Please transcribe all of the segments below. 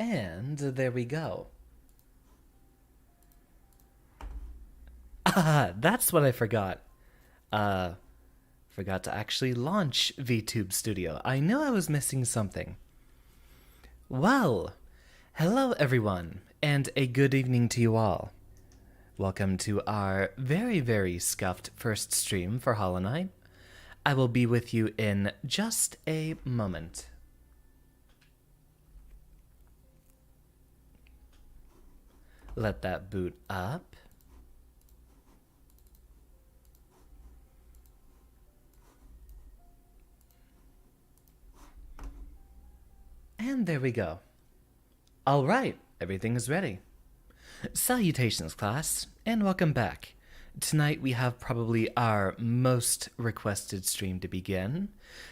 And there we go. Ah, that's what I forgot. Forgot to actually launch VTube Studio. I knew I was missing something. Well, hello everyone, and a good evening to you all. Welcome to our very scuffed first stream for Hollow Knight. I will be with you in just a moment. Let that boot up. And there we go. Alright, everything is ready. Salutations, class, and welcome back. Tonight we have probably our most requested stream to begin.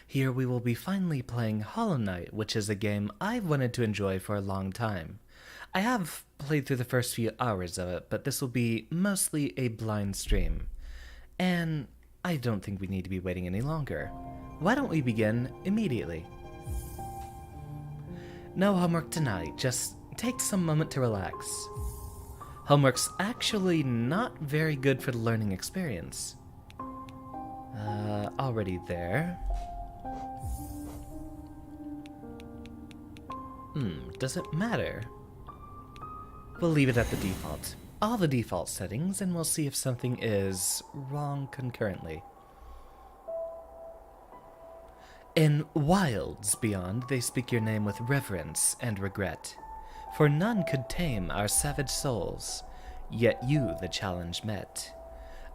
Here we will be finally playing Hollow Knight, which is a game I've wanted to enjoy for a long time. I have played through the first few hours of it, but this will be mostly a blind stream. And I don't think we need to be waiting any longer. Why don't we begin immediately? No homework tonight, just take some moment to relax. Homework's actually not very good for the learning experience. Already there. Does it matter? We'll leave it at the default. All the default settings, and we'll see if something is wrong concurrently. In wilds beyond, they speak your name with reverence and regret. For none could tame our savage souls, yet you the challenge met.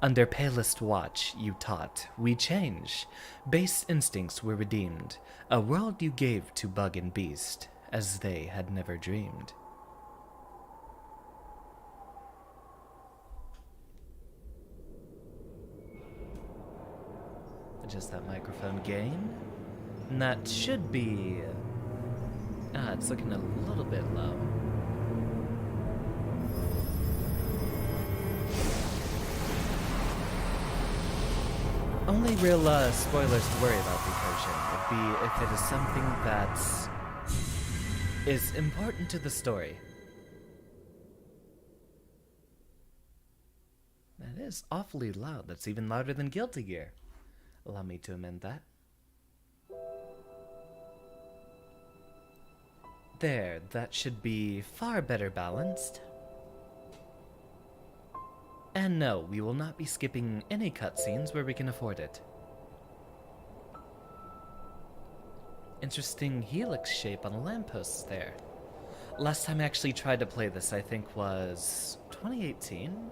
Under palest watch you taught, we change. Base instincts were redeemed, a world you gave to bug and beast, as they had never dreamed. Adjust that microphone gain. And that should be... it's looking a little bit low. Only real spoilers to worry about recursion would be if it is something that is important to the story. That is awfully loud. That's even louder than Guilty Gear. Allow me to amend that. There, that should be far better balanced. And no, we will not be skipping any cutscenes where we can afford it. Interesting helix shape on the lampposts there. Last time I actually tried to play this, I think, was 2018?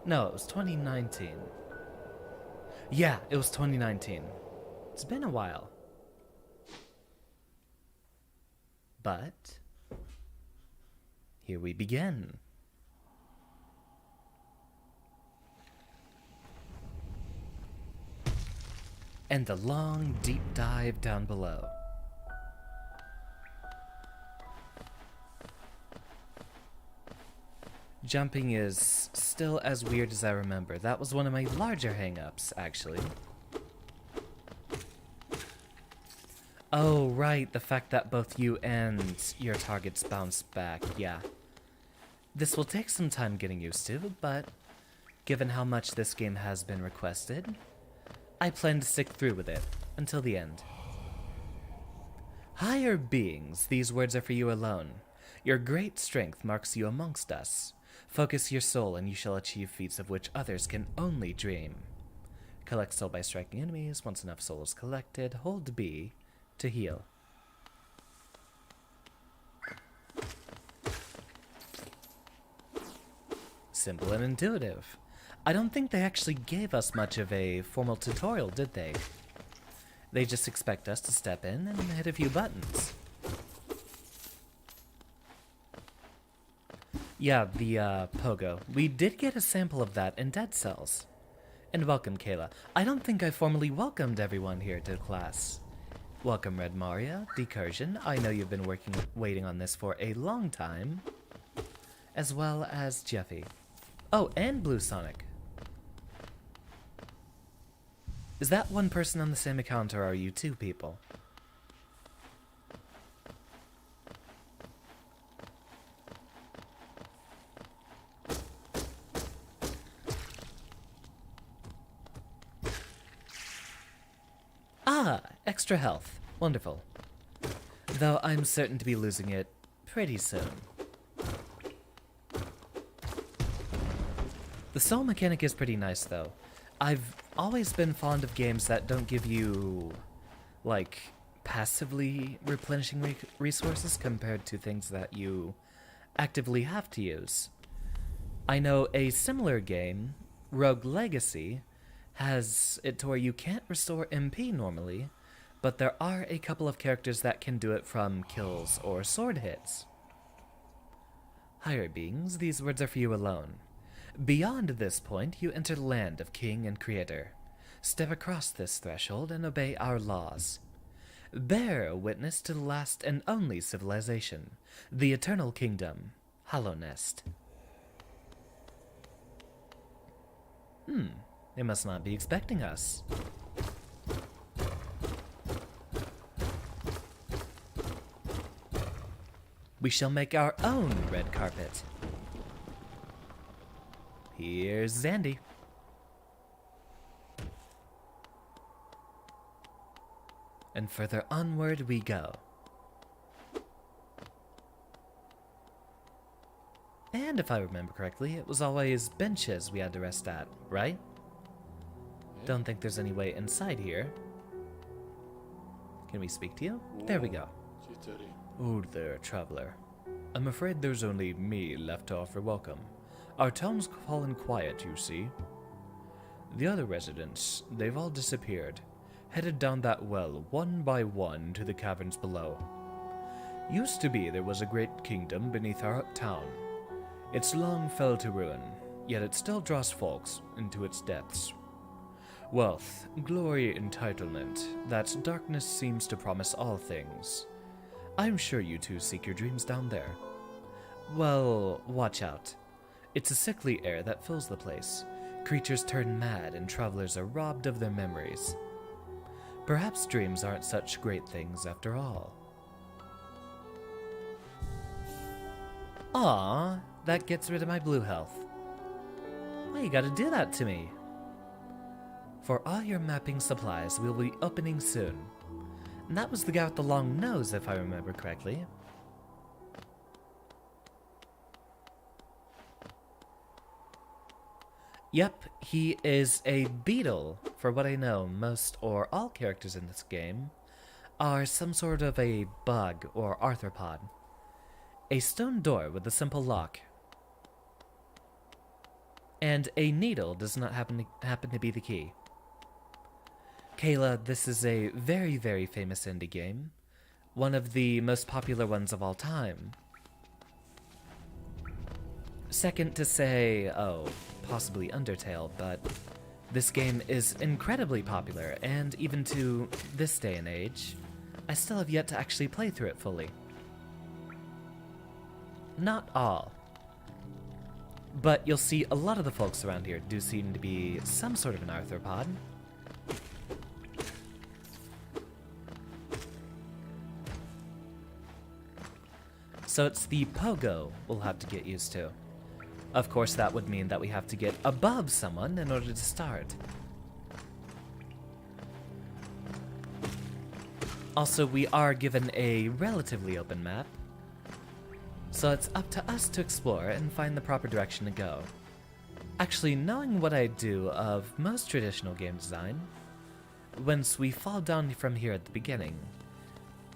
No, it was 2019. Yeah, it was 2019. It's been a while. But here we begin. And the long, deep dive down below. Jumping is still as weird as I remember. That was one of my larger hang-ups, actually. Oh, right, the fact that both you and your targets bounce back, yeah. This will take some time getting used to, but given how much this game has been requested, I plan to stick through with it until the end. Higher beings, these words are for you alone. Your great strength marks you amongst us. Focus your soul and you shall achieve feats of which others can only dream. Collect soul by striking enemies. Once enough soul is collected, hold B to heal. Simple and intuitive. I don't think they actually gave us much of a formal tutorial, did they? They just expect us to step in and hit a few buttons. Yeah, the pogo. We did get a sample of that in Dead Cells. And welcome, Kayla. I don't think I formally welcomed everyone here to class. Welcome, Red Maria, Decursion. I know you've been waiting on this for a long time. As well as Jeffy. Oh, and Blue Sonic. Is that one person on the same account, or are you two people? extra health. Wonderful. Though I'm certain to be losing it pretty soon. The soul mechanic is pretty nice, though. I've always been fond of games that don't give you, like, passively replenishing resources compared to things that you actively have to use. I know a similar game, Rogue Legacy, has it to where you can't restore MP normally, but there are a couple of characters that can do it from kills or sword hits. Higher beings, these words are for you alone. Beyond this point, you enter the land of King and Creator. Step across this threshold and obey our laws. Bear witness to the last and only civilization, the Eternal Kingdom, Hollow Nest. They must not be expecting us. We shall make our own red carpet. Here's Zandy. And further onward we go. And if I remember correctly, it was always benches we had to rest at, right? Don't think there's any way inside here. Can we speak to you? There we go. Oh there, traveler. I'm afraid there's only me left to offer welcome. Our town's fallen quiet, you see. The other residents, they've all disappeared, headed down that well one by one to the caverns below. Used to be there was a great kingdom beneath our town. It's long fell to ruin, yet it still draws folks into its depths. Wealth, glory, entitlement, that darkness seems to promise all things. I'm sure you two seek your dreams down there. Well, watch out. It's a sickly air that fills the place. Creatures turn mad and travelers are robbed of their memories. Perhaps dreams aren't such great things after all. Aw, that gets rid of my blue health. Why you gotta do that to me? For all your mapping supplies, we'll be opening soon. And that was the guy with the long nose, if I remember correctly. Yep, he is a beetle. For what I know, most or all characters in this game are some sort of a bug or arthropod. A stone door with a simple lock. And a needle does not happen to be the key. Kayla, this is a very, very famous indie game. One of the most popular ones of all time. Second to say, possibly Undertale, but this game is incredibly popular, and even to this day and age, I still have yet to actually play through it fully. Not all. But you'll see a lot of the folks around here do seem to be some sort of an arthropod. So it's the pogo we'll have to get used to. Of course, that would mean that we have to get above someone in order to start. Also, we are given a relatively open map, so it's up to us to explore and find the proper direction to go. Actually, knowing what I do of most traditional game design, once we fall down from here at the beginning,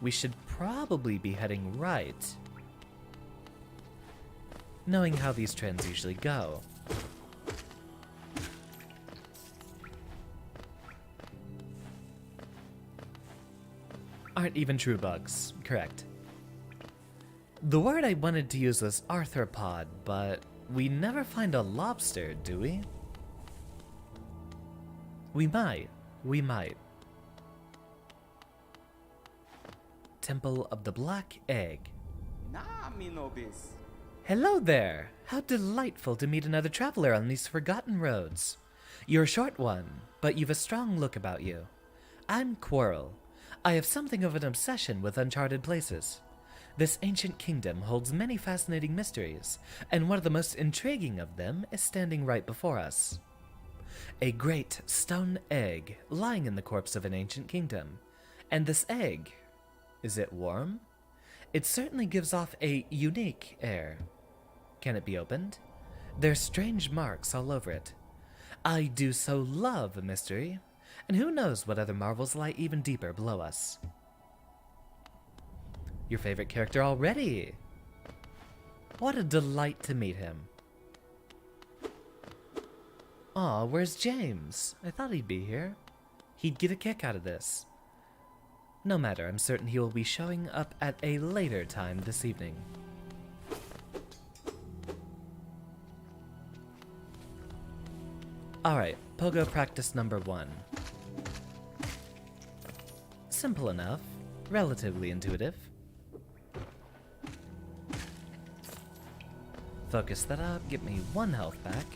we should probably be heading right, knowing how these trends usually go. Aren't even true bugs, correct. The word I wanted to use was arthropod, but we never find a lobster, do we? We might. Temple of the Black Egg. Nah, me no bis. Hello there! How delightful to meet another traveler on these forgotten roads. You're a short one, but you've a strong look about you. I'm Quarrel. I have something of an obsession with uncharted places. This ancient kingdom holds many fascinating mysteries, and one of the most intriguing of them is standing right before us. A great stone egg lying in the corpse of an ancient kingdom. And this egg, is it warm? It certainly gives off a unique air. Can it be opened? There's strange marks all over it. I do so love a mystery, and who knows what other marvels lie even deeper below us. Your favorite character already! What a delight to meet him. Aw, where's James? I thought he'd be here. He'd get a kick out of this. No matter, I'm certain he will be showing up at a later time this evening. Alright, Pogo practice number 1. Simple enough, relatively intuitive. Focus that up, get me 1 health back.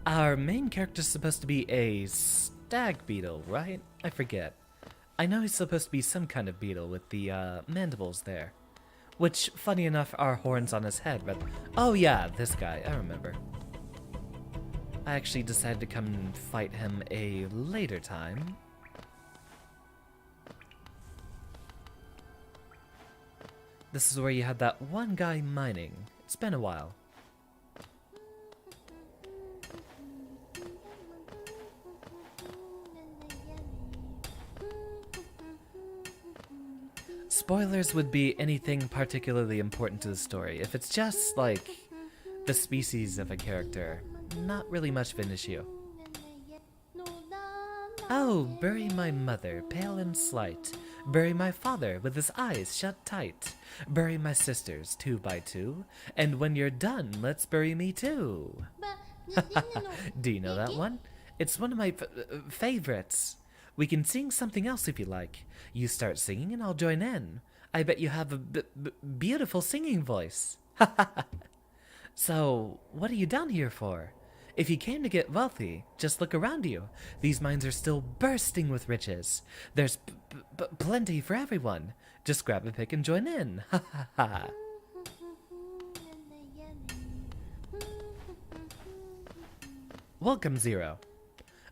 Our main character's supposed to be a stag beetle, right? I forget. I know he's supposed to be some kind of beetle with the mandibles there. Which, funny enough, are horns on his head, but... Oh yeah, this guy, I remember. I actually decided to come and fight him a later time. This is where you had that one guy mining. It's been a while. Spoilers would be anything particularly important to the story. If it's just, like, the species of a character, not really much of an issue. Oh, bury my mother, pale and slight. Bury my father, with his eyes shut tight. Bury my sisters, 2 by 2. And when you're done, let's bury me too. Do you know that one? It's one of my favorites. We can sing something else if you like. You start singing and I'll join in. I bet you have a beautiful singing voice. So, what are you down here for? If you came to get wealthy, just look around you. These mines are still bursting with riches. There's plenty for everyone. Just grab a pick and join in. Ha ha ha. Welcome, Zero.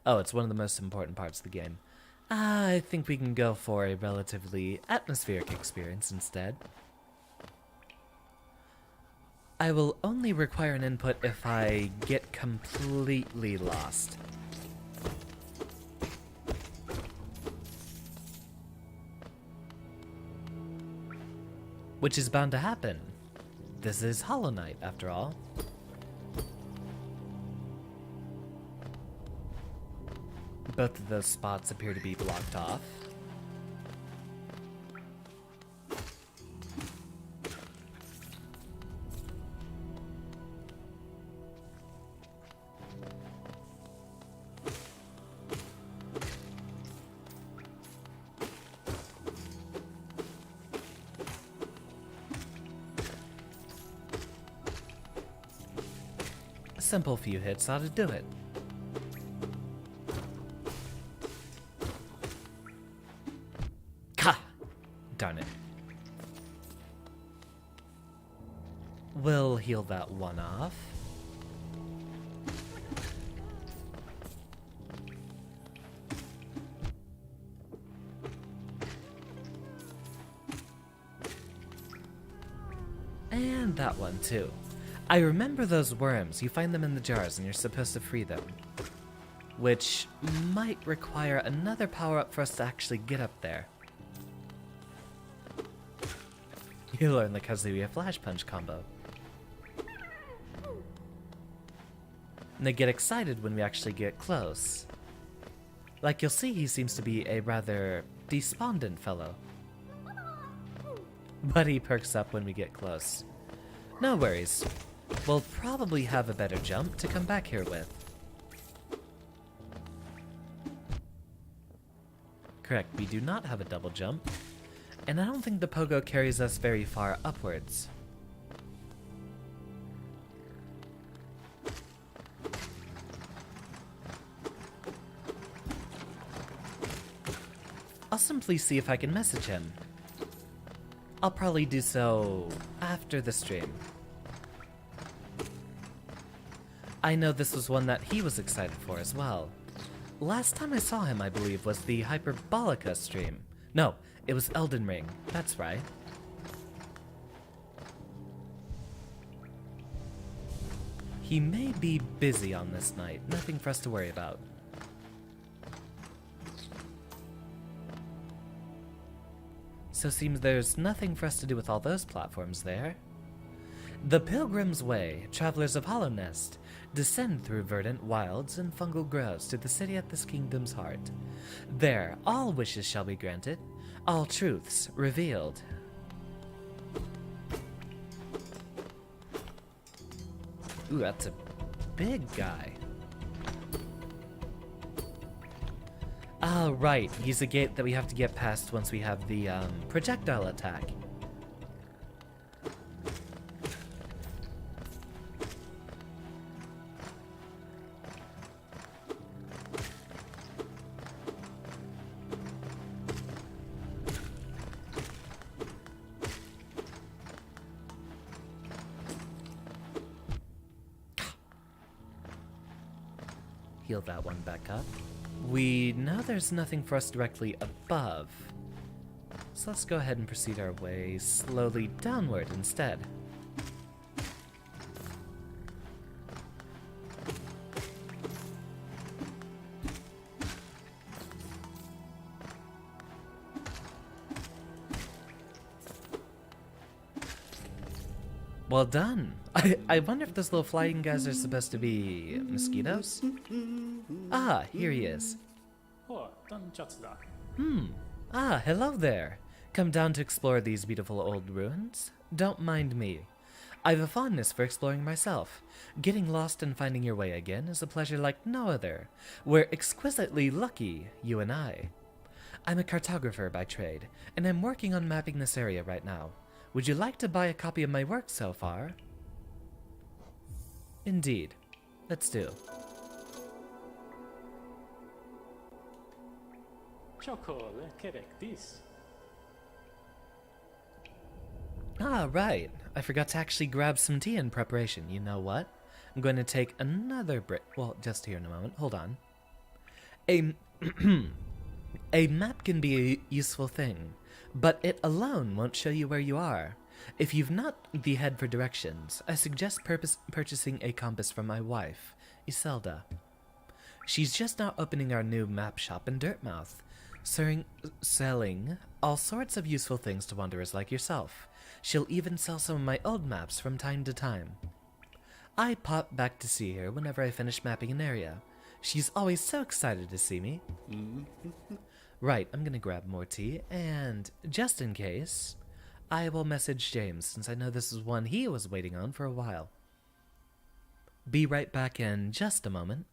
Oh, it's one of the most important parts of the game. I think we can go for a relatively atmospheric experience instead. I will only require an input if I get completely lost. Which is bound to happen. This is Hollow Knight, after all. Both of those spots appear to be blocked off. A simple few hits ought to do it. Darn it. We'll heal that one off. And that one too. I remember those worms. You find them in the jars and you're supposed to free them. Which might require another power-up for us to actually get up there. You learn the Kazuya Flash Punch combo. And they get excited when we actually get close. Like you'll see, he seems to be a rather despondent fellow. But he perks up when we get close. No worries. We'll probably have a better jump to come back here with. Correct, we do not have a double jump. And I don't think the pogo carries us very far upwards. I'll simply see if I can message him. I'll probably do so after the stream. I know this was one that he was excited for as well. Last time I saw him, I believe, was the Hyperbolica stream. No, it was Elden Ring. That's right. He may be busy on this night. Nothing for us to worry about. So seems there's nothing for us to do with all those platforms there. The Pilgrim's Way, travelers of Hollow Nest, descend through verdant wilds and fungal groves to the city at this kingdom's heart. There, all wishes shall be granted, all truths revealed. Ooh, that's a big guy. Ah, right. He's a gate that we have to get past once we have the projectile attack. Heal that one back up. We know there's nothing for us directly above, so let's go ahead and proceed our way slowly downward instead. Well done. I wonder if those little flying guys are supposed to be mosquitoes? Ah, here he is. Ah, hello there. Come down to explore these beautiful old ruins? Don't mind me. I've a fondness for exploring myself. Getting lost and finding your way again is a pleasure like no other. We're exquisitely lucky, you and I. I'm a cartographer by trade, and I'm working on mapping this area right now. Would you like to buy a copy of my work so far? Indeed. Let's do. Ah, right. I forgot to actually grab some tea in preparation. You know what? I'm going to take another break. Well, just here in a moment. Hold on. A map can be a useful thing, but it alone won't show you where you are. If you've not the head for directions, I suggest purchasing a compass from my wife, Iselda. She's just now opening our new map shop in Dirtmouth, selling all sorts of useful things to wanderers like yourself. She'll even sell some of my old maps from time to time. I pop back to see her whenever I finish mapping an area. She's always so excited to see me. Right, I'm gonna grab more tea, and just in case, I will message James, since I know this is one he was waiting on for a while. Be right back in just a moment.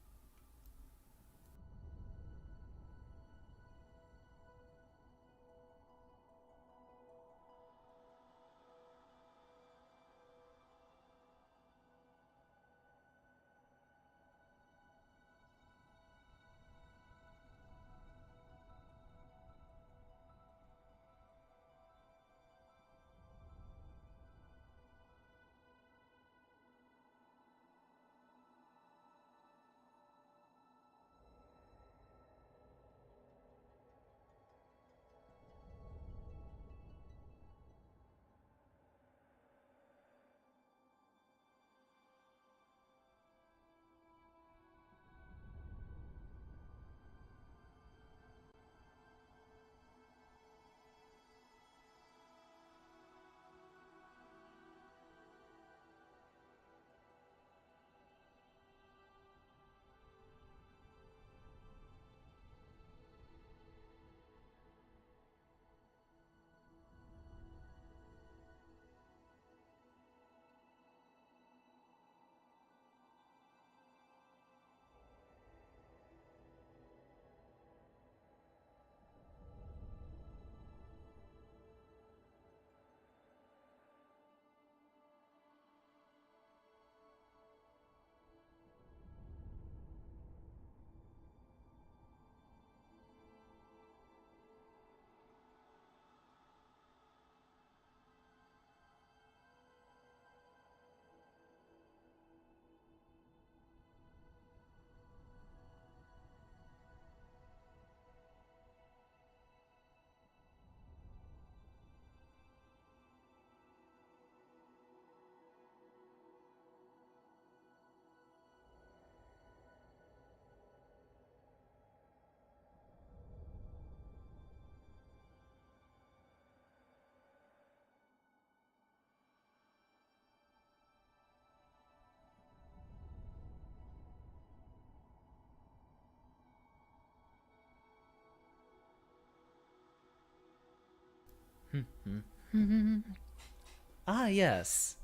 Ah, yes.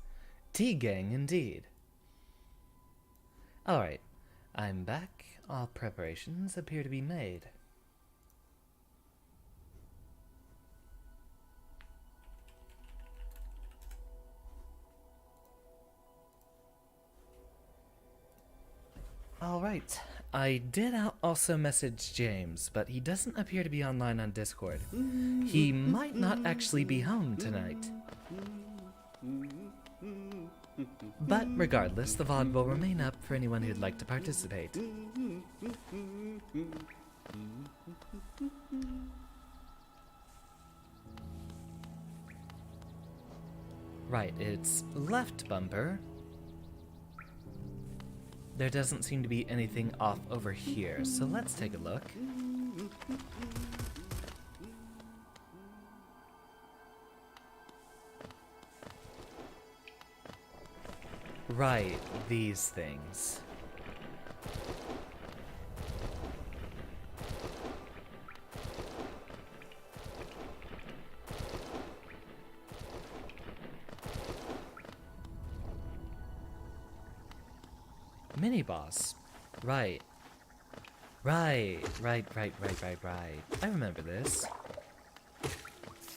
Tea gang, indeed. Alright, I'm back. All preparations appear to be made. Alright, I did also message James, but he doesn't appear to be online on Discord. He might not actually be home tonight. But regardless, the VOD will remain up for anyone who'd like to participate. Right, it's left bumper. There doesn't seem to be anything off over here, so let's take a look. Right, these things. Mini-boss. Right. Right. I remember this.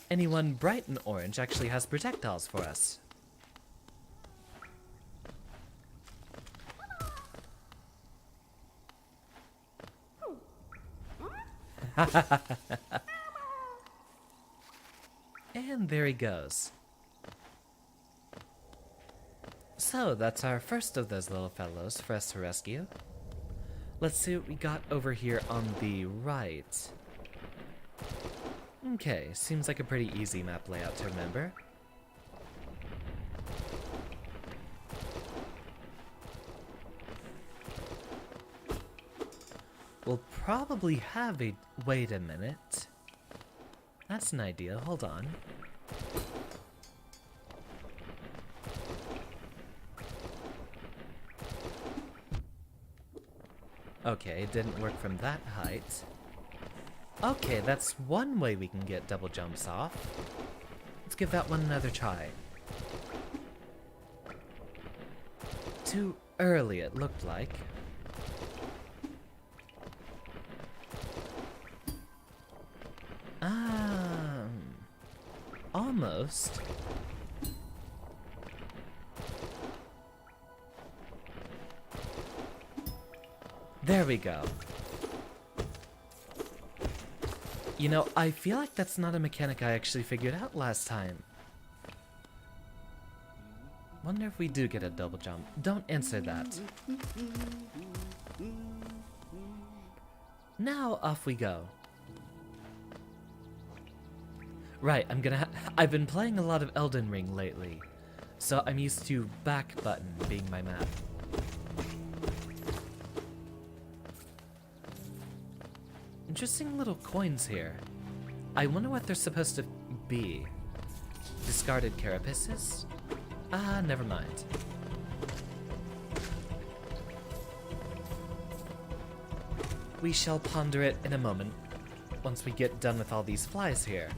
Anyone bright and orange actually has projectiles for us. And there he goes. So, that's our first of those little fellows for us to rescue. Let's see what we got over here on the right. Okay, seems like a pretty easy map layout to remember. We'll probably have a... Wait a minute. That's an idea, hold on. Okay, it didn't work from that height. Okay, that's one way we can get double jumps off. Let's give that one another try. Too early, it looked like. Almost. There we go. You know, I feel like that's not a mechanic I actually figured out last time. Wonder if we do get a double jump. Don't answer that. Now off we go. Right, I've been playing a lot of Elden Ring lately, so I'm used to back button being my map. Interesting little coins here. I wonder what they're supposed to be. Discarded carapaces? Ah, never mind. We shall ponder it in a moment, once we get done with all these flies here.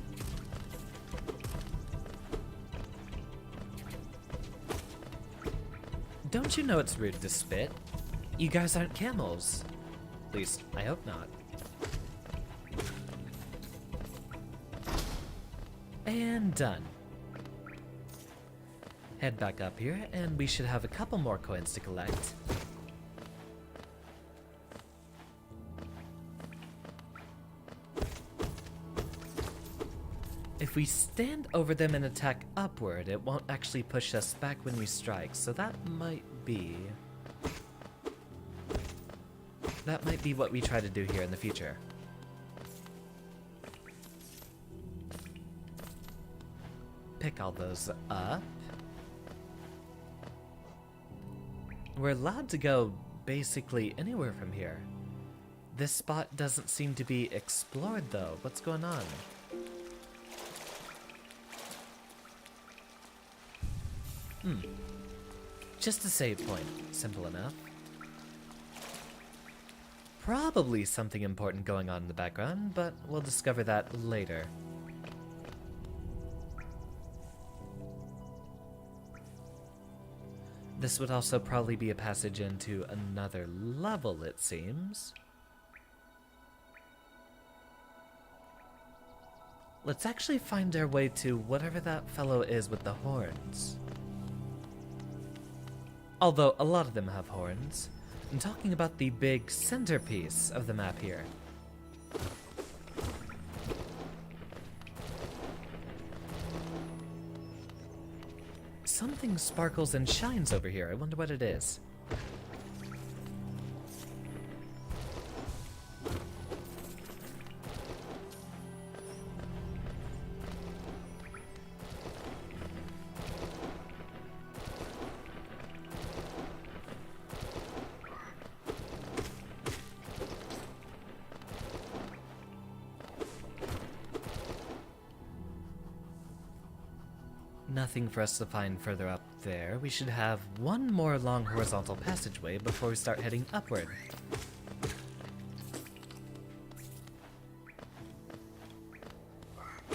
Don't you know it's rude to spit? You guys aren't camels. At least, I hope not. And done. Head back up here, and we should have a couple more coins to collect. If we stand over them and attack upward, it won't actually push us back when we strike, so that might be what we try to do here in the future. Pick all those up. We're allowed to go basically anywhere from here. This spot doesn't seem to be explored though. What's going on? Just a save point. Simple enough. Probably something important going on in the background, but we'll discover that later. This would also probably be a passage into another level, it seems. Let's actually find our way to whatever that fellow is with the horns. Although a lot of them have horns. I'm talking about the big centerpiece of the map here. Something sparkles and shines over here. I wonder what it is. Nothing for us to find further up there. We should have one more long horizontal passageway before we start heading upward.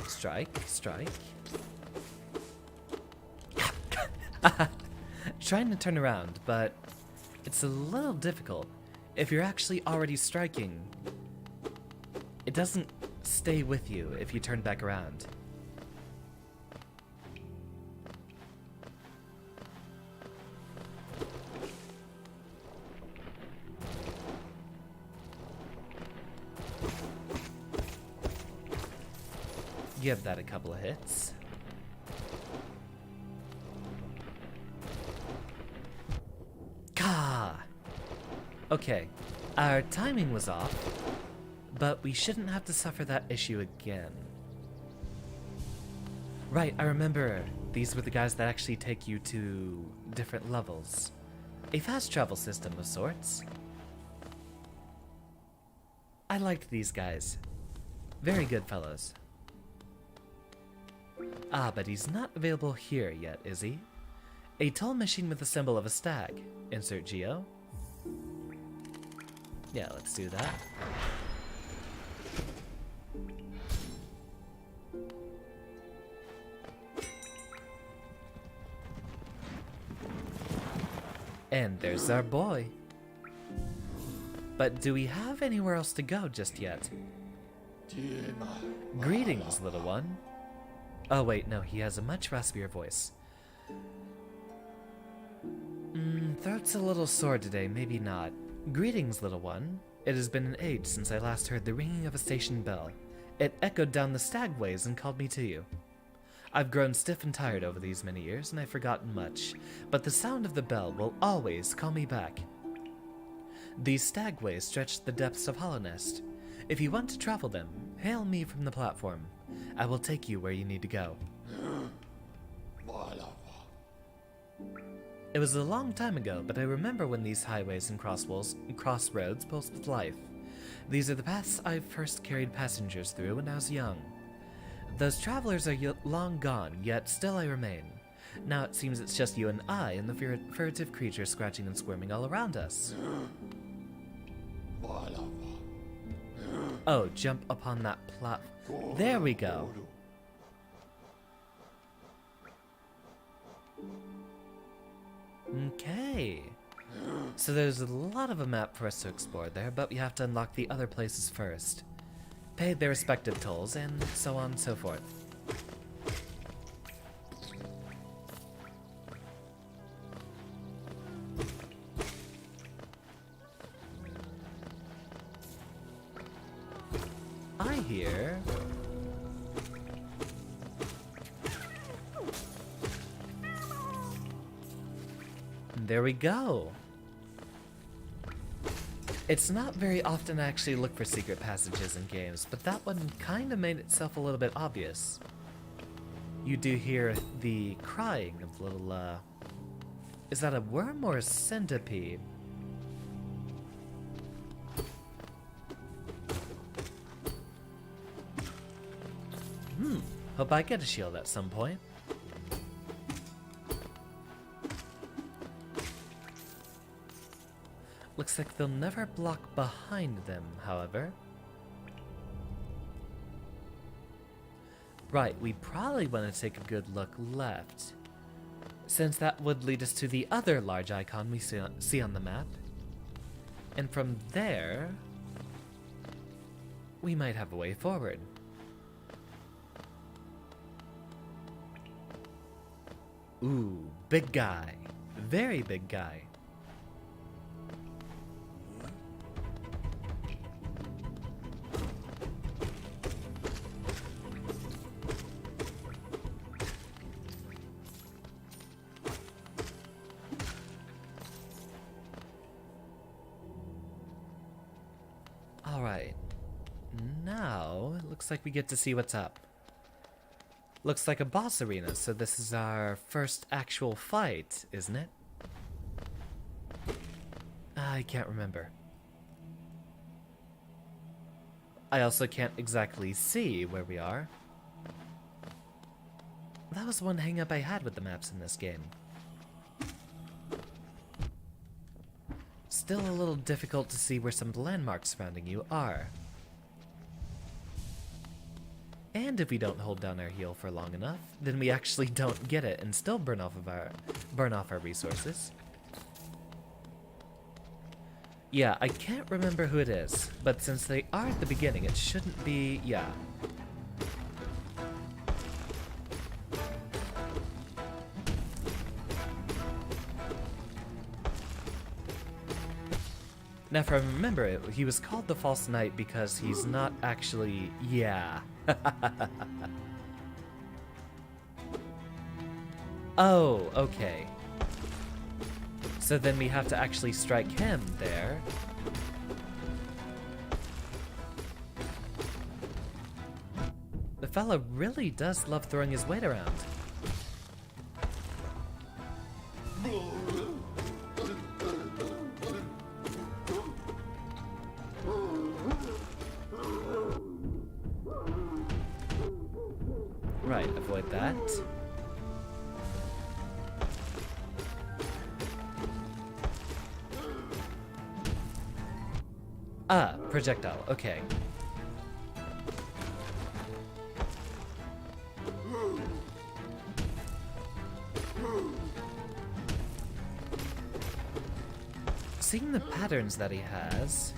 Strike, strike. Trying to turn around, but it's a little difficult. If you're actually already striking, it doesn't stay with you if you turn back around. Give that a couple of hits. Gah! Okay, our timing was off, but we shouldn't have to suffer that issue again. Right, I remember. These were the guys that actually take you to different levels. A fast travel system of sorts. I liked these guys. Very good fellows. Ah, but he's not available here yet, is he? A tall machine with the symbol of a stag. Insert geo. Yeah, let's do that. And there's our boy. But do we have anywhere else to go just yet? Greetings, little one. Oh wait, no, he has a much raspier voice. Throat's a little sore today, maybe not. Greetings, little one. It has been an age since I last heard the ringing of a station bell. It echoed down the stagways and called me to you. I've grown stiff and tired over these many years, and I've forgotten much, but the sound of the bell will always call me back. These stagways stretch the depths of Hollownest. If you want to travel them, hail me from the platform. I will take you where you need to go. It was a long time ago, but I remember when these highways and crossroads pulsed with life. These are the paths I first carried passengers through when I was young. Those travelers are long gone, yet still I remain. Now it seems it's just you and I and the furtive creature scratching and squirming all around us. Oh, jump upon that platform. There we go. Okay. So there's a lot of a map for us to explore there, but we have to unlock the other places first. Pay their respective tolls, and so on and so forth. I hear... There we go. It's not very often I actually look for secret passages in games, but that one kind of made itself a little bit obvious. You do hear the crying of little, is that a worm or a centipede? Hope I get a shield at some point. Looks like they'll never block behind them, however. Right, we probably want to take a good look left. since that would lead us to the other large icon we see on the map. And from there, we might have a way forward. Ooh, big guy. Very big guy. Alright. Now, it looks like we get to see what's up. Looks like a boss arena, so this is our first actual fight, isn't it? I can't remember. I also can't exactly see where we are. That was one hang-up I had with the maps in this game. Still a little difficult to see where some of the landmarks surrounding you are. And if we don't hold down our heel for long enough, then we actually don't get it and still burn off our resources. Yeah, I can't remember who it is, but since they are at the beginning, it shouldn't be, yeah. Now if I remember it, he was called the False Knight because he's not actually, yeah. Oh, okay. So then we have to actually strike him there. The fella really does love throwing his weight around. Right, avoid that. Ah, projectile, okay. Seeing the patterns that he has,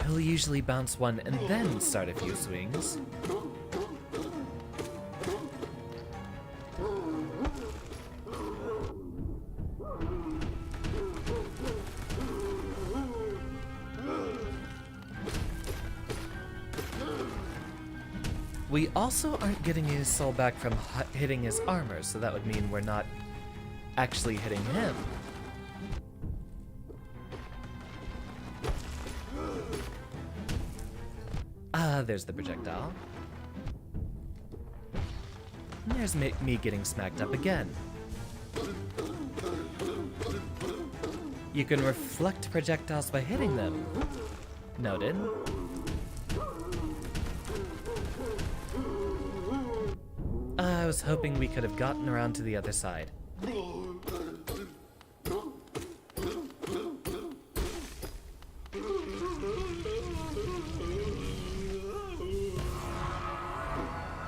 he'll usually bounce one and then start a few swings. We also aren't getting his soul back from hitting his armor, so that would mean we're not actually hitting him. Ah, there's the projectile. And there's me getting smacked up again. You can reflect projectiles by hitting them. Noted. I was hoping we could have gotten around to the other side.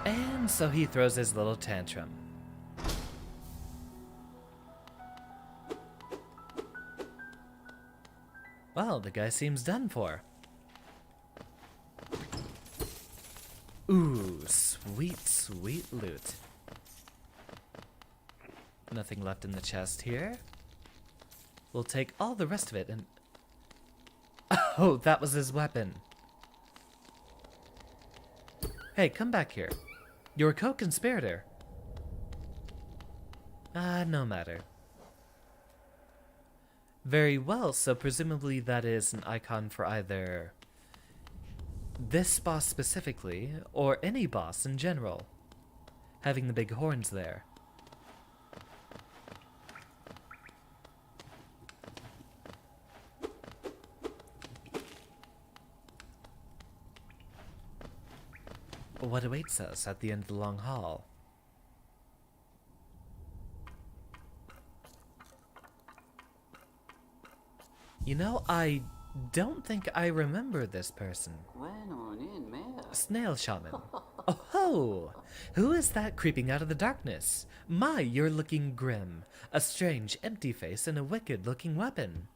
And so he throws his little tantrum. Well, the guy seems done for. Ooh, sweet, sweet loot. Nothing left in the chest here. We'll take all the rest of it and... Oh, that was his weapon. Hey, come back here. You're a co-conspirator. No matter. Very well, so presumably that is an icon for either this boss specifically, or any boss in general, having the big horns there. What awaits us at the end of the long hall? You know, I don't think I remember this person. Snail Shaman. Oh ho! Who is that creeping out of the darkness? My, you're looking grim. A strange, empty face and a wicked-looking weapon.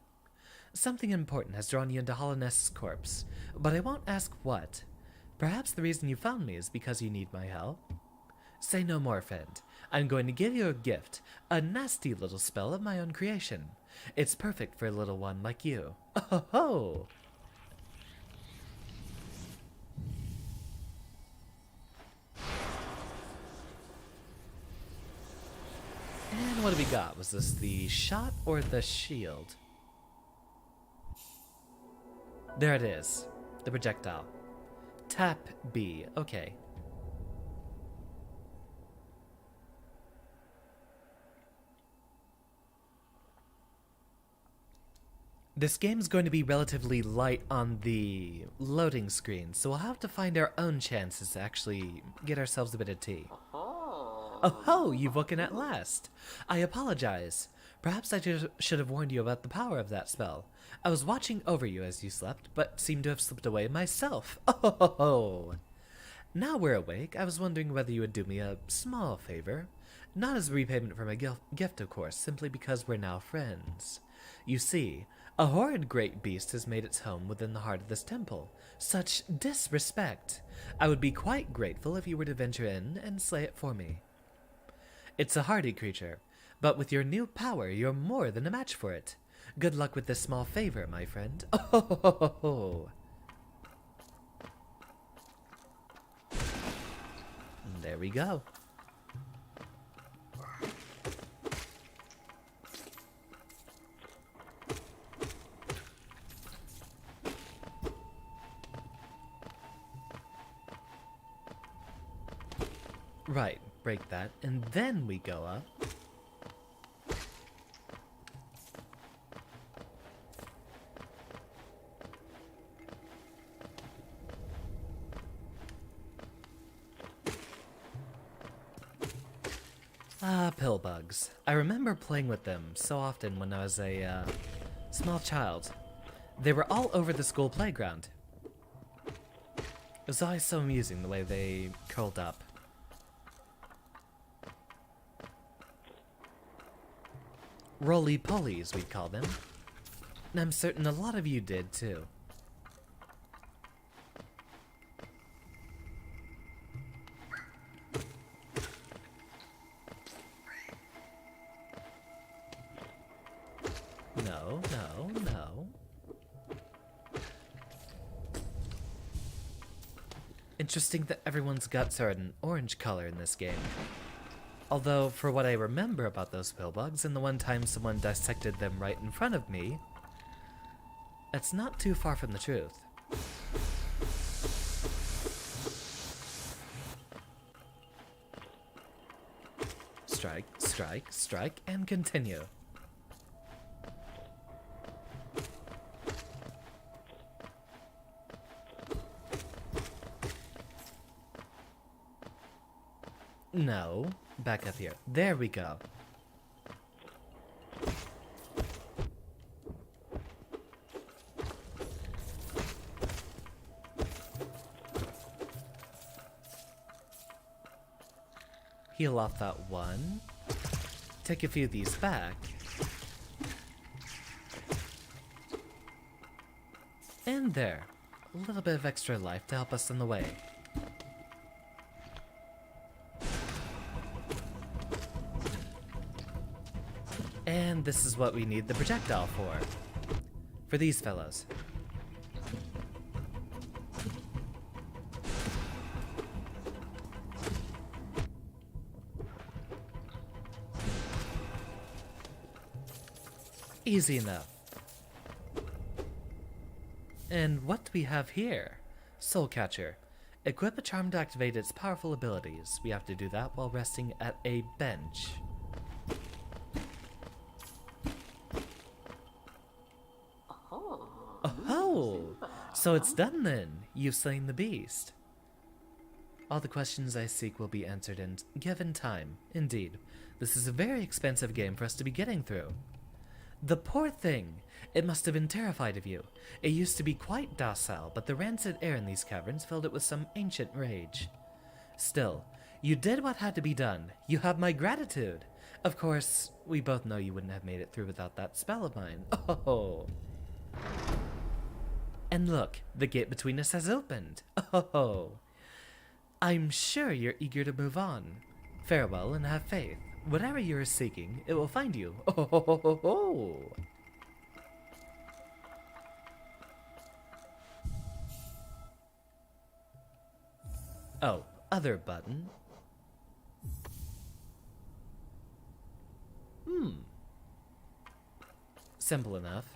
Something important has drawn you into Hollownest's corpse, but I won't ask what. Perhaps the reason you found me is because you need my help? Say no more, friend. I'm going to give you a gift, a nasty little spell of my own creation. It's perfect for a little one like you. Oh ho! And what do we got? Was this the shot or the shield? There it is. The projectile. Tap B. Okay. This game's going to be relatively light on the loading screen, so we'll have to find our own chances to actually get ourselves a bit of tea. Oh ho, you've woken at last. I apologize. Perhaps I should have warned you about the power of that spell. I was watching over you as you slept, but seemed to have slipped away myself. Oh ho ho. Now we're awake, I was wondering whether you would do me a small favor. Not as a repayment for my gift, of course, simply because we're now friends. You see, a horrid great beast has made its home within the heart of this temple. Such disrespect! I would be quite grateful if you were to venture in and slay it for me. It's a hardy creature, but with your new power, you're more than a match for it. Good luck with this small favor, my friend. Oh ho ho ho ho! There we go. Right, break that, and then we go up. Ah, pill bugs. I remember playing with them so often when I was a small child. They were all over the school playground. It was always so amusing the way they curled up. Roly-polies, we'd call them. And I'm certain a lot of you did, too. No, no, no. Interesting that everyone's guts are an orange color in this game. Although, for what I remember about those pillbugs and the one time someone dissected them right in front of me, that's not too far from the truth. Strike, strike, strike, and continue. No, back up here. There we go. Heal off that one. Take a few of these back. And there. A little bit of extra life to help us on the way. And this is what we need the projectile for. For these fellows. Easy enough. And what do we have here? Soul Catcher. Equip a charm to activate its powerful abilities. We have to do that while resting at a bench. Oh, so it's done then. You've slain the beast. All the questions I seek will be answered in given time. Indeed, this is a very expensive game for us to be getting through. The poor thing! It must have been terrified of you. It used to be quite docile, but the rancid air in these caverns filled it with some ancient rage. Still, you did what had to be done. You have my gratitude. Of course, we both know you wouldn't have made it through without that spell of mine. Oh. And look, the gate between us has opened. Oh. I'm sure you're eager to move on. Farewell and have faith. Whatever you are seeking, it will find you. Oh. Oh, other button. Simple enough.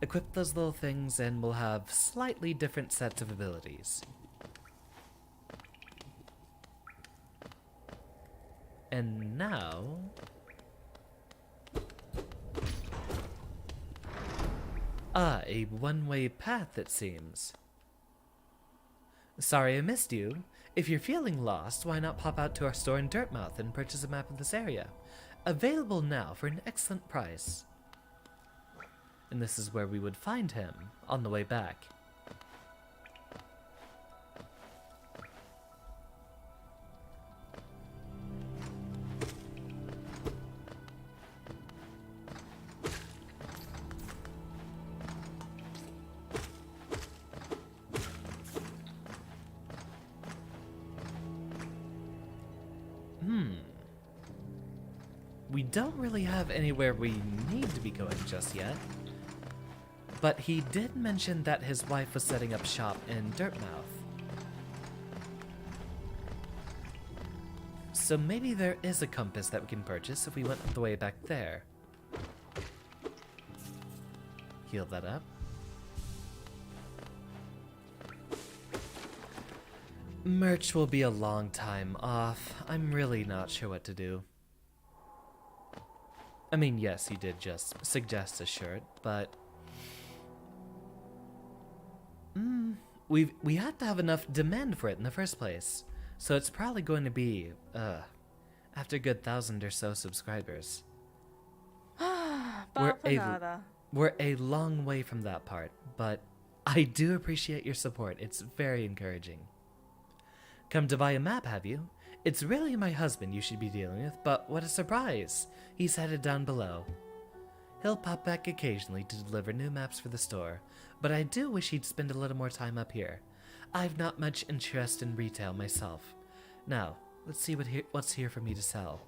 Equip those little things and we'll have slightly different sets of abilities. And now... a one-way path, it seems. Sorry I missed you. If you're feeling lost, why not pop out to our store in Dirtmouth and purchase a map of this area? Available now for an excellent price. And this is where we would find him on the way back. We don't really have anywhere we need to be going just yet. But he did mention that his wife was setting up shop in Dirtmouth. So maybe there is a compass that we can purchase if we went all the way back there. Heal that up. Merch will be a long time off. I'm really not sure what to do. I mean, yes, you did just suggest a shirt, but... We had to have enough demand for it in the first place. So it's probably going to be, after a good 1,000 or so subscribers. We're a long way from that part, but I do appreciate your support. It's very encouraging. Come to buy a map, have you? It's really my husband you should be dealing with, but what a surprise! He's headed down below. He'll pop back occasionally to deliver new maps for the store, but I do wish he'd spend a little more time up here. I've not much interest in retail myself. Now, let's see what's here for me to sell.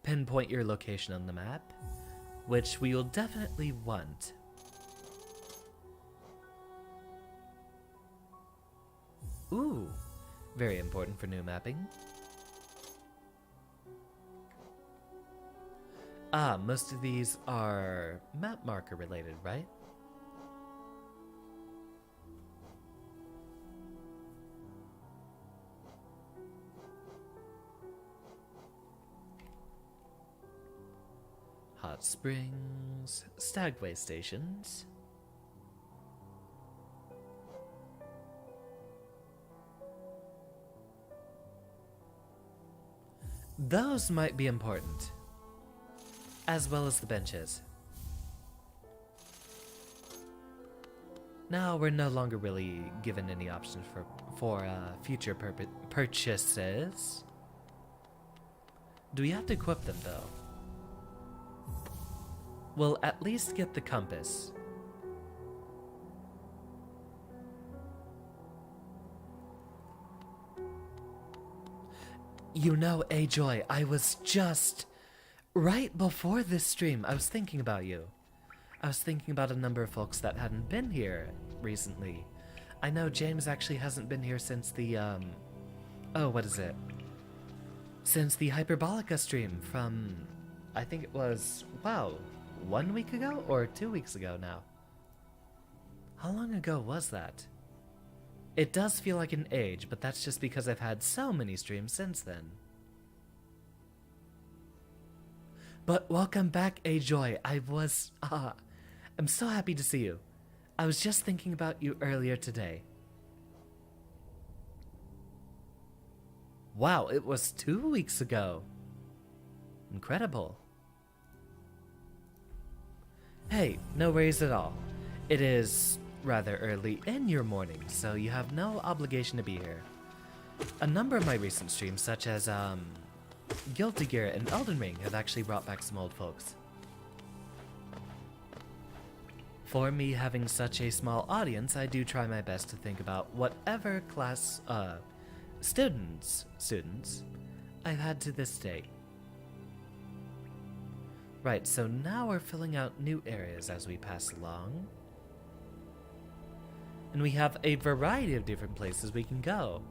Pinpoint your location on the map, which we will definitely want. Ooh, very important for new mapping. Most of these are map marker related, right? Hot springs, stagway stations. Those might be important, as well as the benches. Now we're no longer really given any options for future purchases. Do we have to equip them though? We'll at least get the compass. You know, Joy, I was just... Right before this stream, I was thinking about you. I was thinking about a number of folks that hadn't been here recently. I know James actually hasn't been here since the, oh, what is it? Since the Hyperbolica stream from, I think it was, wow, 1 week ago or 2 weeks ago now? How long ago was that? It does feel like an age, but that's just because I've had so many streams since then. But welcome back, Joy. I'm so happy to see you. I was just thinking about you earlier today. Wow, it was 2 weeks ago. Incredible. Hey, no worries at all. It is rather early in your morning, so you have no obligation to be here. A number of my recent streams, such as Guilty Gear and Elden Ring, have actually brought back some old folks. For me having such a small audience, I do try my best to think about whatever class, students I've had to this date. Right, so now we're filling out new areas as we pass along. And we have a variety of different places we can go.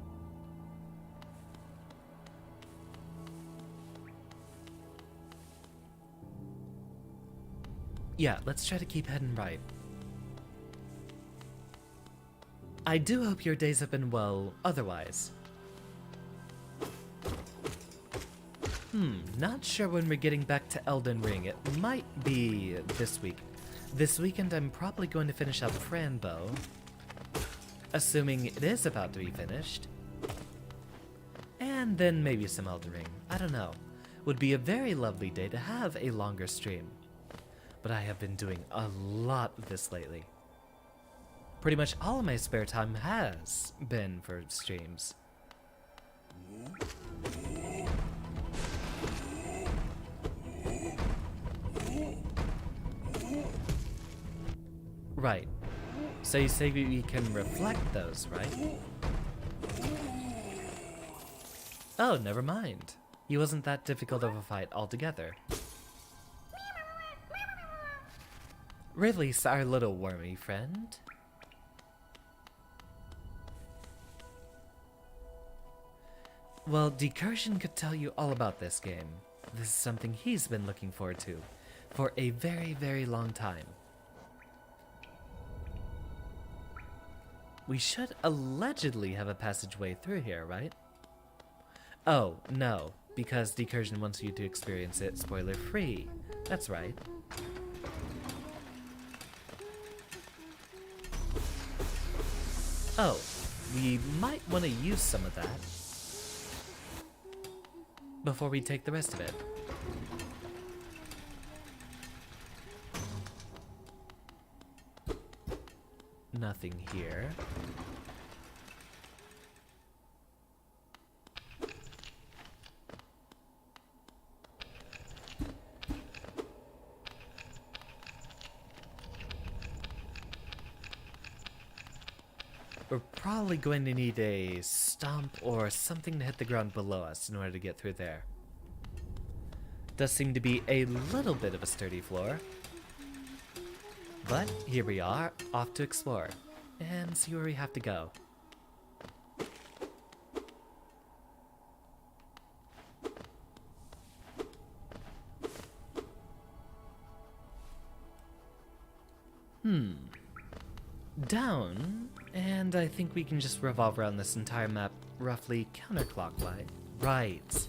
Yeah, let's try to keep heading right. I do hope your days have been well otherwise. Not sure when we're getting back to Elden Ring. It might be this week. This weekend I'm probably going to finish up Franbo, assuming it is about to be finished. And then maybe some Elden Ring. I don't know. Would be a very lovely day to have a longer stream. But I have been doing a lot of this lately. Pretty much all of my spare time has been for streams. Right. So you say we can reflect those, right? Oh, never mind. He wasn't that difficult of a fight altogether. Release our little wormy friend. Well, Decursion could tell you all about this game. This is something he's been looking forward to for a very, very long time. We should allegedly have a passageway through here, right? Oh, no, because Decursion wants you to experience it spoiler-free. That's right. Oh, we might want to use some of that before we take the rest of it. Nothing here. We're probably going to need a stomp or something to hit the ground below us in order to get through there. Does seem to be a little bit of a sturdy floor. But here we are, off to explore, and see where we have to go. Down, and I think we can just revolve around this entire map roughly counterclockwise. Right.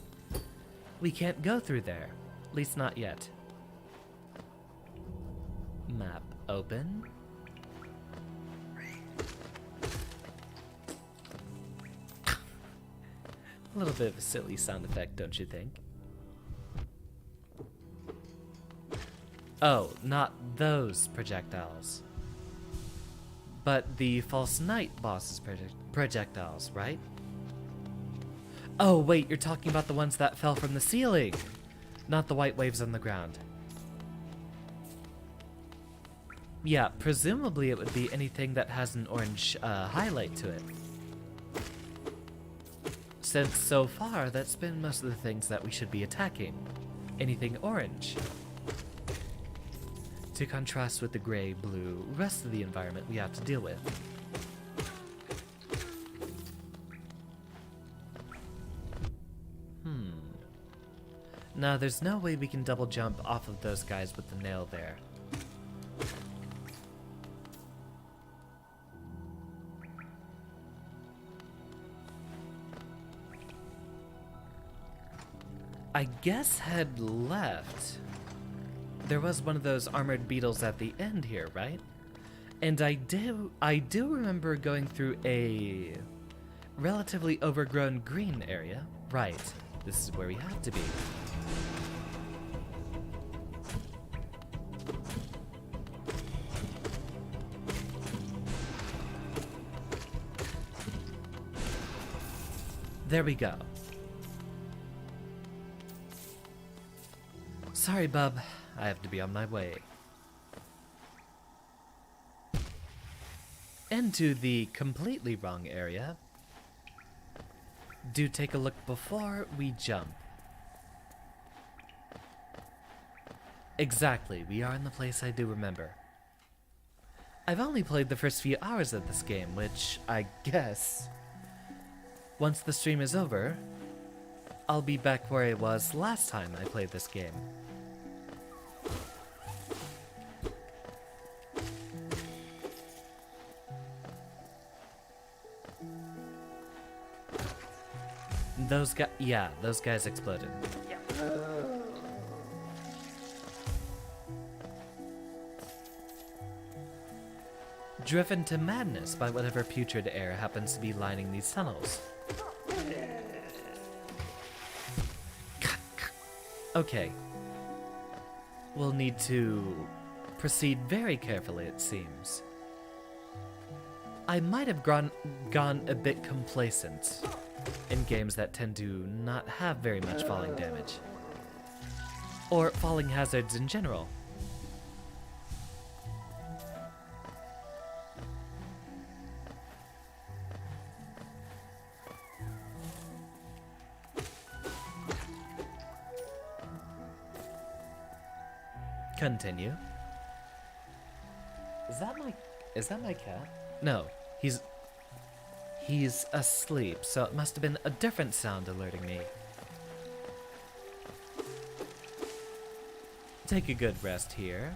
We can't go through there, at least not yet. Map open. A little bit of a silly sound effect, don't you think? Oh, not those projectiles. But the False Knight boss's projectiles, right? Oh, wait, you're talking about the ones that fell from the ceiling, not the white waves on the ground. Yeah, presumably it would be anything that has an orange highlight to it. Since so far, that's been most of the things that we should be attacking. Anything orange. To contrast with the gray, blue, rest of the environment we have to deal with. Now, there's no way we can double jump off of those guys with the nail there. I guess head left. There was one of those armored beetles at the end here, right? And I do remember going through a relatively overgrown green area. Right. This is where we have to be. There we go. Sorry, bub. I have to be on my way. Into the completely wrong area. Do take a look before we jump. Exactly, we are in the place I do remember. I've only played the first few hours of this game, which I guess, once the stream is over, I'll be back where I was last time I played this game. Those guys, yeah, those guys exploded. Driven to madness by whatever putrid air happens to be lining these tunnels. Okay. We'll need to proceed very carefully, it seems. I might have gone a bit complacent in games that tend to not have very much falling damage. Or falling hazards in general. Continue. Is that my cat? No, he's asleep, so it must have been a different sound alerting me. Take a good rest here.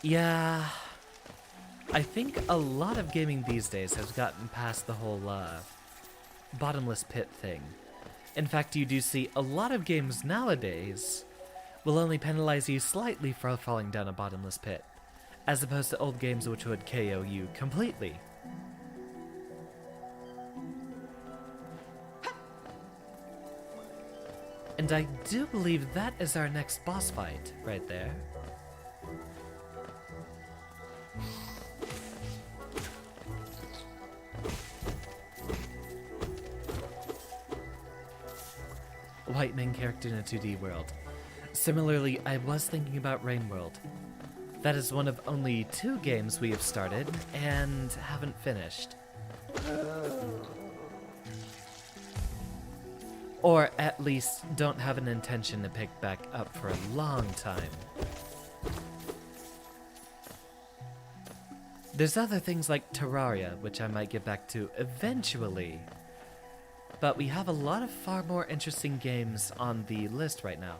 Yeah, I think a lot of gaming these days has gotten past the whole bottomless pit thing. In fact, you do see a lot of games nowadays will only penalize you slightly for falling down a bottomless pit, as opposed to old games which would KO you completely. And I do believe that is our next boss fight, right there. White main character in a 2D world. Similarly, I was thinking about Rain World. That is one of only 2 games we have started and haven't finished. Or at least don't have an intention to pick back up for a long time. There's other things like Terraria, which I might get back to eventually. But we have a lot of far more interesting games on the list right now.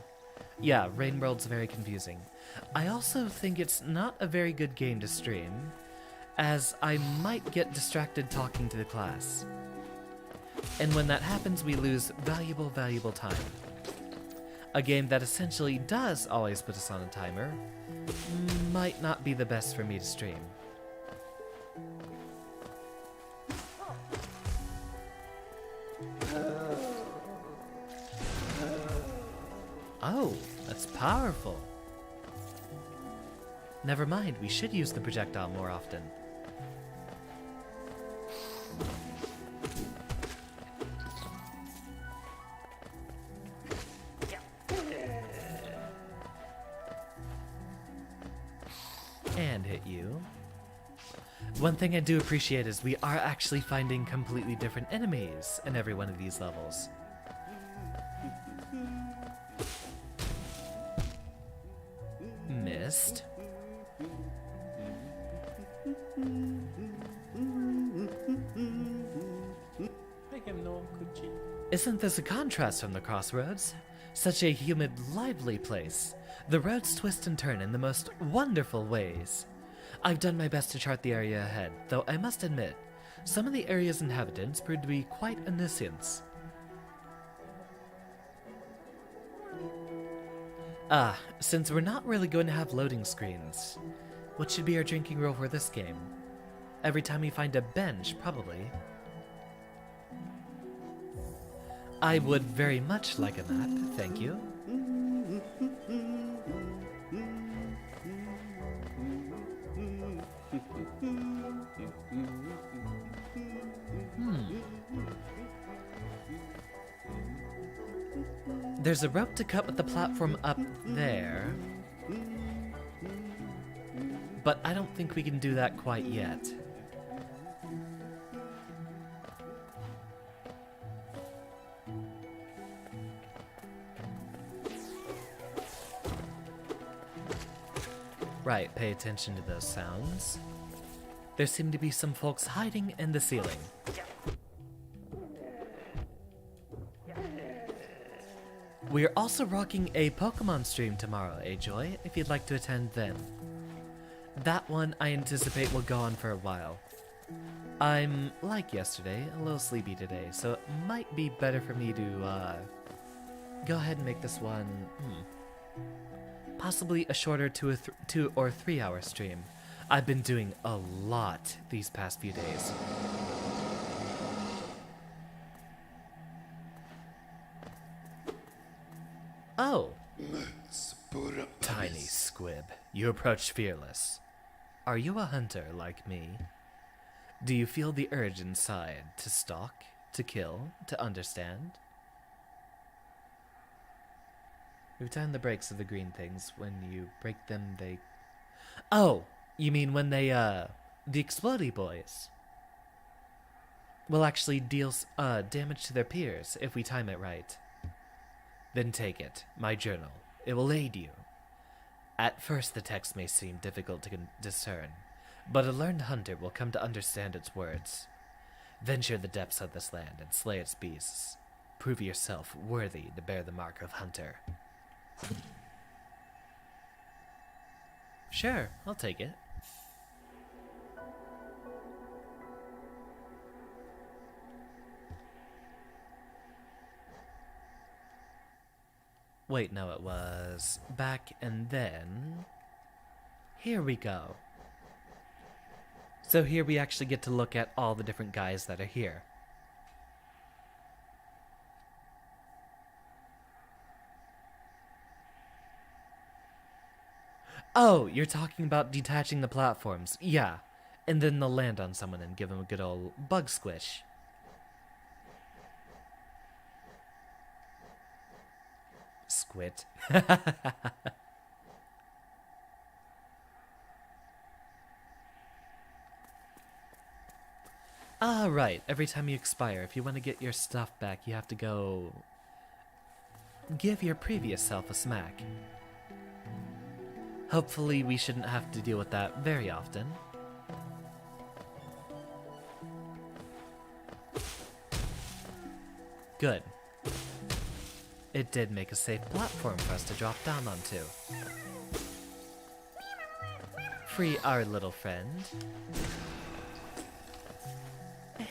Yeah, Rain World's very confusing. I also think it's not a very good game to stream, as I might get distracted talking to the class. And when that happens, we lose valuable time. A game that essentially does always put us on a timer might not be the best for me to stream. Oh, that's powerful. Never mind, we should use the projectile more often. And hit you. One thing I do appreciate is we are actually finding completely different enemies in every one of these levels. Missed. Isn't this a contrast from the crossroads? Such a humid, lively place. The roads twist and turn in the most wonderful ways. I've done my best to chart the area ahead, though I must admit, some of the area's inhabitants proved to be quite a nuisance. Since we're not really going to have loading screens, what should be our drinking rule for this game? Every time we find a bench, probably. I would very much like a map, thank you. There's a rope to cut with the platform up there. But I don't think we can do that quite yet. Right, pay attention to those sounds. There seem to be some folks hiding in the ceiling. We are also rocking a Pokemon stream tomorrow, Joy, if you'd like to attend then. That one I anticipate will go on for a while. I'm, like yesterday, a little sleepy today, so it might be better for me to, go ahead and make this one, possibly a shorter 2 or 3 hour stream. I've been doing a lot these past few days. Oh! Tiny squib, you approach fearless. Are you a hunter like me? Do you feel the urge inside to stalk, to kill, to understand? We've timed the brakes of the green things. When you break them, they... Oh! You mean when they, the explodey boys will actually deal, damage to their peers if we time it right. Then take it, my journal. It will aid you. At first the text may seem difficult to discern, but a learned hunter will come to understand its words. Venture the depths of this land and slay its beasts. Prove yourself worthy to bear the mark of hunter. Sure, I'll take it. Wait, no, it was back and then... Here we go. So here we actually get to look at all the different guys that are here. Oh, you're talking about detaching the platforms. Yeah. And then they'll land on someone and give them a good old bug squish. Squid. Ah, right. Every time you expire, if you want to get your stuff back, you have to go... give your previous self a smack. Hopefully we shouldn't have to deal with that very often. Good. It did make a safe platform for us to drop down onto. Free our little friend.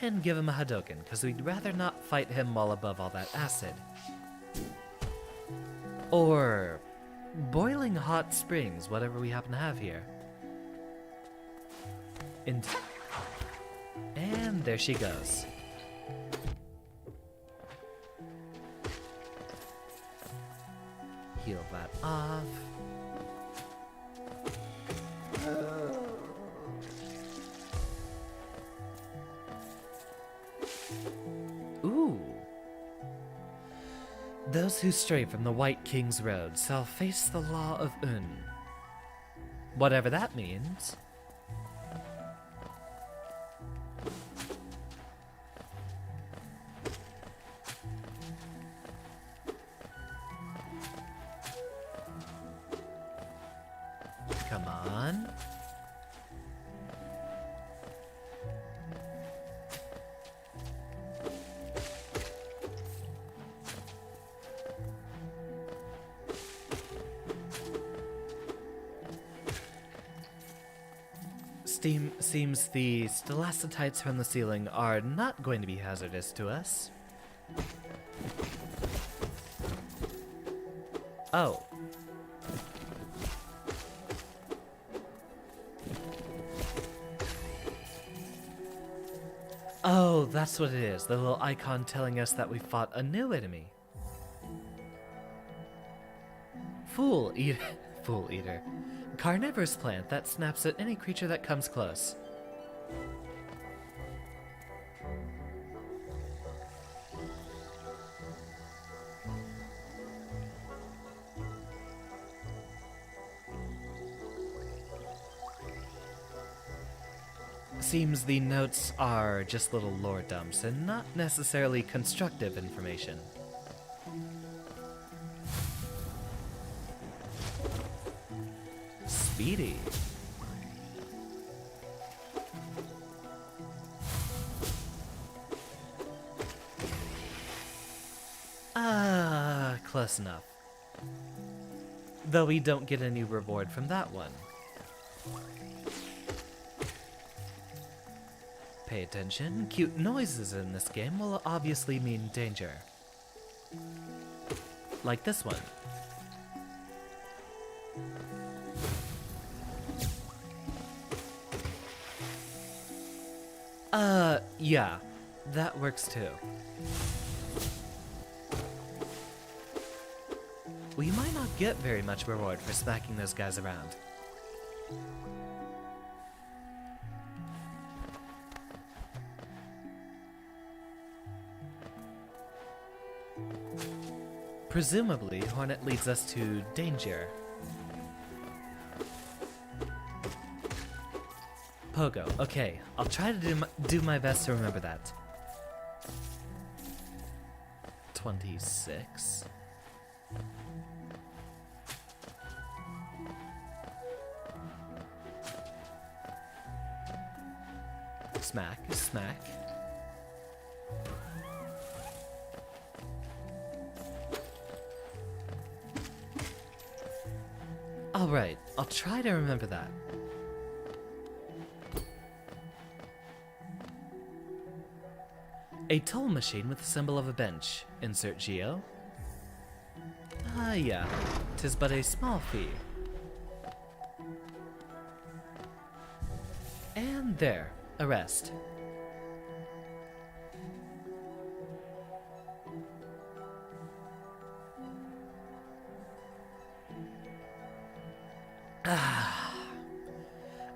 And give him a Hadoken, because we'd rather not fight him while above all that acid. Or... boiling hot springs, whatever we happen to have here. And there she goes. Heal that off. Ooh. Those who stray from the White King's road shall face the law of Un. Whatever that means. Come on. Seems the stalactites from the ceiling are not going to be hazardous to us. Oh. Oh, that's what it is. The little icon telling us that we fought a new enemy. Fool Eater. Fool Eater. Carnivorous plant that snaps at any creature that comes close. Seems the notes are just little lore dumps and not necessarily constructive information. Speedy. Close enough. Though we don't get any reward from that one. Pay attention, cute noises in this game will obviously mean danger. Like this one. Yeah, that works too. We might not get very much reward for smacking those guys around. Presumably, Hornet leads us to danger. Pogo. Okay, I'll try to do my best to remember that. 26. Smack, smack. Alright, I'll try to remember that. A toll machine with the symbol of a bench. Insert geo. Ah, yeah. 'Tis but a small fee. And there. Arrest.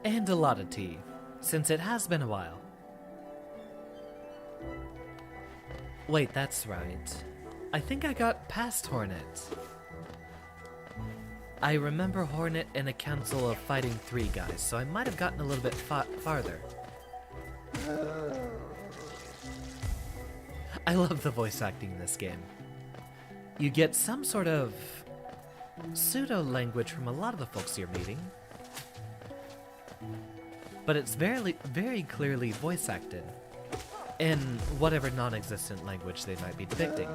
And a lot of tea, since it has been a while. Wait, that's right. I think I got past Hornet. I remember Hornet in a council of fighting 3 guys, so I might have gotten a little bit farther. I love the voice acting in this game. You get some sort of pseudo-language from a lot of the folks you're meeting, but it's very clearly voice acted in whatever non-existent language they might be depicting.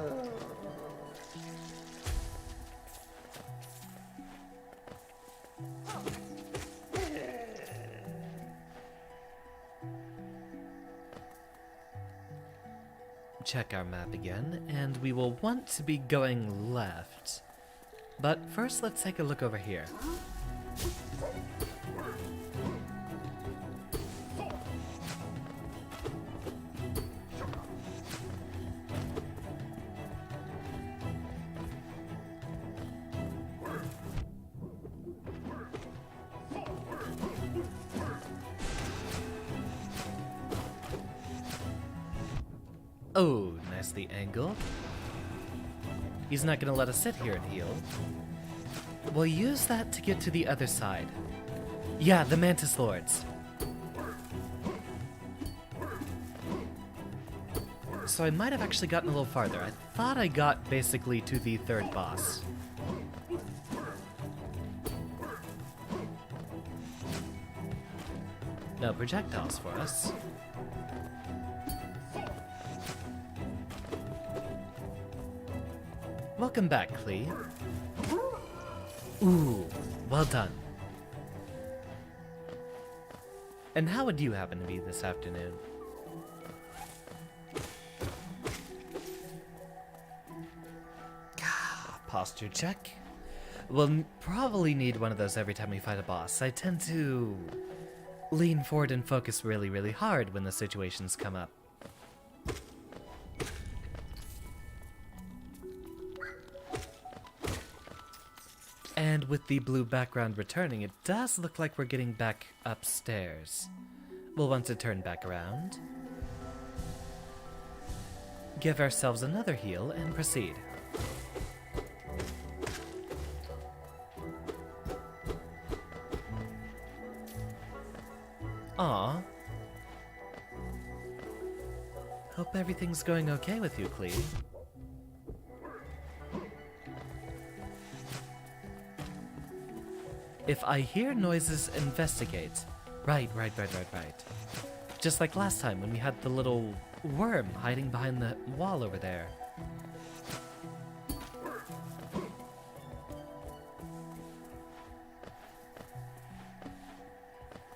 Check our map again, and we will want to be going left. But first, let's take a look over here. Oh, nicely angled. He's not gonna let us sit here and heal. We'll use that to get to the other side. Yeah, the Mantis Lords. So I might have actually gotten a little farther. I thought I got basically to the 3rd boss. No projectiles for us. Welcome back, Klee. Ooh, well done. And how would you happen to be this afternoon? Posture check. We'll probably need one of those every time we fight a boss. I tend to lean forward and focus really hard when the situations come up. And with the blue background returning, it does look like we're getting back upstairs. We'll want to turn back around, give ourselves another heal, and proceed. Aw, Hope everything's going okay with you, Clee. If I hear noises, investigate. Right. Just like last time when we had the little worm hiding behind the wall over there.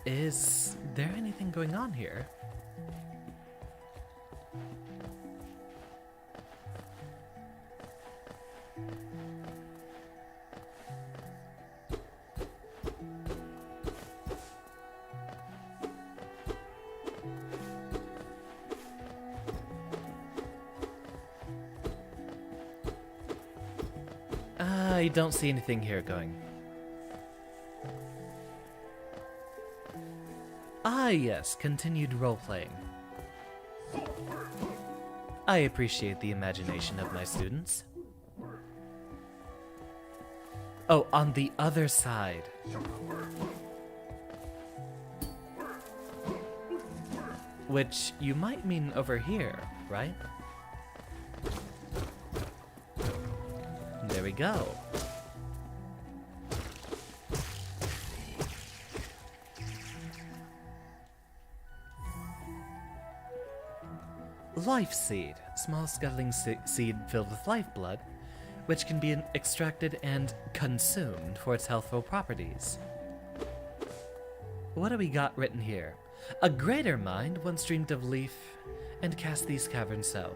Is there anything going on here? I don't see anything here going. Ah yes, continued role-playing. I appreciate the imagination of my students. Oh, on the other side. Which you might mean over here, right? There we go. Life seed, small scuttling seed filled with lifeblood, which can be extracted and consumed for its healthful properties. What do we got written here? A greater mind once dreamed of leaf, and cast these caverns so.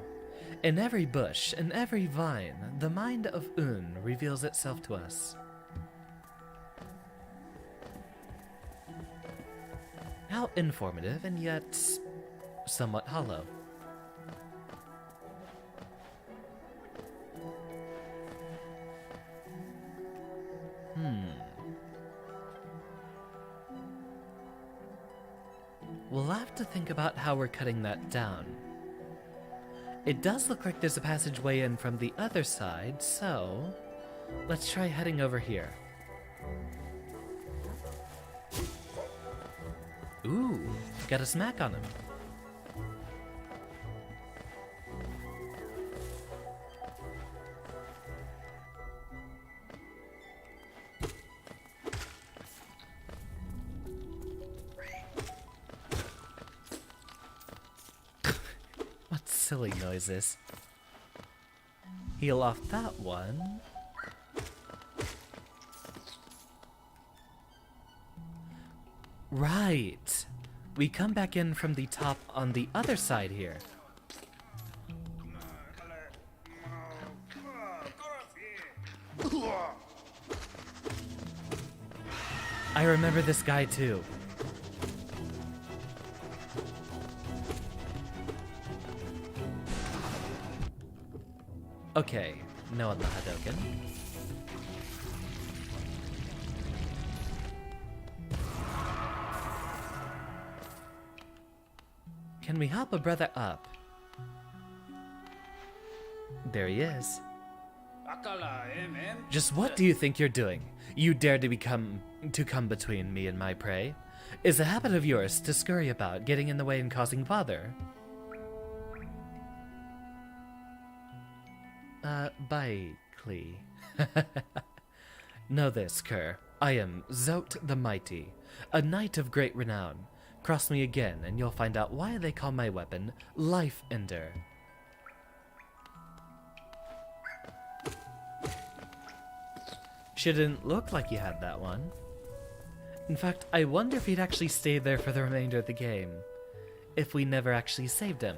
In every bush, in every vine, the mind of Un reveals itself to us. How informative and yet somewhat hollow. We'll have to think about how we're cutting that down. It does look like there's a passageway in from the other side, so let's try heading over here. Ooh, got a smack on him. What silly noises. Heal off that one. Right. We come back in from the top on the other side here. I remember this guy too. Okay, no on the Hadoken. Can we help a brother up? There he is. Just what do you think you're doing? You dare to come between me and my prey? Is a habit of yours to scurry about, getting in the way and causing bother? Bye, Klee. Know this, Kerr. I am Zote the Mighty, a knight of great renown. Cross me again, and you'll find out why they call my weapon Life Ender. Shouldn't look like you had that one. In fact, I wonder if he'd actually stay there for the remainder of the game, if we never actually saved him.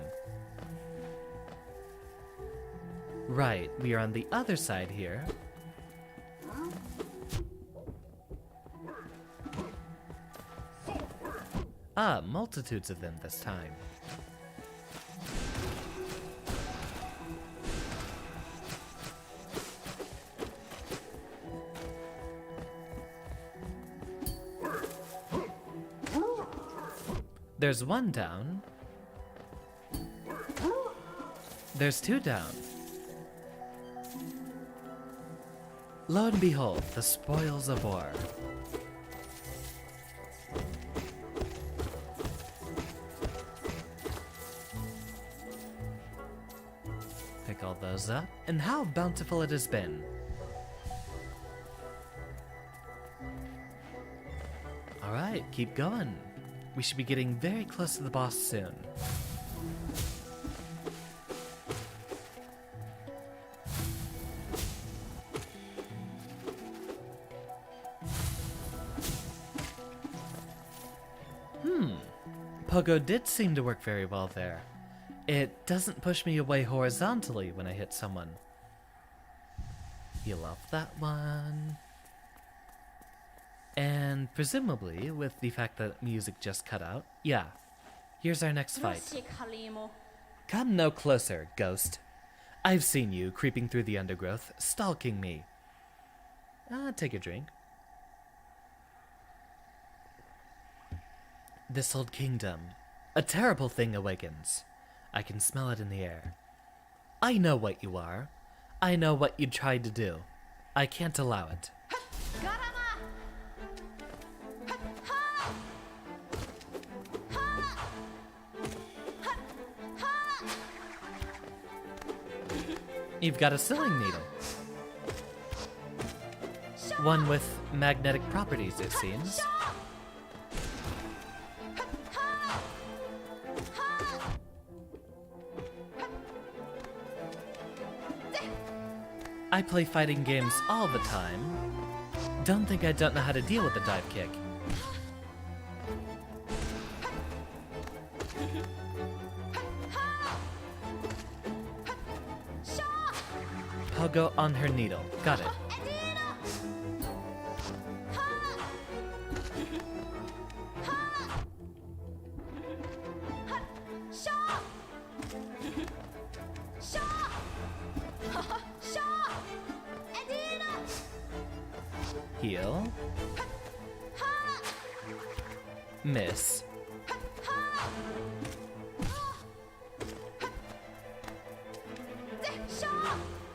Right, we are on the other side here. Ah, multitudes of them this time. There's one down. There's two down. Lo and behold, the spoils of war. pick all those up, and how bountiful it has been. Alright, keep going. We should be getting very close to the boss soon. Pogo did seem to work very well there. It doesn't push me away horizontally when I hit someone. You love that one. And presumably, with the fact that music just cut out, yeah. Here's our next fight. Come no closer, ghost. I've seen you creeping through the undergrowth, stalking me. Take a drink. This old kingdom. A terrible thing awakens. I can smell it in the air. I know what you are. I know what you tried to do. I can't allow it. You've got a sewing needle. One with magnetic properties, it seems. I play fighting games all the time. Don't think I don't know how to deal with a dive kick. Pogo on her needle. Got it. Heal. Miss.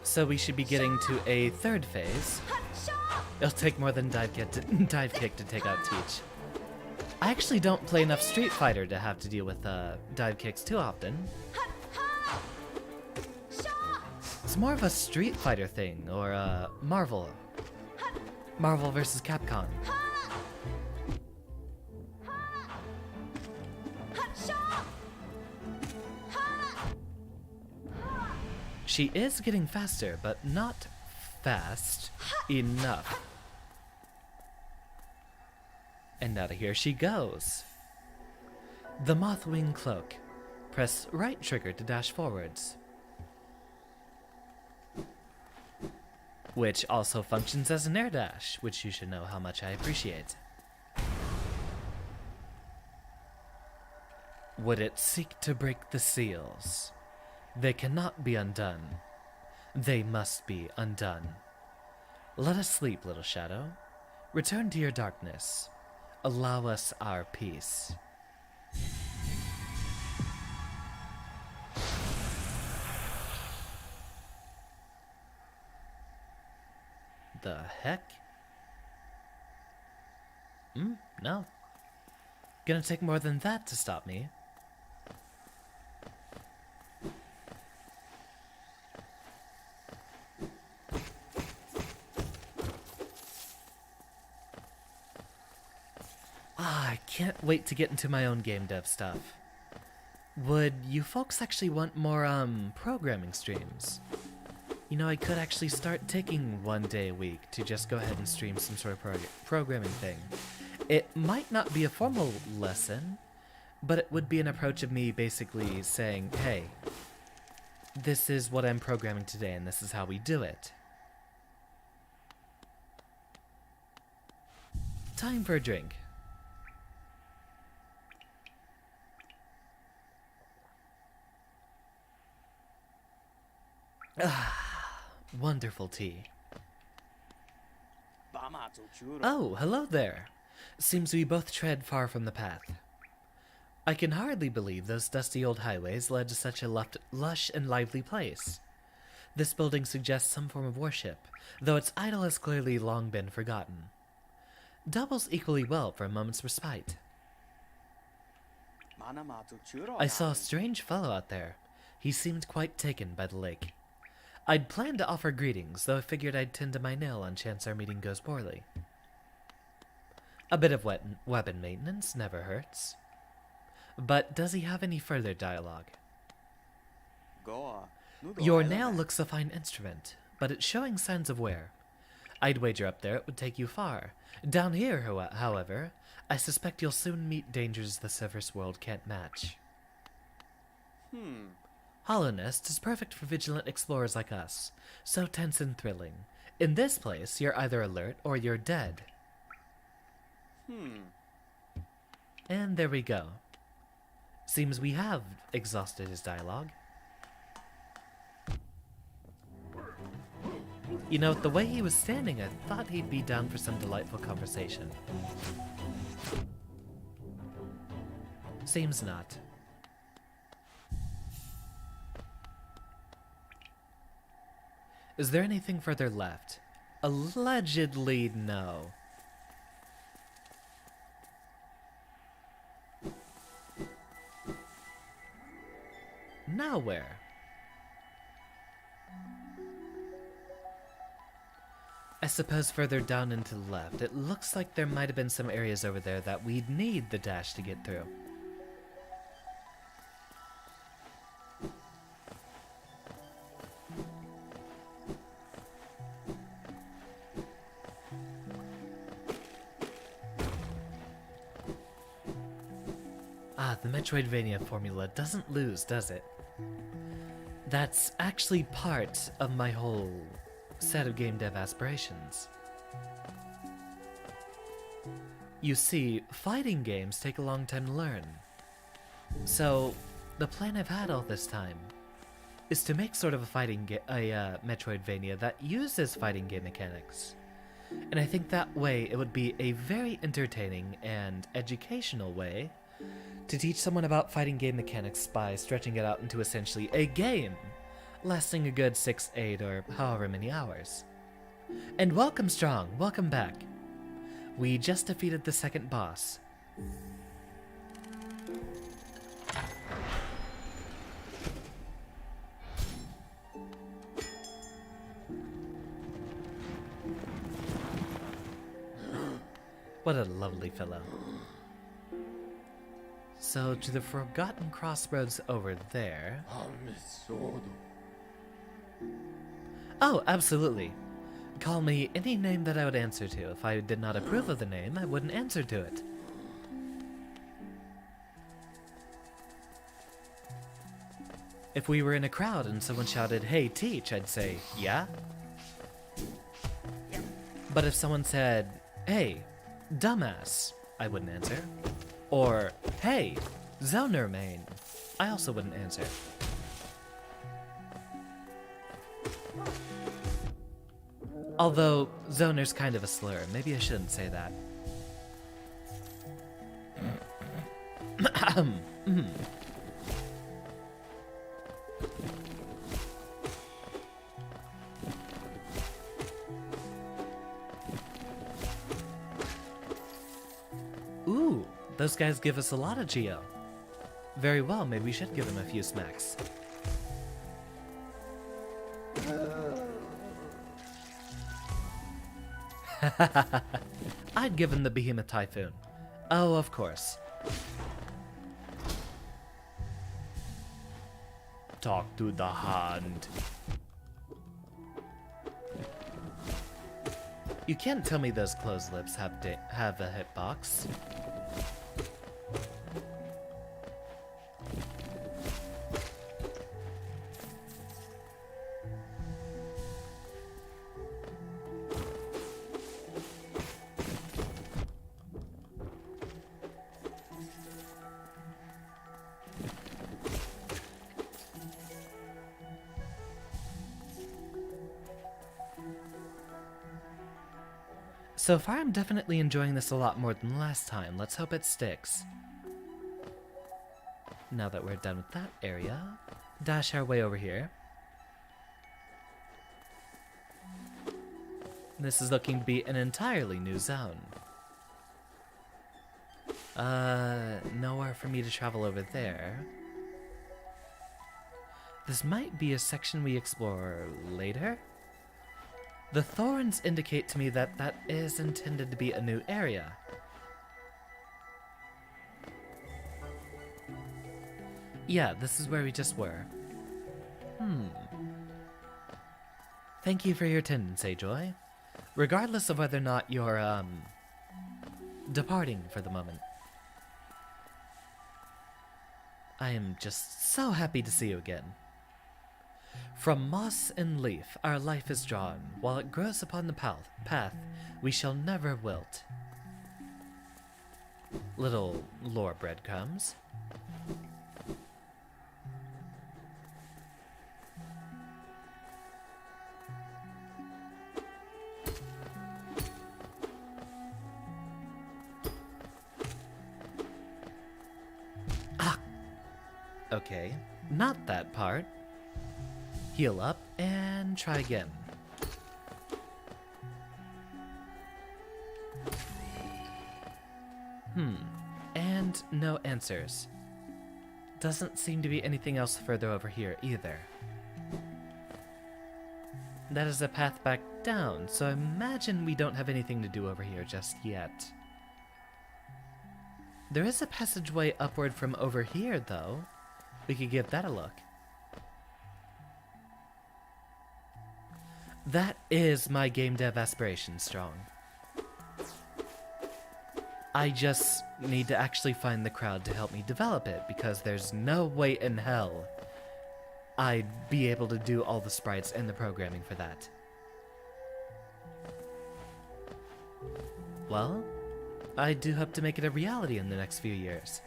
So we should be getting to a third phase. It'll take more than dive kick to take out Teach. I actually don't play enough Street Fighter to have to deal with dive kicks too often. It's more of a Street Fighter thing, or Marvel. Marvel vs. Capcom. She is getting faster, but not fast enough. And now here she goes. The Mothwing Cloak. Press right trigger to dash forwards. Which also functions as an air dash, which you should know how much I appreciate. Would it seek to break the seals? They cannot be undone. They must be undone. Let us sleep, little shadow. Return to your darkness. Allow us our peace. The heck? No. Gonna take more than that to stop me. I can't wait to get into my own game dev stuff. Would you folks actually want more, programming streams? You know, I could actually start taking one day a week to just go ahead and stream some sort of programming thing. It might not be a formal lesson, but it would be an approach of me basically saying, hey, this is what I'm programming today and this is how we do it. Time for a drink. Wonderful tea. Oh, hello there. Seems we both tread far from the path. I can hardly believe those dusty old highways led to such a lush and lively place. This building suggests some form of worship, though its idol has clearly long been forgotten. Doubles equally well for a moment's respite. I saw a strange fellow out there. He seemed quite taken by the lake. I'd planned to offer greetings, though I figured I'd tend to my nail on chance our meeting goes poorly. A bit of weapon maintenance never hurts. But does he have any further dialogue? Your nail looks a fine instrument, but it's showing signs of wear. I'd wager up there it would take you far. Down here, however, I suspect you'll soon meet dangers the surface world can't match. Hollow Nest is perfect for vigilant explorers like us, so tense and thrilling. In this place, you're either alert or you're dead. And there we go. Seems we have exhausted his dialogue. You know, the way he was standing, I thought he'd be down for some delightful conversation. Seems not. Is there anything further left? Allegedly, no. Now where? I suppose further down and to the left. It looks like there might have been some areas over there that we'd need the dash to get through. Ah, the Metroidvania formula doesn't lose, does it? That's actually part of my whole set of game dev aspirations. You see, fighting games take a long time to learn. So, the plan I've had all this time is to make sort of a Metroidvania that uses fighting game mechanics. And I think that way it would be a very entertaining and educational way to teach someone about fighting game mechanics by stretching it out into essentially a game, lasting a good 6, 8, or however many hours. And welcome, Strong! Welcome back. We just defeated the second boss. What a lovely fellow. So, to the Forgotten Crossroads over there. Oh, absolutely. Call me any name that I would answer to. If I did not approve of the name, I wouldn't answer to it. If we were in a crowd and someone shouted, "Hey, teach," I'd say, "Yeah?" But if someone said, "Hey, dumbass," I wouldn't answer. Or, "Hey, Zoner main," I also wouldn't answer. Although, Zoner's kind of a slur. Maybe I shouldn't say that. Ooh, those guys give us a lot of Geo. Very well, maybe we should give them a few smacks. I'd give him the Behemoth Typhoon. Oh, of course. Talk to the hand. You can't tell me those closed lips have a hitbox. So far, I'm definitely enjoying this a lot more than last time. Let's hope it sticks. Now that we're done with that area, dash our way over here. This is looking to be an entirely new zone. Nowhere for me to travel over there. This might be a section we explore later. The thorns indicate to me that that is intended to be a new area. Yeah, this is where we just were. Thank you for your attendance, Ajoy. Regardless of whether or not you're, departing for the moment. I am just so happy to see you again. From moss and leaf, our life is drawn. While it grows upon the path, we shall never wilt. Little lore breadcrumbs. Okay, not that part. Heal up and try again. And no answers. Doesn't seem to be anything else further over here either. That is a path back down, so I imagine we don't have anything to do over here just yet. There is a passageway upward from over here, though. We could give that a look. That is my game dev aspiration, Strong. I just need to actually find the crowd to help me develop it, because there's no way in hell I'd be able to do all the sprites and the programming for that. Well, I do hope to make it a reality in the next few years.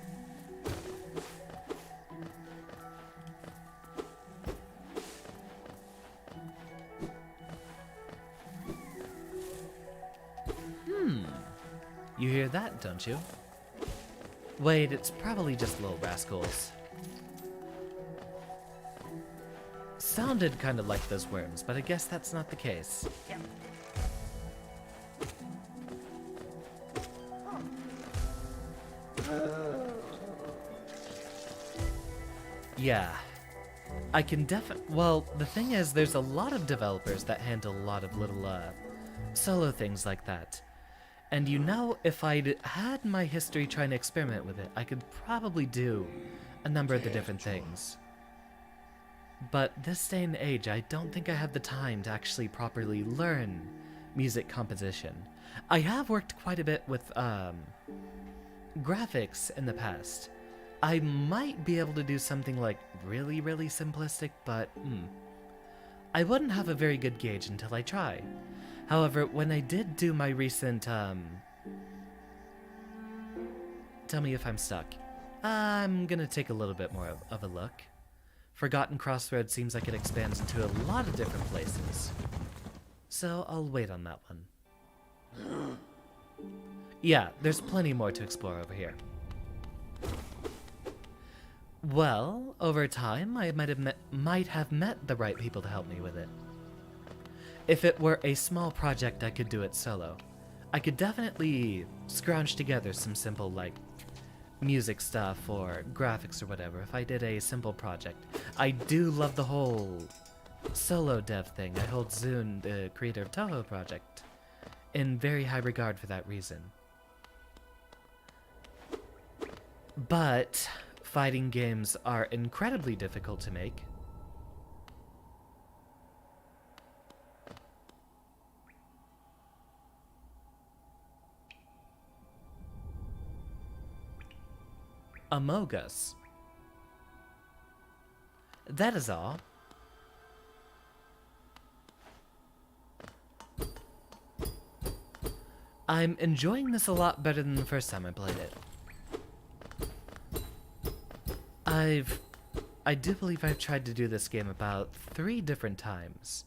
You hear that, don't you? Wait, it's probably just little rascals. Sounded kind of like those worms, but I guess that's not the case. Yeah. I can well, the thing is, there's a lot of developers that handle a lot of little, solo things like that. And you know, if I'd had my history trying to experiment with it, I could probably do a number of the different things. But this day and age, I don't think I have the time to actually properly learn music composition. I have worked quite a bit with, graphics in the past. I might be able to do something like really, really simplistic, but, I wouldn't have a very good gauge until I try. However, when I did do my recent, tell me if I'm stuck. I'm gonna take a little bit more of a look. Forgotten Crossroad seems like it expands into a lot of different places. So I'll wait on that one. Yeah, there's plenty more to explore over here. Well, over time, I might have met the right people to help me with it. If it were a small project, I could do it solo. I could definitely scrounge together some simple, like, music stuff or graphics or whatever if I did a simple project. I do love the whole solo dev thing. I hold Zune, the creator of Toho Project, in very high regard for that reason. But fighting games are incredibly difficult to make. Amogus. That is all. I'm enjoying this a lot better than the first time I played it. I do believe I've tried to do this game about 3 different times.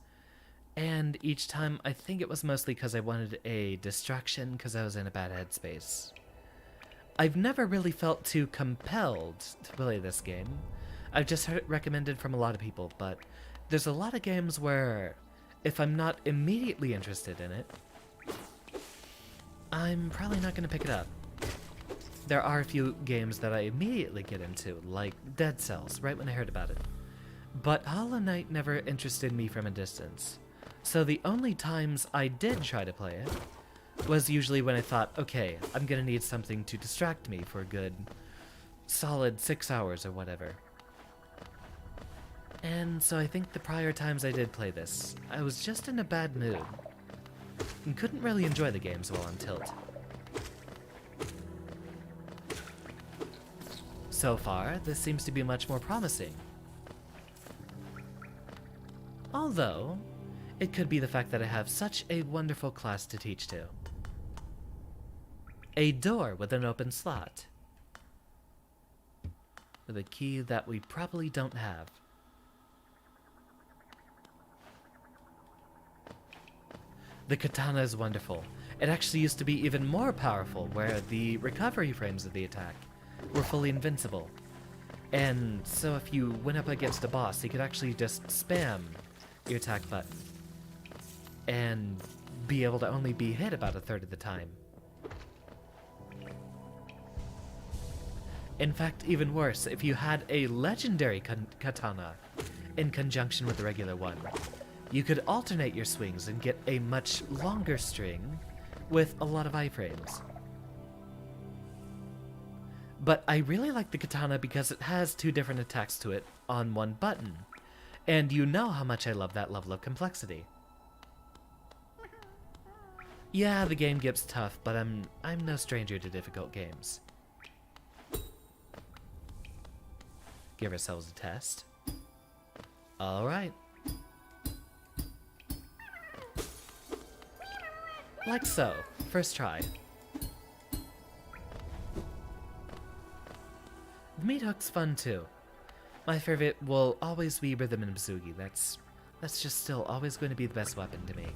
And each time, I think it was mostly because I wanted a distraction because I was in a bad headspace. I've never really felt too compelled to play this game. I've just heard it recommended from a lot of people, but there's a lot of games where if I'm not immediately interested in it, I'm probably not going to pick it up. There are a few games that I immediately get into, like Dead Cells, right when I heard about it. But Hollow Knight never interested me from a distance. So the only times I did try to play it was usually when I thought, okay, I'm gonna need something to distract me for a good solid 6 hours or whatever. And so I think the prior times I did play this, I was just in a bad mood and couldn't really enjoy the games while on tilt. So far, this seems to be much more promising. Although, it could be the fact that I have such a wonderful class to teach to. A door with an open slot. With a key that we probably don't have. The katana is wonderful. It actually used to be even more powerful, where the recovery frames of the attack were fully invincible. And so if you went up against a boss, you could actually just spam your attack button and be able to only be hit about a third of the time. In fact, even worse, if you had a legendary katana in conjunction with the regular one, you could alternate your swings and get a much longer string with a lot of iframes. But I really like the katana because it has 2 different attacks to it on one button. And you know how much I love that level of complexity. Yeah, the game gets tough, but I'm no stranger to difficult games. Give ourselves a test. Alright. Like so. First try. The meat hook's fun too. My favorite will always be Rhythm and Mizugi. That's just still always going to be the best weapon to me.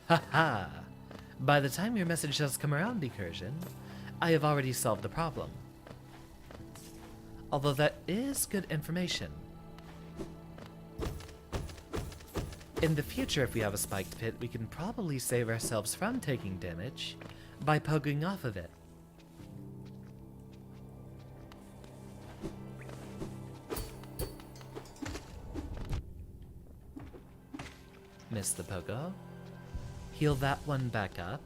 Haha! By the time your message does come around, Decursion, I have already solved the problem. Although that is good information. In the future, if we have a spiked pit, we can probably save ourselves from taking damage by poking off of it. Miss the pogo. Heal that one back up.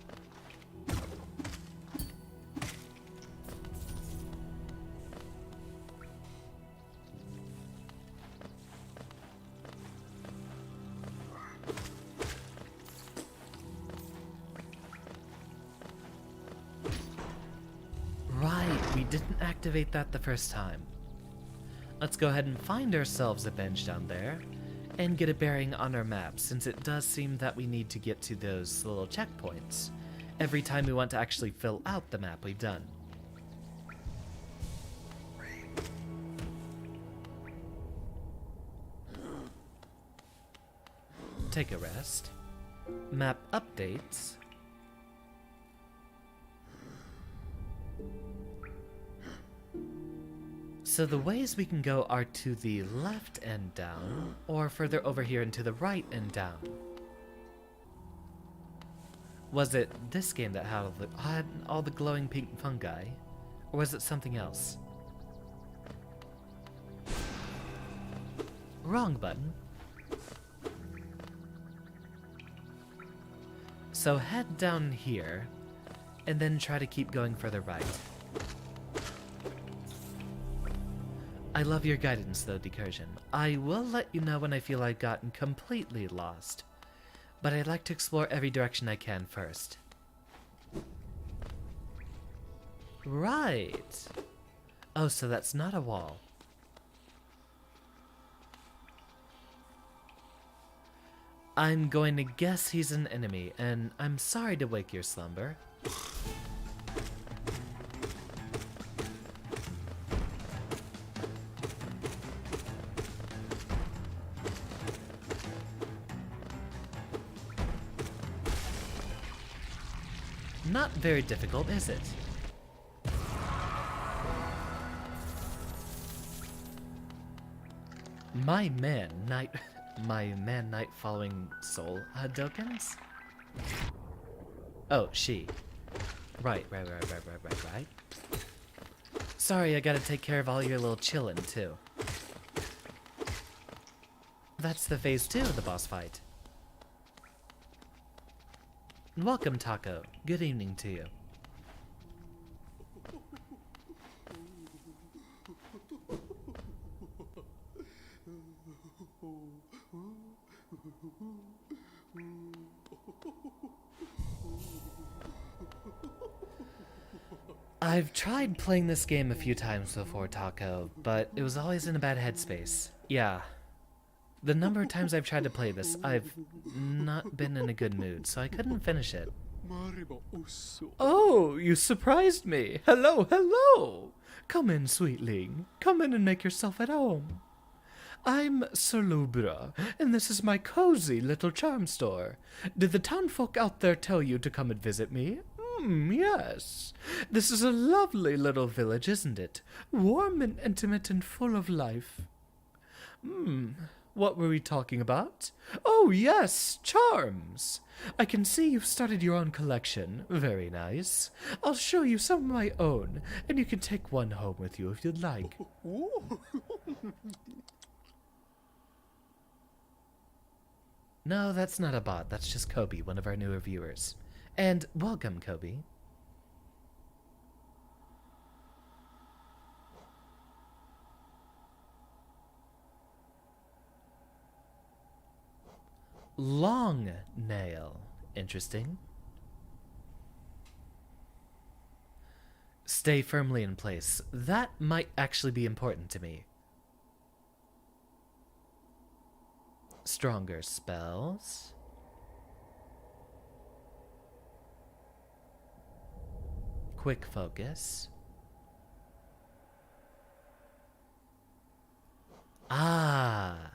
We didn't activate that the first time. Let's go ahead and find ourselves a bench down there and get a bearing on our map, since it does seem that we need to get to those little checkpoints every time we want to actually fill out the map we've done. Take a rest. Map updates. So the ways we can go are to the left and down, or further over here and to the right and down. Was it this game that had all the glowing pink fungi, or was it something else? Wrong button. So head down here, and then try to keep going further right. I love your guidance though, Decursion. I will let you know when I feel I've gotten completely lost, but I'd like to explore every direction I can first. Right! Oh, so that's not a wall. I'm going to guess he's an enemy, and I'm sorry to wake your slumber. Not very difficult, is it? My man knight following soul Hadokens? Oh, she. Right. Sorry, I gotta take care of all your little chillin' too. That's the phase 2 of the boss fight. Welcome, Taco. Good evening to you. I've tried playing this game a few times before, Taco, but it was always in a bad headspace. Yeah. The number of times I've tried to play this, I've not been in a good mood, so I couldn't finish it. Oh, you surprised me. Hello. Come in, sweetling. Come in and make yourself at home. I'm Salubra, and this is my cozy little charm store. Did the townfolk out there tell you to come and visit me? Yes. This is a lovely little village, isn't it? Warm and intimate and full of life. What were we talking about? Oh, yes, charms. I can see you've started your own collection. Very nice. I'll show you some of my own, and you can take one home with you if you'd like. No, that's not a bot. That's just Kobe, one of our newer viewers. And welcome, Kobe. Long nail. Interesting. Stay firmly in place. That might actually be important to me. Stronger spells. Quick focus. Ah.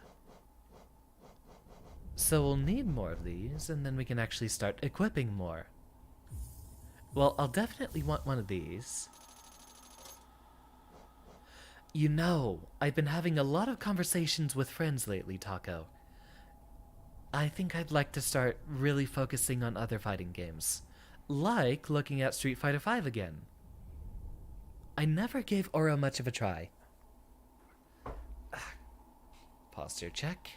So we'll need more of these, and then we can actually start equipping more. Well, I'll definitely want one of these. You know, I've been having a lot of conversations with friends lately, Taco. I think I'd like to start really focusing on other fighting games. Like looking at Street Fighter V again. I never gave Oro much of a try. Posture check.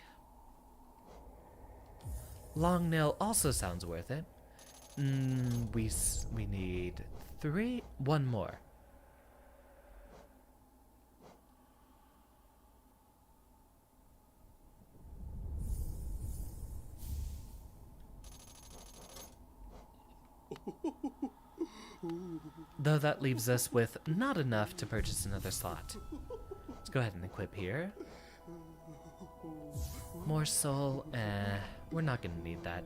Long nail also sounds worth it. We need 3. One more. Though that leaves us with not enough to purchase another slot. Let's go ahead and equip here. More soul, we're not gonna need that.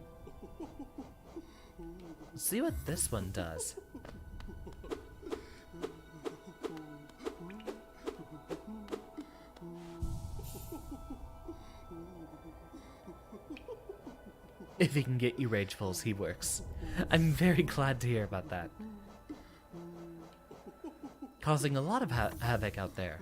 Let's see what this one does. If he can get you ragefuls, he works. I'm very glad to hear about that. Causing a lot of havoc out there.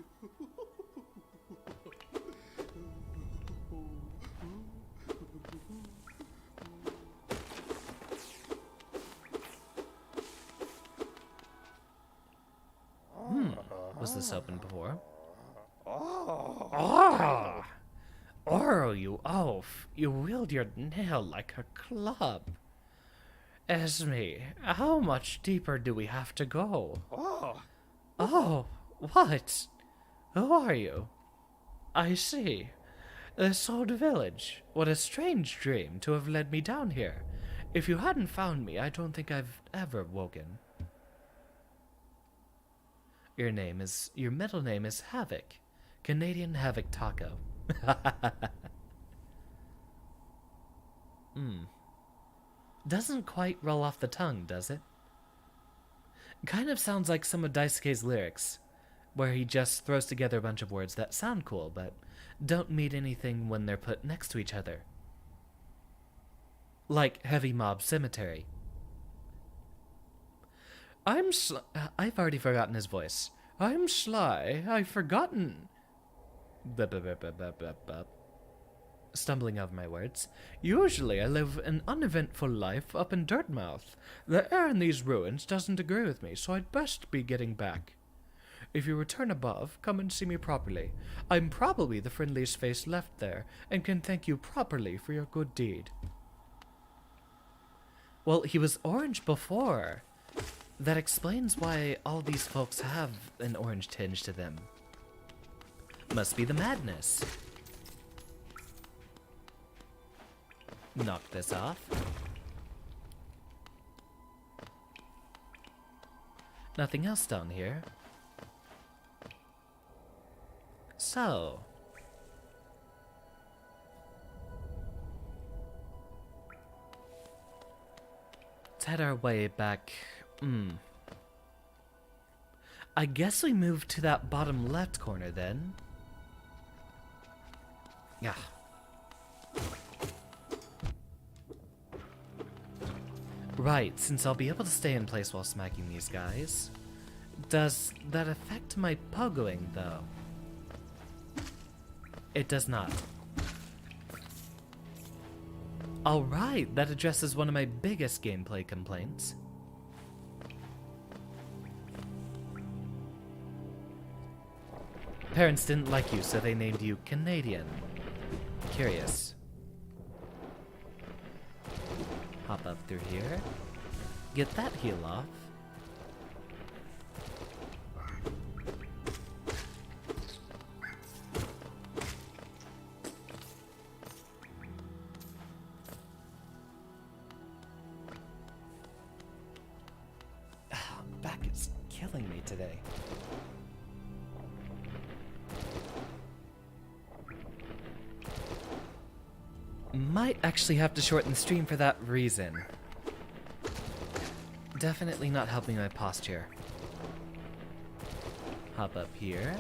Was this open before? Oh! Oro, you oaf! You wield your nail like a club. Esme, how much deeper do we have to go? Oh, what? Who are you? I see. This old village. What a strange dream to have led me down here. If you hadn't found me, I don't think I've ever woken. Your middle name is Havoc. Canadian Havoc Taco. Doesn't quite roll off the tongue, does it? Kind of sounds like some of Daisuke's lyrics, where he just throws together a bunch of words that sound cool, but don't mean anything when they're put next to each other. Like Heavy Mob Cemetery. I've already forgotten his voice. I'm Sly. I've forgotten. stumbling over my words. Usually I live an uneventful life up in Dirtmouth. The air in these ruins doesn't agree with me, so I'd best be getting back. If you return above, come and see me properly. I'm probably the friendliest face left there, and can thank you properly for your good deed. Well, he was orange before. That explains why all these folks have an orange tinge to them. Must be the madness. Knock this off. Nothing else down here. So, let's head our way back. I guess we move to that bottom left corner then. Yeah. Right, since I'll be able to stay in place while smacking these guys. Does that affect my pogoing, though? It does not. Alright, that addresses one of my biggest gameplay complaints. Parents didn't like you, so they named you Canadian. Curious. Hop up through here. Get that heal off. Back is killing me today. Might actually have to shorten the stream for that reason. Definitely not helping my posture. Hop up here.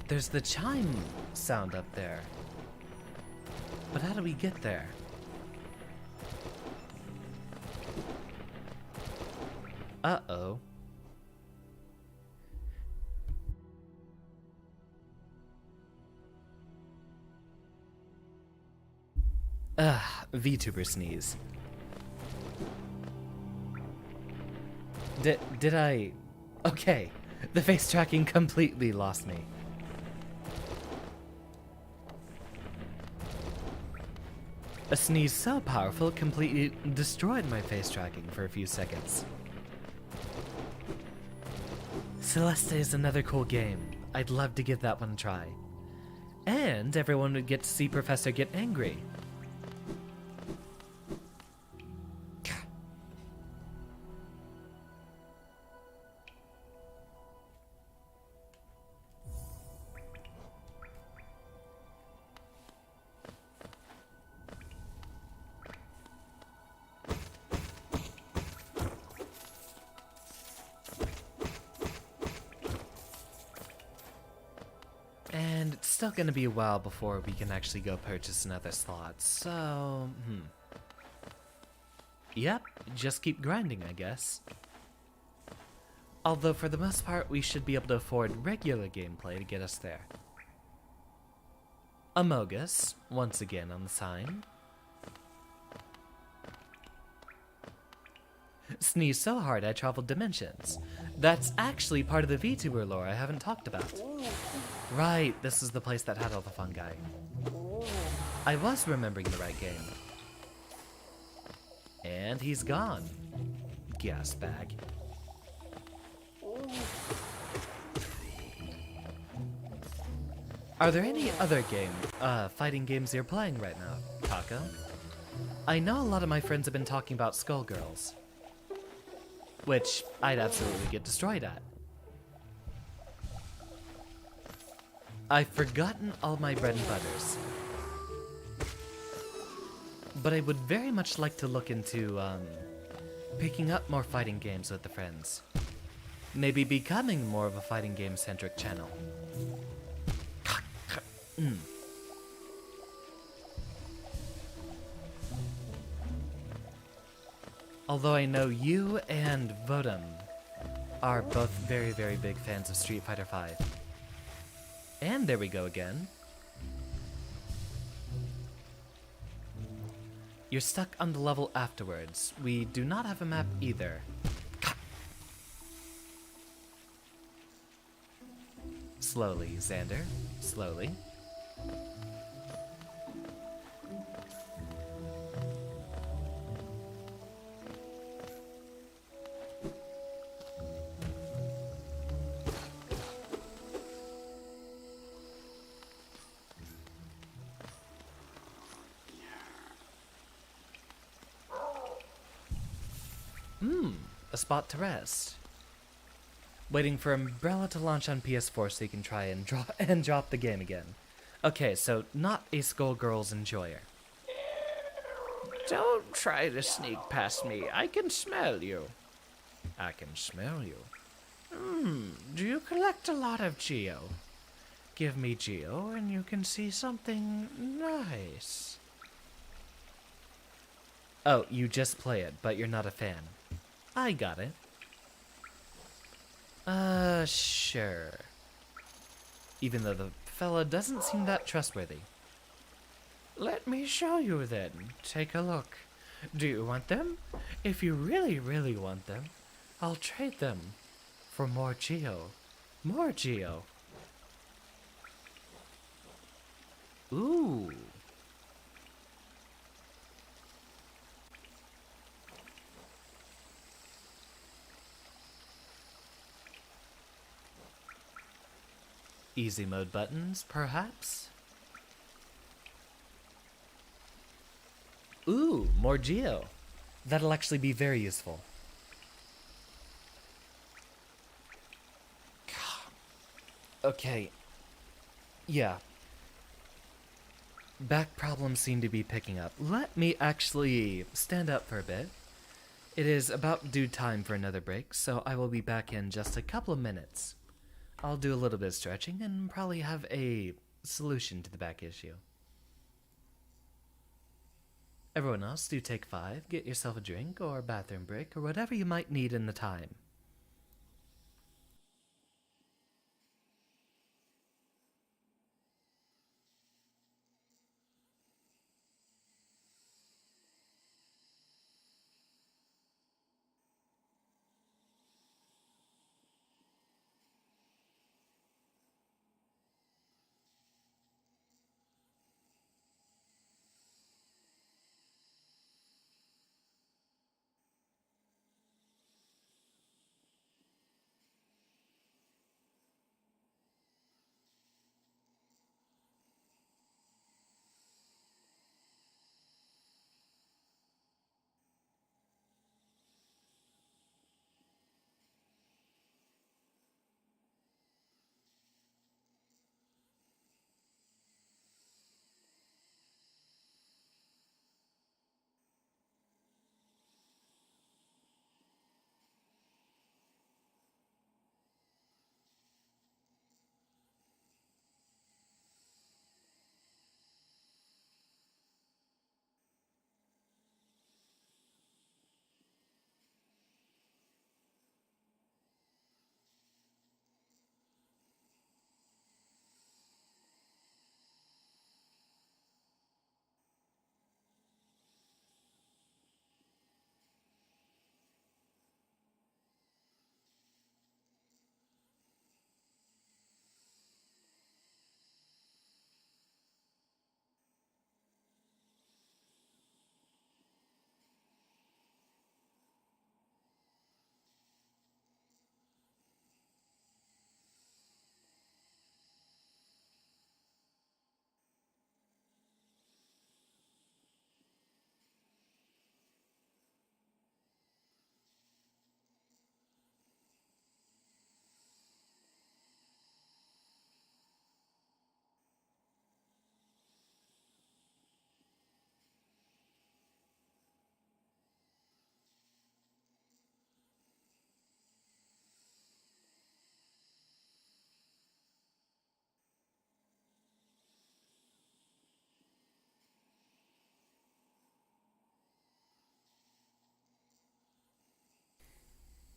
There's the chime sound up there. But how do we get there? Uh-oh. VTuber sneeze. Did I... Okay, the face tracking completely lost me. A sneeze so powerful it completely destroyed my face tracking for a few seconds. Celeste is another cool game. I'd love to give that one a try. And everyone would get to see Professor get angry. And it's still gonna be a while before we can actually go purchase another slot, so... Yep, just keep grinding, I guess. Although for the most part, we should be able to afford regular gameplay to get us there. Amogus, once again on the sign. Sneeze so hard I traveled dimensions. That's actually part of the VTuber lore I haven't talked about. Right, this is the place that had all the fungi. I was remembering the right game. And he's gone. Gas bag. Are there any other fighting games you're playing right now, Taco? I know a lot of my friends have been talking about Skullgirls, which I'd absolutely get destroyed at. I've forgotten all my bread and butters. But I would very much like to look into, picking up more fighting games with the friends. Maybe becoming more of a fighting game-centric channel. Although I know you and Vodum are both very, very big fans of Street Fighter V. And there we go again. You're stuck on the level afterwards. We do not have a map either. Slowly, Xander. Slowly. A spot to rest. Waiting for Umbrella to launch on PS4 so you can try and drop the game again. Okay, so not a Skullgirls enjoyer. Don't try to sneak past me. I can smell you. I can smell you. Do you collect a lot of Geo? Give me Geo and you can see something nice. Oh, you just play it, but you're not a fan. I got it. Sure. Even though the fella doesn't seem that trustworthy. Let me show you then. Take a look. Do you want them? If you really, really want them, I'll trade them for more Geo. More Geo. Ooh. Easy mode buttons, perhaps? Ooh, more Geo. That'll actually be very useful. Okay. Yeah. Back problems seem to be picking up. Let me actually stand up for a bit. It is about due time for another break, so I will be back in just a couple of minutes. I'll do a little bit of stretching and probably have a solution to the back issue. Everyone else, do take 5, get yourself a drink or bathroom break or whatever you might need in the time.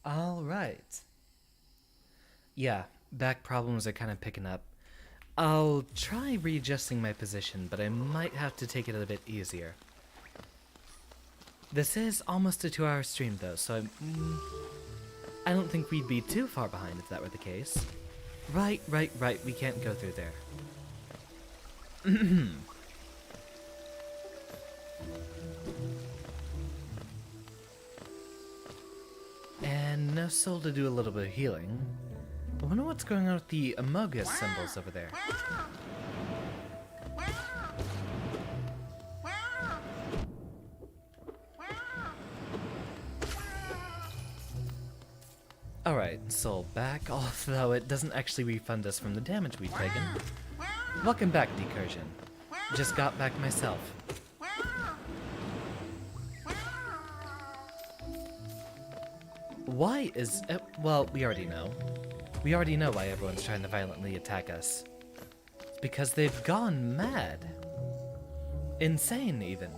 Alright. Yeah, back problems are kind of picking up. I'll try readjusting my position, but I might have to take it a bit easier. This is almost a 2-hour stream though, so I don't think we'd be too far behind if that were the case. Right, we can't go through there. And no soul to do a little bit of healing. I wonder what's going on with the Amogus symbols over there. Alright, soul back, although it doesn't actually refund us from the damage we've taken. Welcome back, Decursion. Just got back myself. Why is... well, we already know. We already know why everyone's trying to violently attack us. It's because they've gone mad. Insane, even.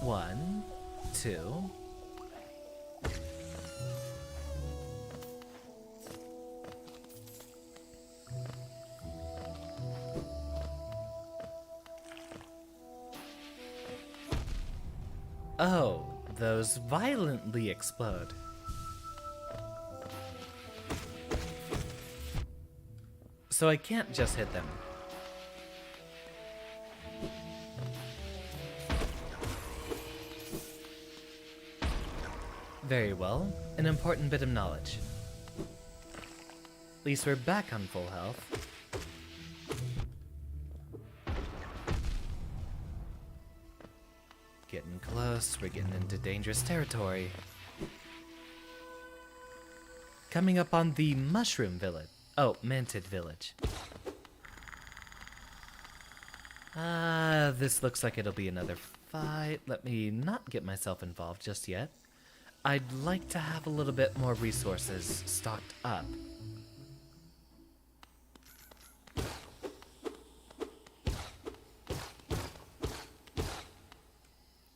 One, two... Oh, those violently explode. So I can't just hit them. Very well, an important bit of knowledge. At least we're back on full health. Getting close, we're getting into dangerous territory. Coming up on the Mushroom Village. Oh, Manted Village. This looks like it'll be another fight. Let me not get myself involved just yet. I'd like to have a little bit more resources stocked up.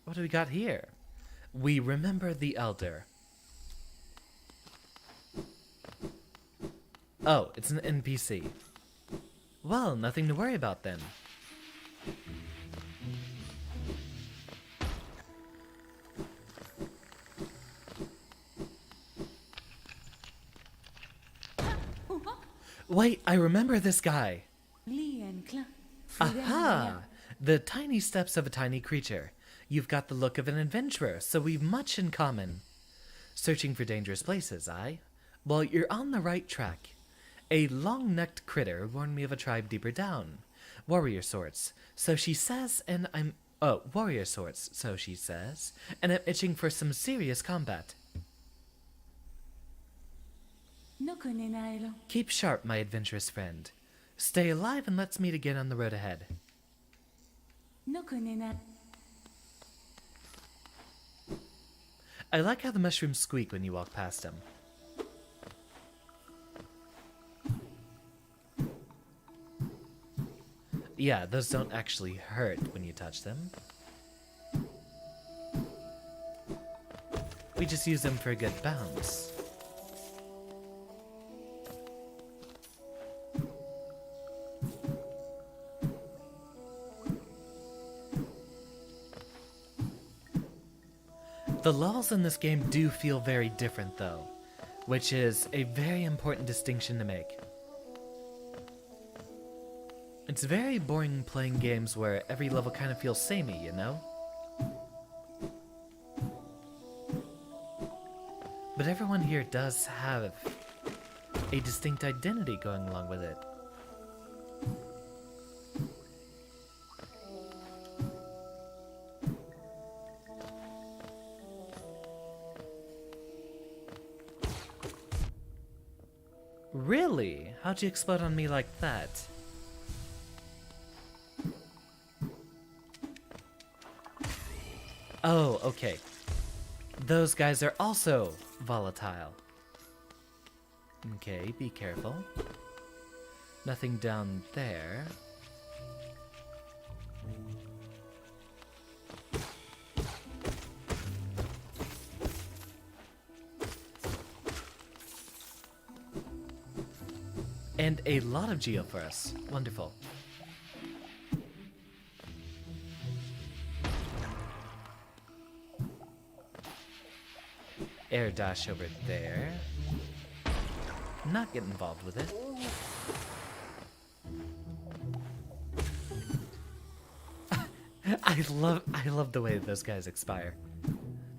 What do we got here? We remember the Elder. Oh, it's an NPC. Well, nothing to worry about then. Wait, I remember this guy. Aha! The tiny steps of a tiny creature. You've got the look of an adventurer, so we've much in common. Searching for dangerous places, aye? Well, you're on the right track. A long-necked critter warned me of a tribe deeper down. Warrior sorts, so she says, and I'm... Oh, warrior sorts, so she says, and I'm itching for some serious combat. Keep sharp, my adventurous friend. Stay alive and let's meet again on the road ahead. I like how the mushrooms squeak when you walk past them. Yeah, those don't actually hurt when you touch them. We just use them for a good bounce. The levels in this game do feel very different though, which is a very important distinction to make. It's very boring playing games where every level kind of feels samey, you know? But everyone here does have a distinct identity going along with it. Really? How'd you explode on me like that? Oh, okay. Those guys are also volatile. Okay, be careful. Nothing down there. And a lot of geo for us. Wonderful. Air dash over there. Not get involved with it. I love the way those guys expire.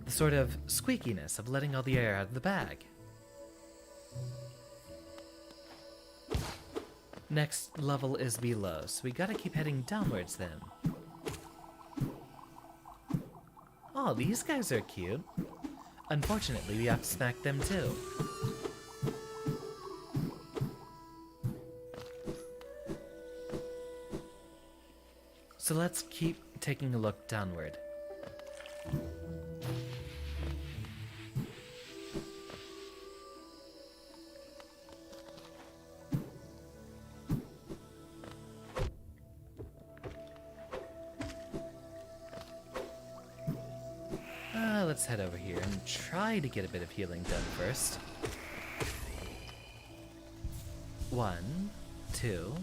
The sort of squeakiness of letting all the air out of the bag. Next level is below, so we gotta keep heading downwards then. Oh, these guys are cute. Unfortunately, we have to smack them too. So let's keep taking a look downward. Let's head over here and try to get a bit of healing done first. 1, 2.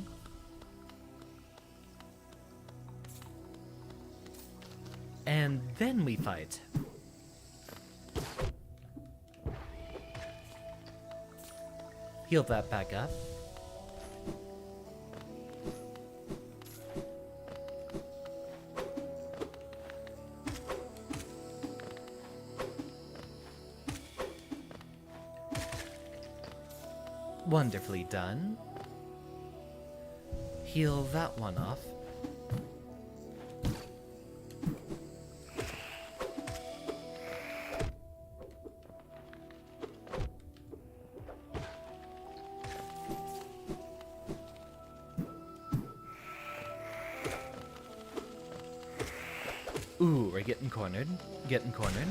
And then we fight. Heal that back up. Wonderfully done. Heal that one off. Ooh, we're getting cornered. Getting cornered.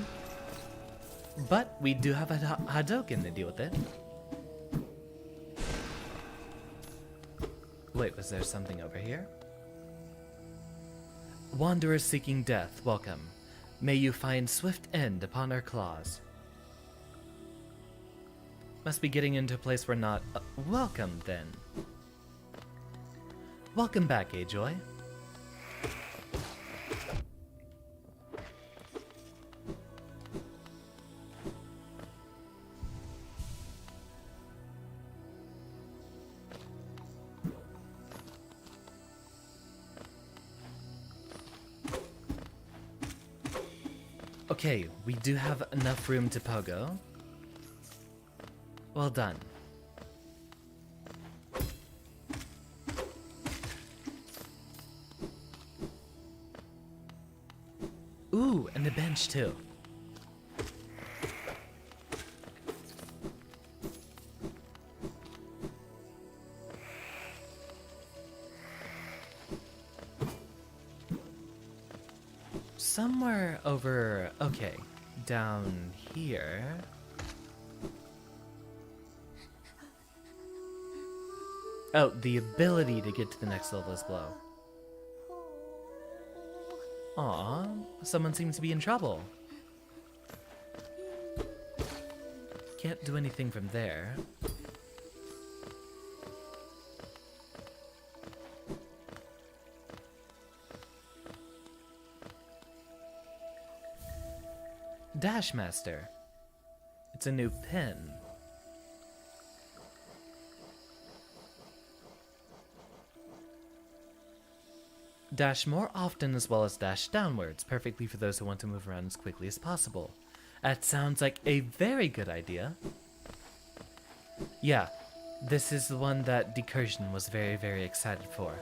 But we do have a Hadoken to deal with it. Wait, was there something over here? Wanderers seeking death, welcome. May you find swift end upon our claws. Must be getting into a place we're not welcome, then. Welcome back, Ajoy. Okay, we do have enough room to pogo. Well done. Ooh, and the bench too. Somewhere over, okay, down here. Oh, the ability to get to the next level is below. Aw, someone seems to be in trouble. Can't do anything from there. Dashmaster. It's a new pin. Dash more often as well as dash downwards, perfectly for those who want to move around as quickly as possible. That sounds like a very good idea. Yeah, this is the one that Decursion was very, very excited for.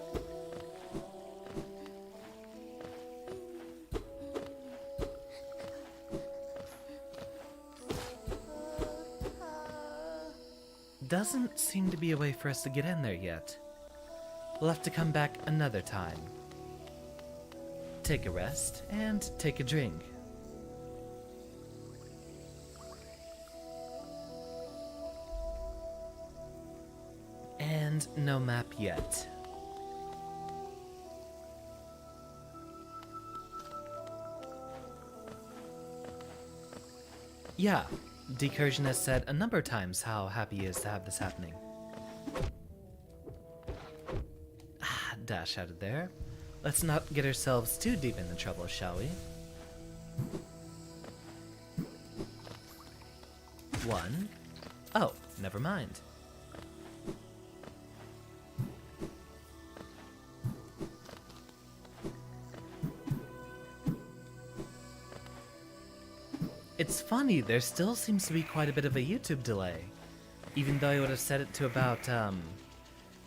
Doesn't seem to be a way for us to get in there yet. We'll have to come back another time. Take a rest and take a drink. And no map yet. Yeah, Decursion has said a number of times how happy he is to have this happening. that dash out of there. Let's not get ourselves too deep into trouble, shall we? 1. Oh, never mind. It's funny, there still seems to be quite a bit of a YouTube delay. Even though I would have set it to about,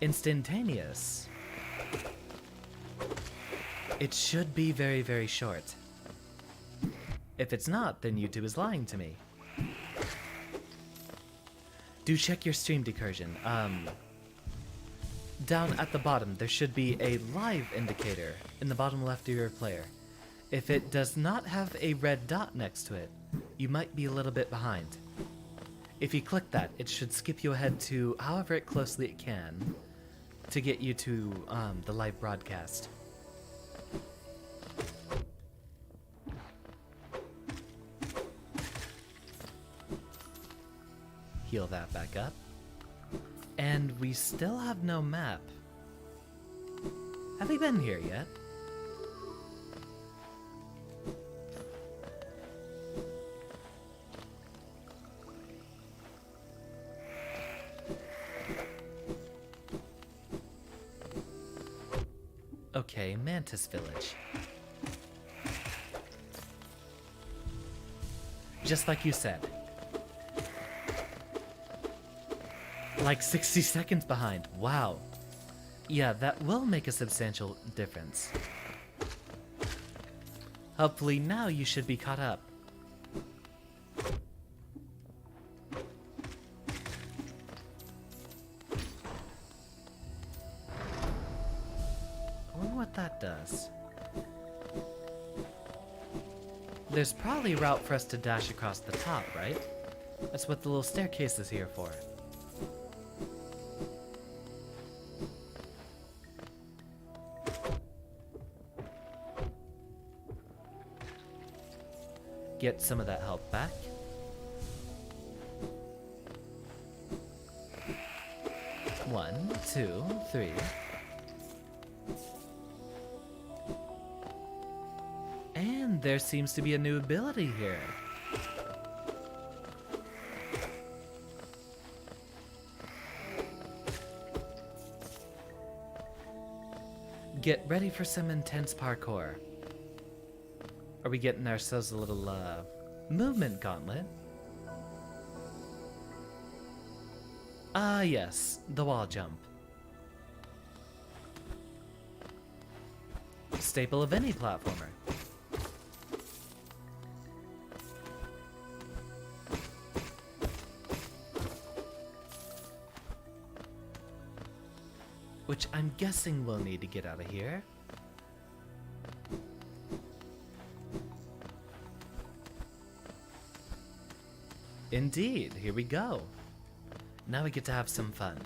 instantaneous. It should be very, very short. If it's not, then YouTube is lying to me. Do check your stream decursion. Down at the bottom, there should be a live indicator in the bottom left of your player. If it does not have a red dot next to it, you might be a little bit behind. If you click that, it should skip you ahead to however closely it can to get you to the live broadcast. Heal that back up. And we still have no map. Have we been here yet? Okay, Mantis Village. Just like you said. Like 60 seconds behind. Wow. Yeah, that will make a substantial difference. Hopefully now you should be caught up. I wonder what that does. There's probably a route for us to dash across the top, right? That's what the little staircase is here for. Get some of that health back. One, two, three. And there seems to be a new ability here. Get ready for some intense parkour. Are we getting ourselves a little, movement gauntlet? Ah, yes, the wall jump. Staple of any platformer. Which I'm guessing we'll need to get out of here. Indeed, here we go. Now we get to have some fun.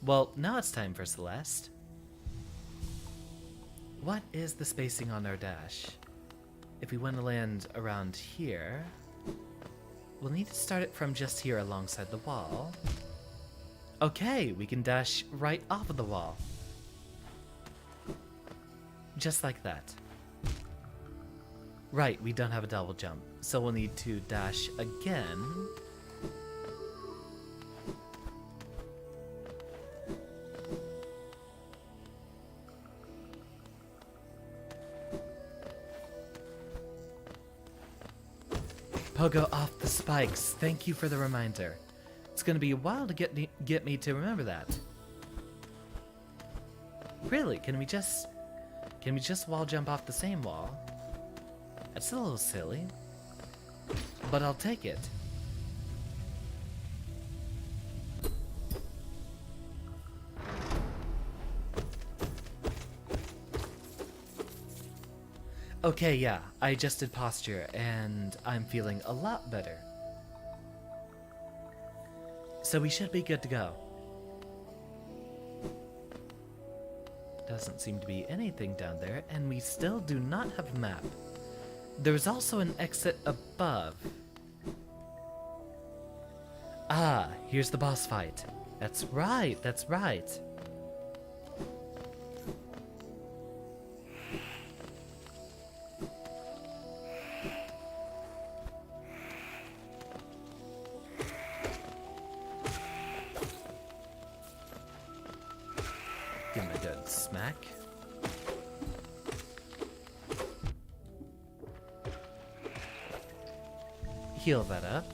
Well, now it's time for Celeste. What is the spacing on our dash? If we want to land around here, we'll need to start it from just here alongside the wall. Okay, we can dash right off of the wall. Just like that. Right, we don't have a double jump, so we'll need to dash again. Pogo off the spikes. Thank you for the reminder. It's gonna be a while to get me to remember that. Really? Can we just wall jump off the same wall? That's a little silly, but I'll take it. Okay, yeah, I adjusted posture and I'm feeling a lot better. So we should be good to go. Doesn't seem to be anything down there, and we still do not have a map. There is also an exit above. Ah, here's the boss fight. That's right, that's right. Give him a good smack. Heal that up.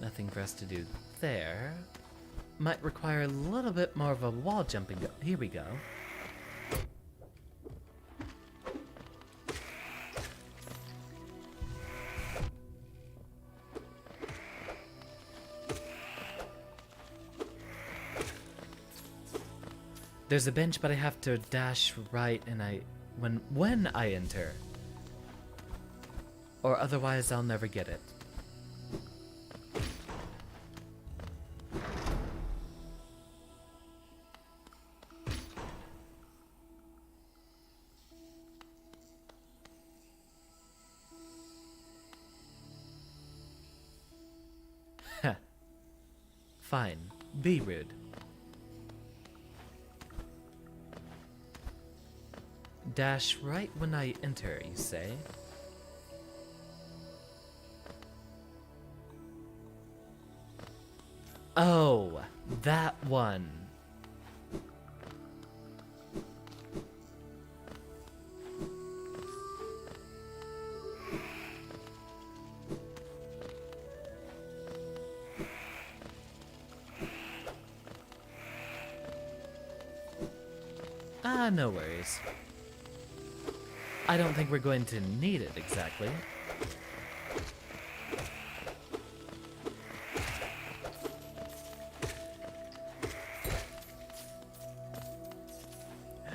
Nothing for us to do there. Might require a little bit more of a wall jumping. Here we go. There's a bench, but I have to dash right and when I enter. Or otherwise I'll never get it. Heh. Fine. Be rude. Dash right when I enter, you say? Oh, that one. Ah, no worries. I don't think we're going to need it exactly.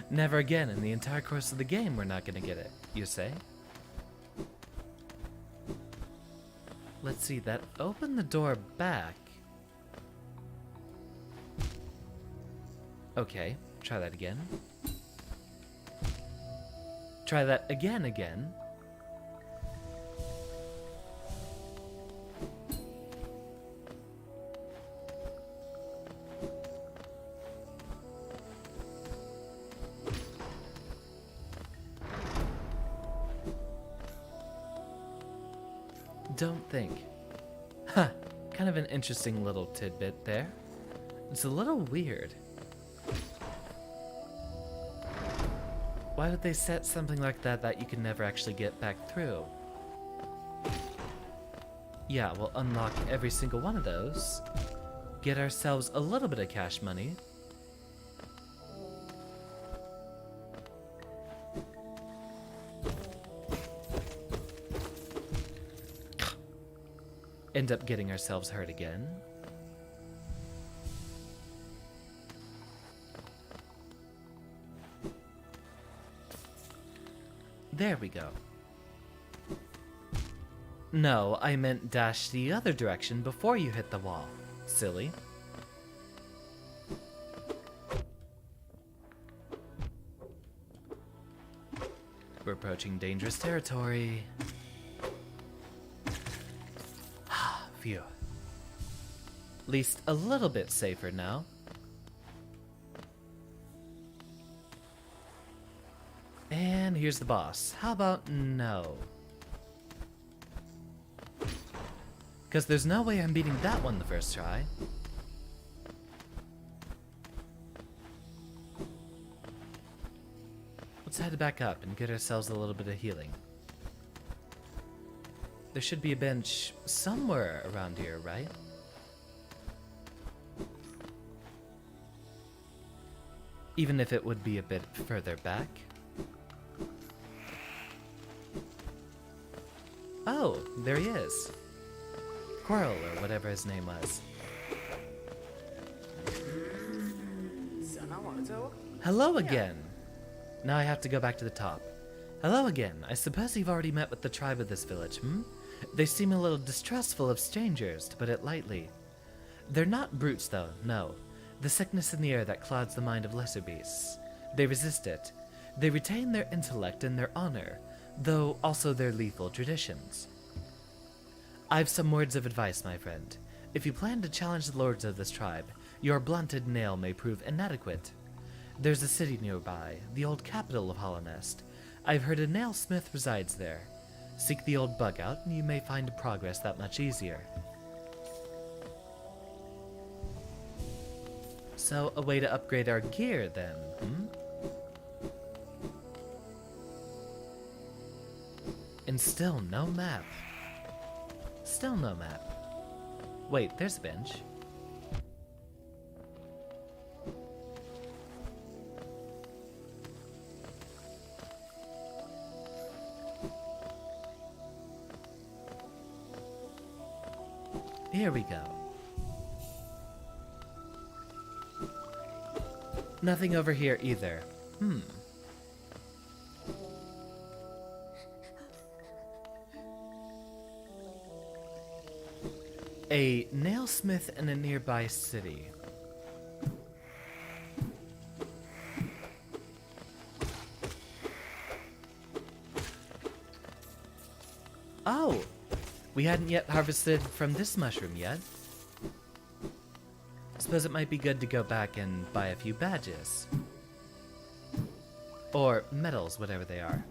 Never again in the entire course of the game we're not gonna get it, you say? Let's see, that opened the door back. Okay, try that again. Try that again. Don't think. Huh, kind of an interesting little tidbit there. It's a little weird. Why would they set something like that you can never actually get back through? Yeah, we'll unlock every single one of those. Get ourselves a little bit of cash money. End up getting ourselves hurt again. There we go. No, I meant dash the other direction before you hit the wall. Silly. We're approaching dangerous territory. Phew. At least a little bit safer now. And here's the boss. How about no? Because there's no way I'm beating that one the first try. Let's head back up and get ourselves a little bit of healing. There should be a bench somewhere around here, right? Even if it would be a bit further back. Oh, there he is. Quirrell, or whatever his name was. Hello again! Now I have to go back to the top. Hello again. I suppose you've already met with the tribe of this village, hmm? They seem a little distrustful of strangers, to put it lightly. They're not brutes, though, no. The sickness in the air that clouds the mind of lesser beasts. They resist it. They retain their intellect and their honor, though also their lethal traditions. I've some words of advice, my friend. If you plan to challenge the lords of this tribe, your blunted nail may prove inadequate. There's a city nearby, the old capital of Hollow Nest. I've heard a nail smith resides there. Seek the old bug out, and you may find progress that much easier. So, a way to upgrade our gear, then, And still no map. Still no map. Wait, there's a bench. Here we go. Nothing over here either. A nailsmith in a nearby city. Oh! We hadn't yet harvested from this mushroom yet. Suppose it might be good to go back and buy a few badges. Or medals, whatever they are.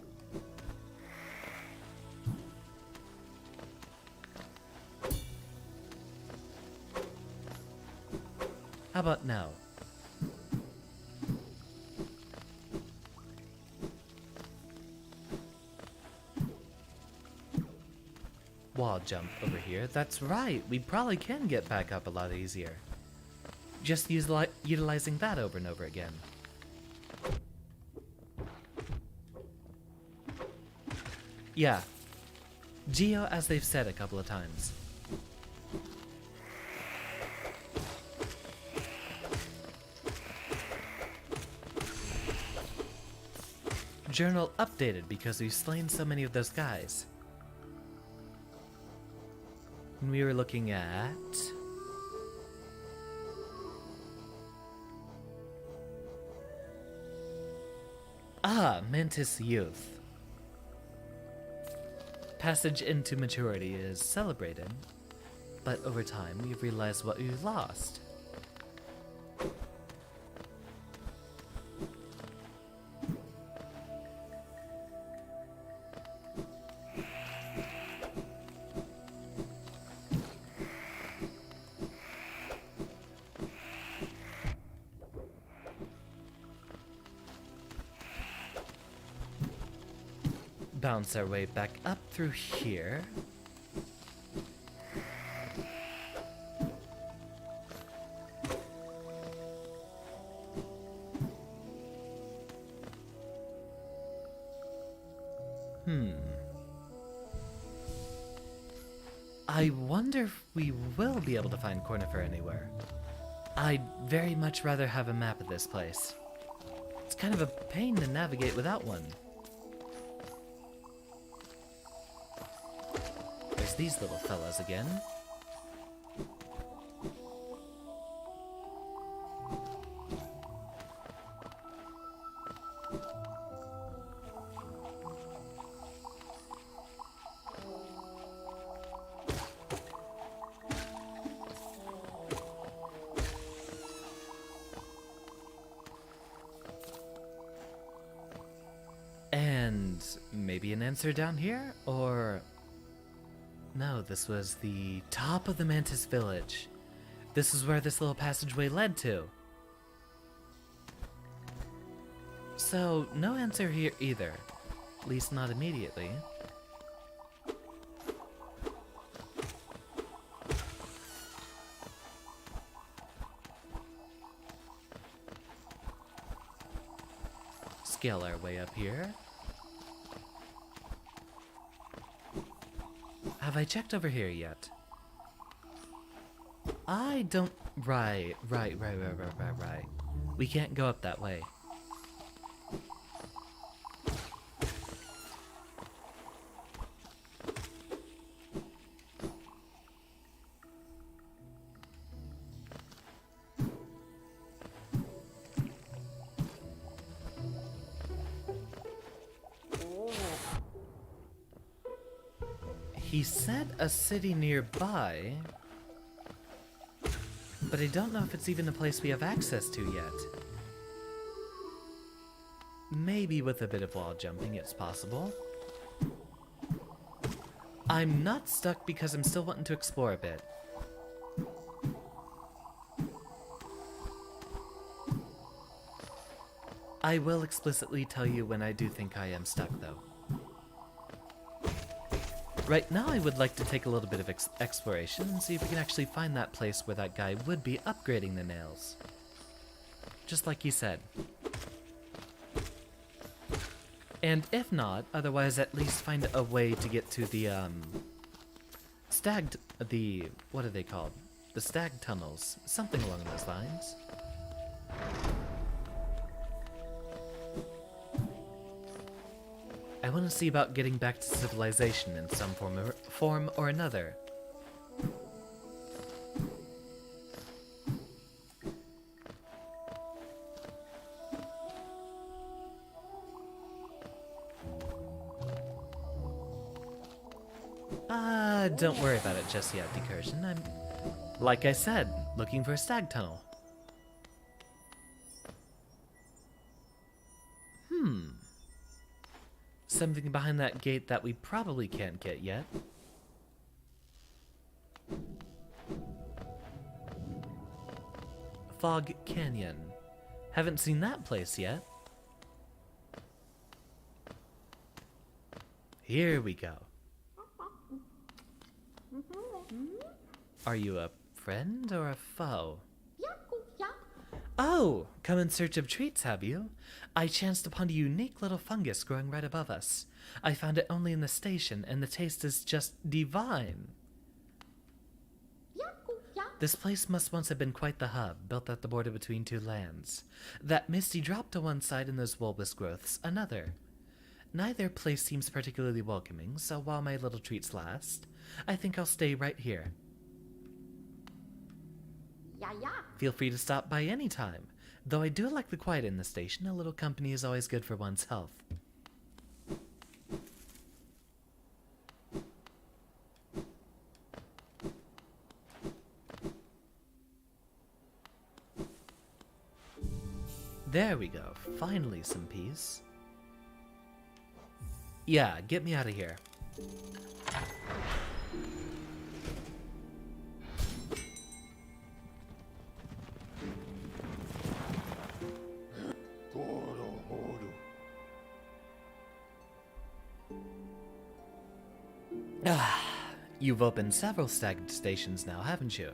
How about no? Wall jump over here. That's right, we probably can get back up a lot easier. Just utilizing that over and over again. Yeah. Geo, as they've said a couple of times. Journal updated because we've slain so many of those guys. And we were looking at... Mantis Youth. Passage into maturity is celebrated, but over time we've realized what we've lost. Bounce our way back up through here. I wonder if we will be able to find Cornifer anywhere. I'd very much rather have a map of this place. It's kind of a pain to navigate without one. There's these little fellas again. And maybe an answer down here? Or... no, this was the top of the Mantis Village. This is where this little passageway led to. So, no answer here either. At least not immediately. Scale our way up here. Have I checked over here yet? I don't... Right. We can't go up that way. He said a city nearby, but I don't know if it's even a place we have access to yet. Maybe with a bit of wall jumping it's possible. I'm not stuck because I'm still wanting to explore a bit. I will explicitly tell you when I do think I am stuck, though. Right now I would like to take a little bit of exploration and see if we can actually find that place where that guy would be upgrading the nails. Just like he said. And if not, otherwise at least find a way to get to the, what are they called? The stag tunnels. Something along those lines. I want to see about getting back to civilization in some form or another. Don't worry about it just yet, Decursion. I'm, like I said, looking for a stag tunnel. Something behind that gate that we probably can't get yet. Fog Canyon. Haven't seen that place yet. Here we go. Are you a friend or a foe? Oh, come in search of treats, have you? I chanced upon a unique little fungus growing right above us. I found it only in the station, and the taste is just divine. This place must once have been quite the hub, built at the border between two lands. That misty drop to one side and those bulbous growths another. Neither place seems particularly welcoming, so while my little treats last, I think I'll stay right here. Feel free to stop by any time. Though I do like the quiet in the station, a little company is always good for one's health. There we go. Finally some peace. Yeah, get me out of here. You've opened several stag stations now, haven't you?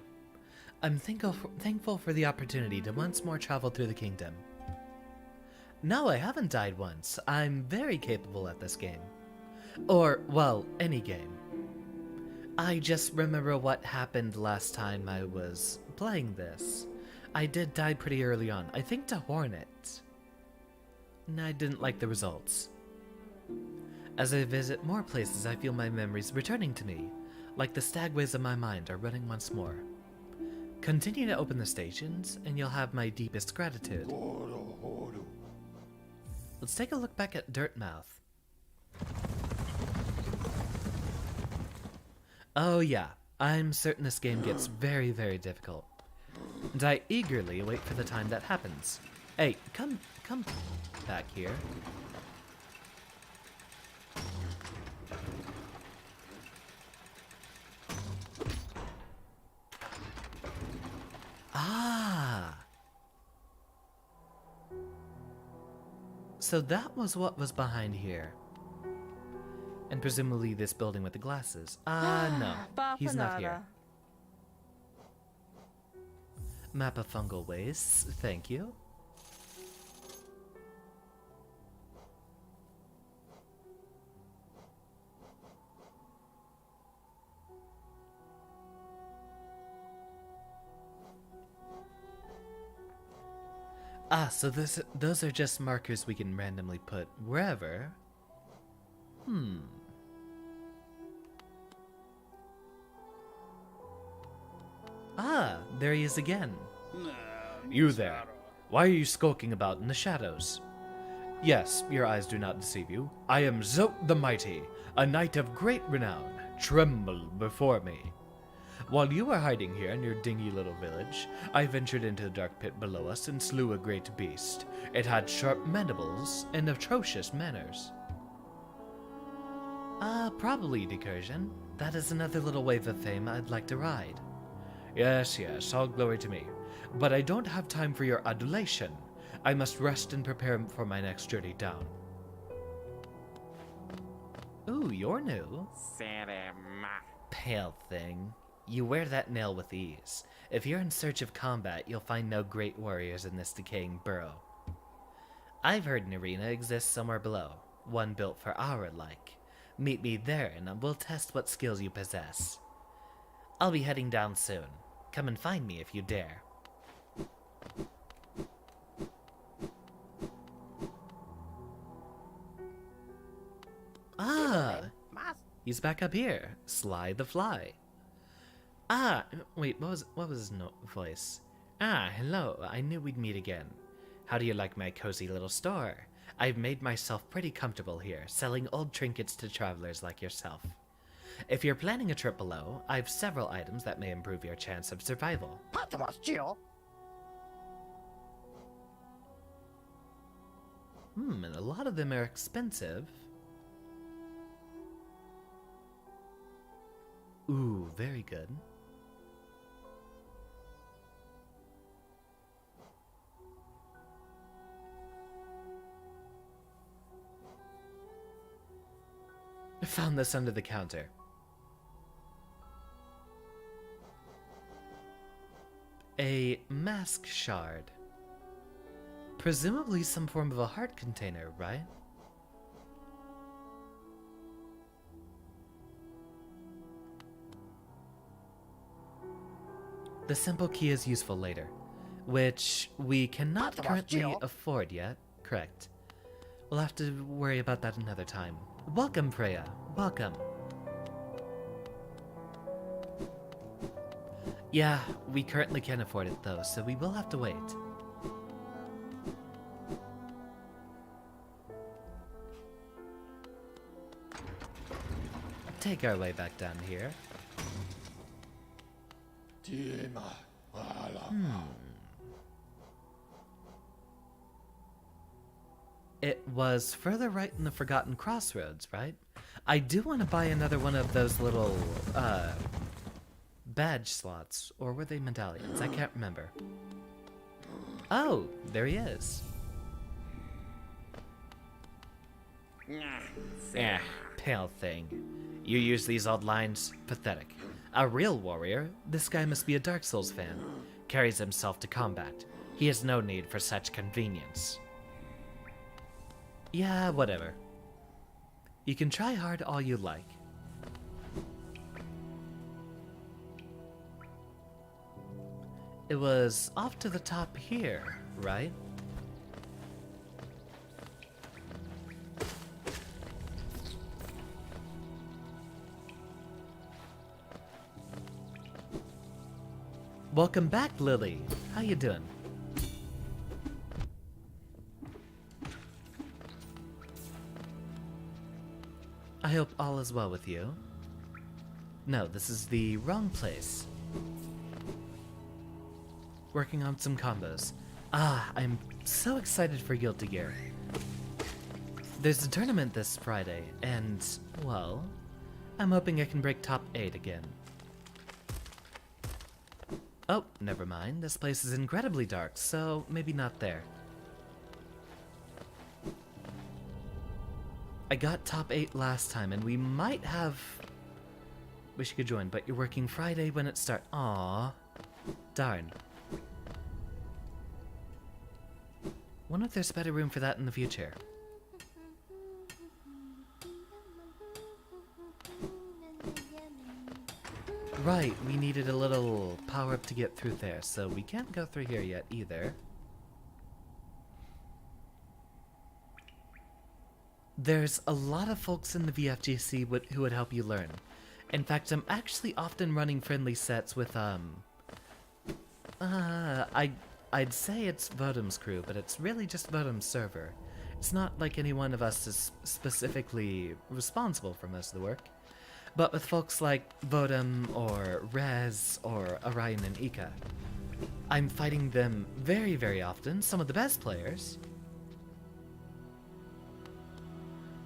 I'm thankful for the opportunity to once more travel through the kingdom. No, I haven't died once. I'm very capable at this game. Or, well, any game. I just remember what happened last time I was playing this. I did die pretty early on, I think to Hornet. And I didn't like the results. As I visit more places, I feel my memories returning to me, like the stagways of my mind are running once more. Continue to open the stations, and you'll have my deepest gratitude. Let's take a look back at Dirtmouth. Oh yeah, I'm certain this game gets very, very difficult. And I eagerly await for the time that happens. Hey, come back here. Ah! So that was what was behind here. And presumably this building with the glasses. No. He's not here. Map of fungal wastes. Thank you. So those are just markers we can randomly put wherever. There he is again. You there. Why are you skulking about in the shadows? Yes, your eyes do not deceive you. I am Zote the Mighty, a knight of great renown, tremble before me. While you were hiding here in your dingy little village, I ventured into the dark pit below us and slew a great beast. It had sharp mandibles and atrocious manners. Probably, Decursion. That is another little wave of fame I'd like to ride. Yes, all glory to me. But I don't have time for your adulation. I must rest and prepare for my next journey down. Ooh, you're new. Pale thing. You wear that nail with ease. If you're in search of combat, you'll find no great warriors in this decaying burrow. I've heard an arena exists somewhere below, one built for our like. Meet me there and we'll test what skills you possess. I'll be heading down soon. Come and find me if you dare. He's back up here. Sly the Fly. Wait, what was his voice? Hello, I knew we'd meet again. How do you like my cozy little store? I've made myself pretty comfortable here, selling old trinkets to travelers like yourself. If you're planning a trip below, I've several items that may improve your chance of survival. And a lot of them are expensive. Ooh, very good. I found this under the counter. A mask shard. Presumably some form of a heart container, right? The simple key is useful later, which we cannot currently afford yet. Correct. We'll have to worry about that another time. Welcome, Freya. Welcome. Yeah, we currently can't afford it though, so we will have to wait. Take our way back down here. It was further right in the Forgotten Crossroads, right? I do want to buy another one of those little, badge slots. Or were they medallions? I can't remember. Oh, there he is. Pale thing. You use these odd lines? Pathetic. A real warrior? This guy must be a Dark Souls fan. Carries himself to combat. He has no need for such convenience. Yeah, whatever. You can try hard all you like. It was off to the top here, right? Welcome back, Lily. How you doing? I hope all is well with you. No, this is the wrong place. Working on some combos. I'm so excited for Guilty Gear. There's a tournament this Friday, and, well, I'm hoping I can break top 8 again. Oh, never mind. This place is incredibly dark, so maybe not there. I got top 8 last time, and we might have... Wish you could join, but you're working Friday when it starts. Aww. Darn. Wonder if there's better room for that in the future. Right, we needed a little power-up to get through there, so we can't go through here yet either. There's a lot of folks in the VFGC who would help you learn. In fact, I'm actually often running friendly sets with, I'd say it's Votum's crew, but it's really just Votum's server. It's not like any one of us is specifically responsible for most of the work. but with folks like Vodem or Rez or Orion and Ika. I'm fighting them very, very often, some of the best players.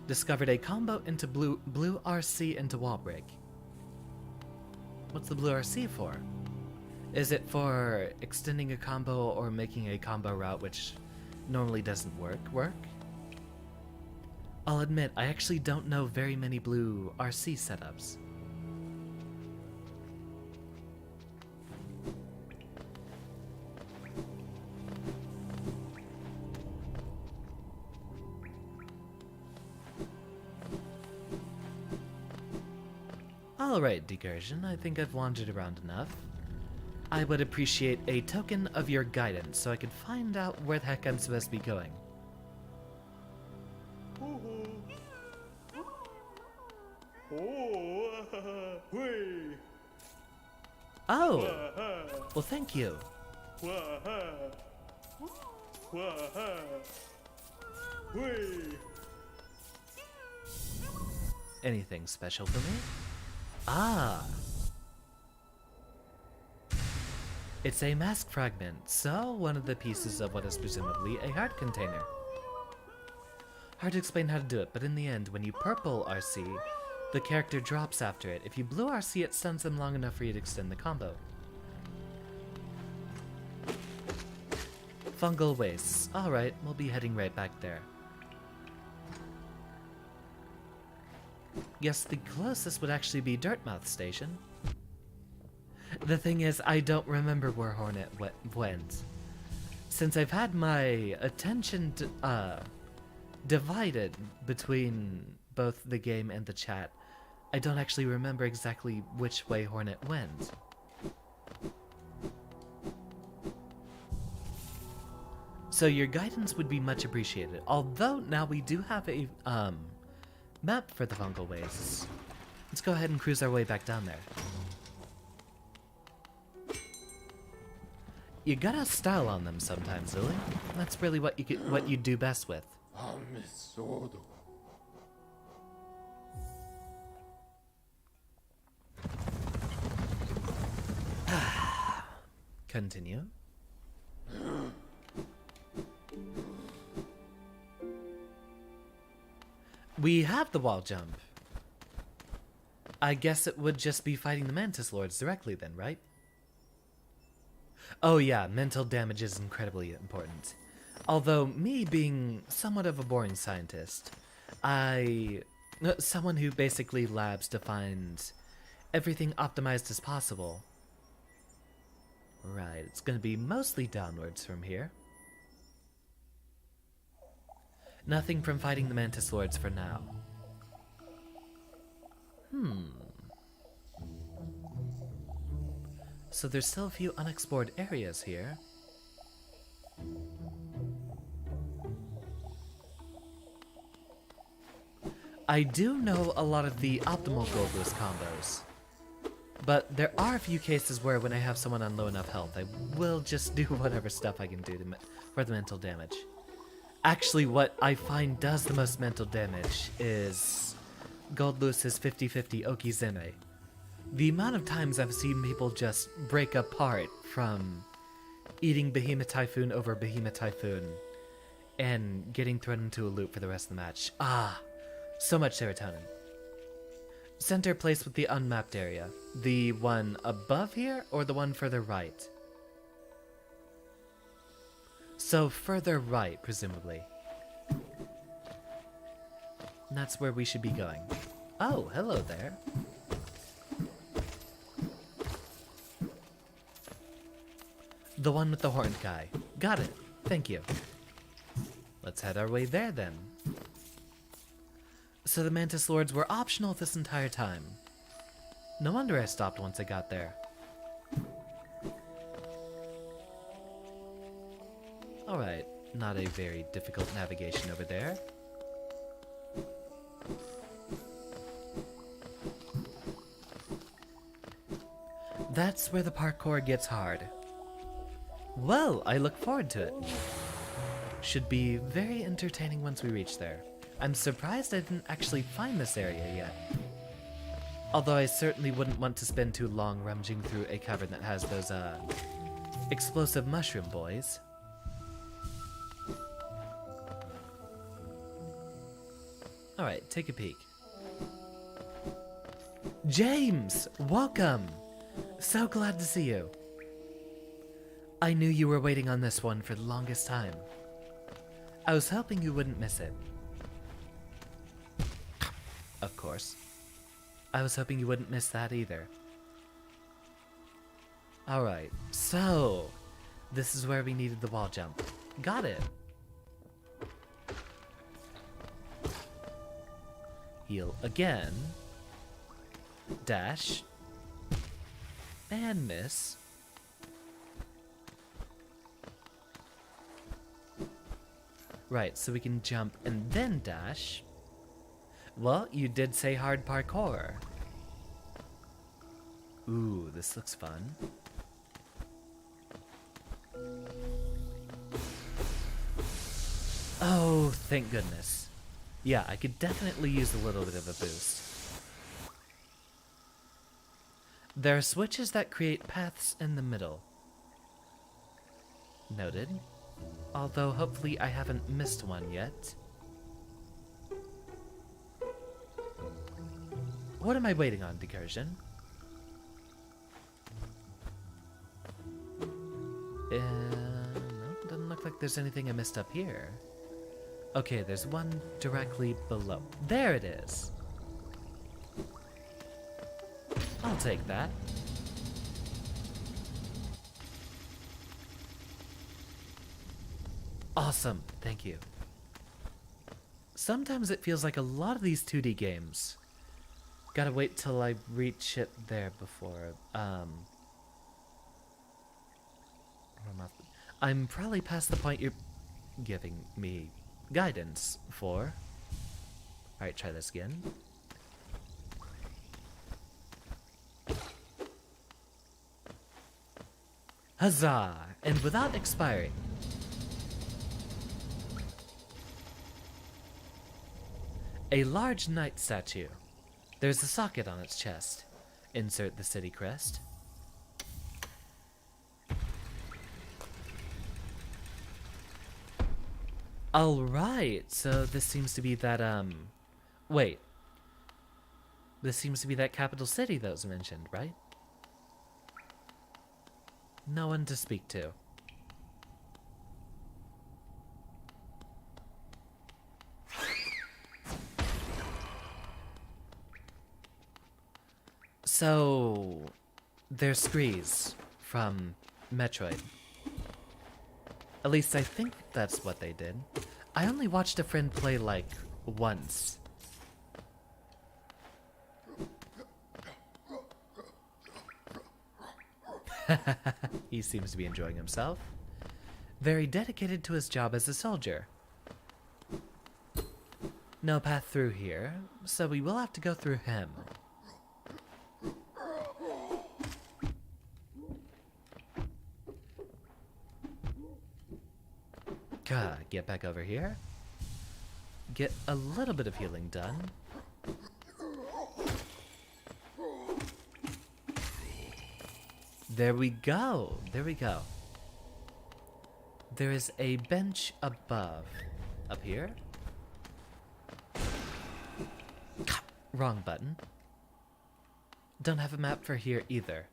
Discovered a combo into blue RC into wall break. What's the blue RC for? Is it for extending a combo or making a combo route which normally doesn't work? I'll admit, I actually don't know very many blue RC setups. Alright, Decursion, I think I've wandered around enough. I would appreciate a token of your guidance so I could find out where the heck I'm supposed to be going. Oh! Well, thank you. Anything special for me? Ah! It's a mask fragment, so one of the pieces of what is presumably a heart container. Hard to explain how to do it, but in the end, when you purple RC, the character drops after it. If you blue RC, it stuns them long enough for you to extend the combo. Fungal wastes. Alright, we'll be heading right back there. Yes, the closest would actually be Dirtmouth Station. The thing is, I don't remember where Hornet went. Since I've had my attention divided between both the game and the chat, I don't actually remember exactly which way Hornet went. So your guidance would be much appreciated. Although now we do have a map for the fungal wastes. Let's go ahead and cruise our way back down there. You gotta style on them sometimes, Lily. That's really what you do best with. Continue. We have the wall jump. I guess it would just be fighting the Mantis Lords directly then, right? Oh yeah, mental damage is incredibly important. Although, me being somewhat of a boring scientist, someone who basically labs to find everything optimized as possible. Right, it's gonna be mostly downwards from here. Nothing from fighting the Mantis Lords for now. So there's still a few unexplored areas here. I do know a lot of the optimal gold boost combos. But there are a few cases where when I have someone on low enough health, I will just do whatever stuff I can do for the mental damage. Actually, what I find does the most mental damage is Gold Lewis's 50-50 Okizeme. The amount of times I've seen people just break apart from eating Behemoth Typhoon over Behemoth Typhoon and getting thrown into a loop for the rest of the match. Ah, so much serotonin. Center place with the unmapped area. The one above here or the one further right? So further right, presumably. And that's where we should be going. Oh, hello there. The one with the horned guy. Got it. Thank you. Let's head our way there then. So the Mantis Lords were optional this entire time. No wonder I stopped once I got there. Alright, not a very difficult navigation over there. That's where the parkour gets hard. Well, I look forward to it. Should be very entertaining once we reach there. I'm surprised I didn't actually find this area yet. Although I certainly wouldn't want to spend too long rummaging through a cavern that has those, explosive mushroom boys. Alright, take a peek. James! Welcome! So glad to see you. I knew you were waiting on this one for the longest time. I was hoping you wouldn't miss it. Of course. I was hoping you wouldn't miss that either. Alright, so this is where we needed the wall jump. Got it. Heal again. Dash. And miss. Right, so we can jump and then dash. Well, you did say hard parkour. Ooh, this looks fun. Oh, thank goodness. Yeah, I could definitely use a little bit of a boost. There are switches that create paths in the middle. Noted. Although hopefully I haven't missed one yet. What am I waiting on, Decursion? No, doesn't look like there's anything I missed up here. Okay, there's one directly below. There it is. I'll take that. Awesome, thank you. Sometimes it feels like a lot of these 2D games. Gotta wait till I reach it there before, I'm probably past the point you're giving me guidance for. Alright, try this again. Huzzah! And without expiring. A large knight statue. There's a socket on its chest. Insert the city crest. Alright, so this seems to be that, wait. This seems to be that capital city that was mentioned, right? No one to speak to. So, they're Screes from Metroid. At least I think that's what they did. I only watched a friend play like once. He seems to be enjoying himself. Very dedicated to his job as a soldier. No path through here, so we will have to go through him. Get back over here. Get a little bit of healing done. There we go. There we go. There is a bench above. Up here? Wrong button. Don't have a map for here either.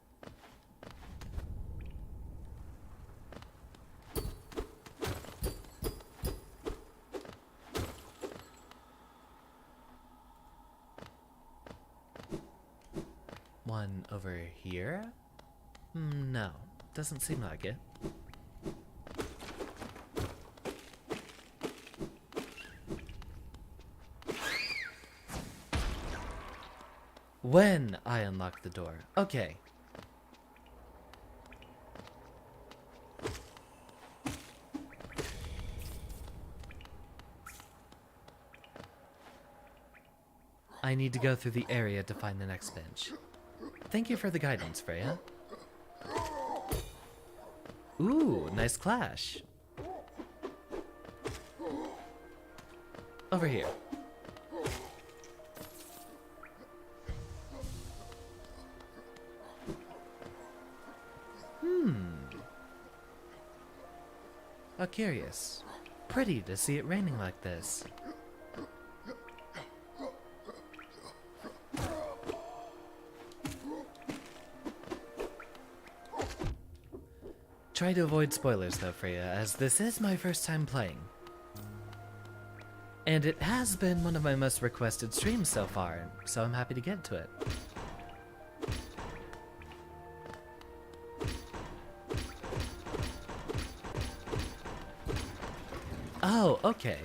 One over here? No, doesn't seem like it. When I unlock the door. Okay. I need to go through the area to find the next bench. Thank you for the guidance, Freya. Ooh, nice clash. Over here. curious. Pretty to see it raining like this. Try to avoid spoilers though, Freya, as this is my first time playing. And it has been one of my most requested streams so far, so I'm happy to get to it. Oh, okay.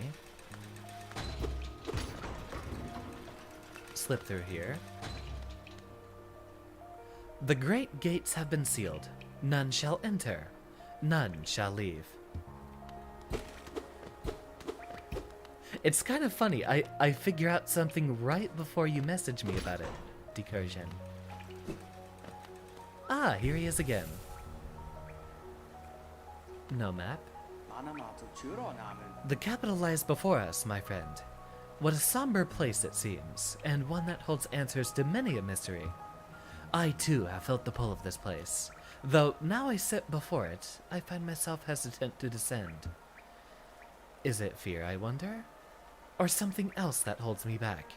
Slip through here. The great gates have been sealed. None shall enter. None shall leave. It's kind of funny. I figure out something right before you message me about it, Decursion. Ah, here he is again. No map. The capital lies before us, my friend. What a somber place it seems, and one that holds answers to many a mystery. I too have felt the pull of this place, though now I sit before it, I find myself hesitant to descend. Is it fear, I wonder? Or something else that holds me back?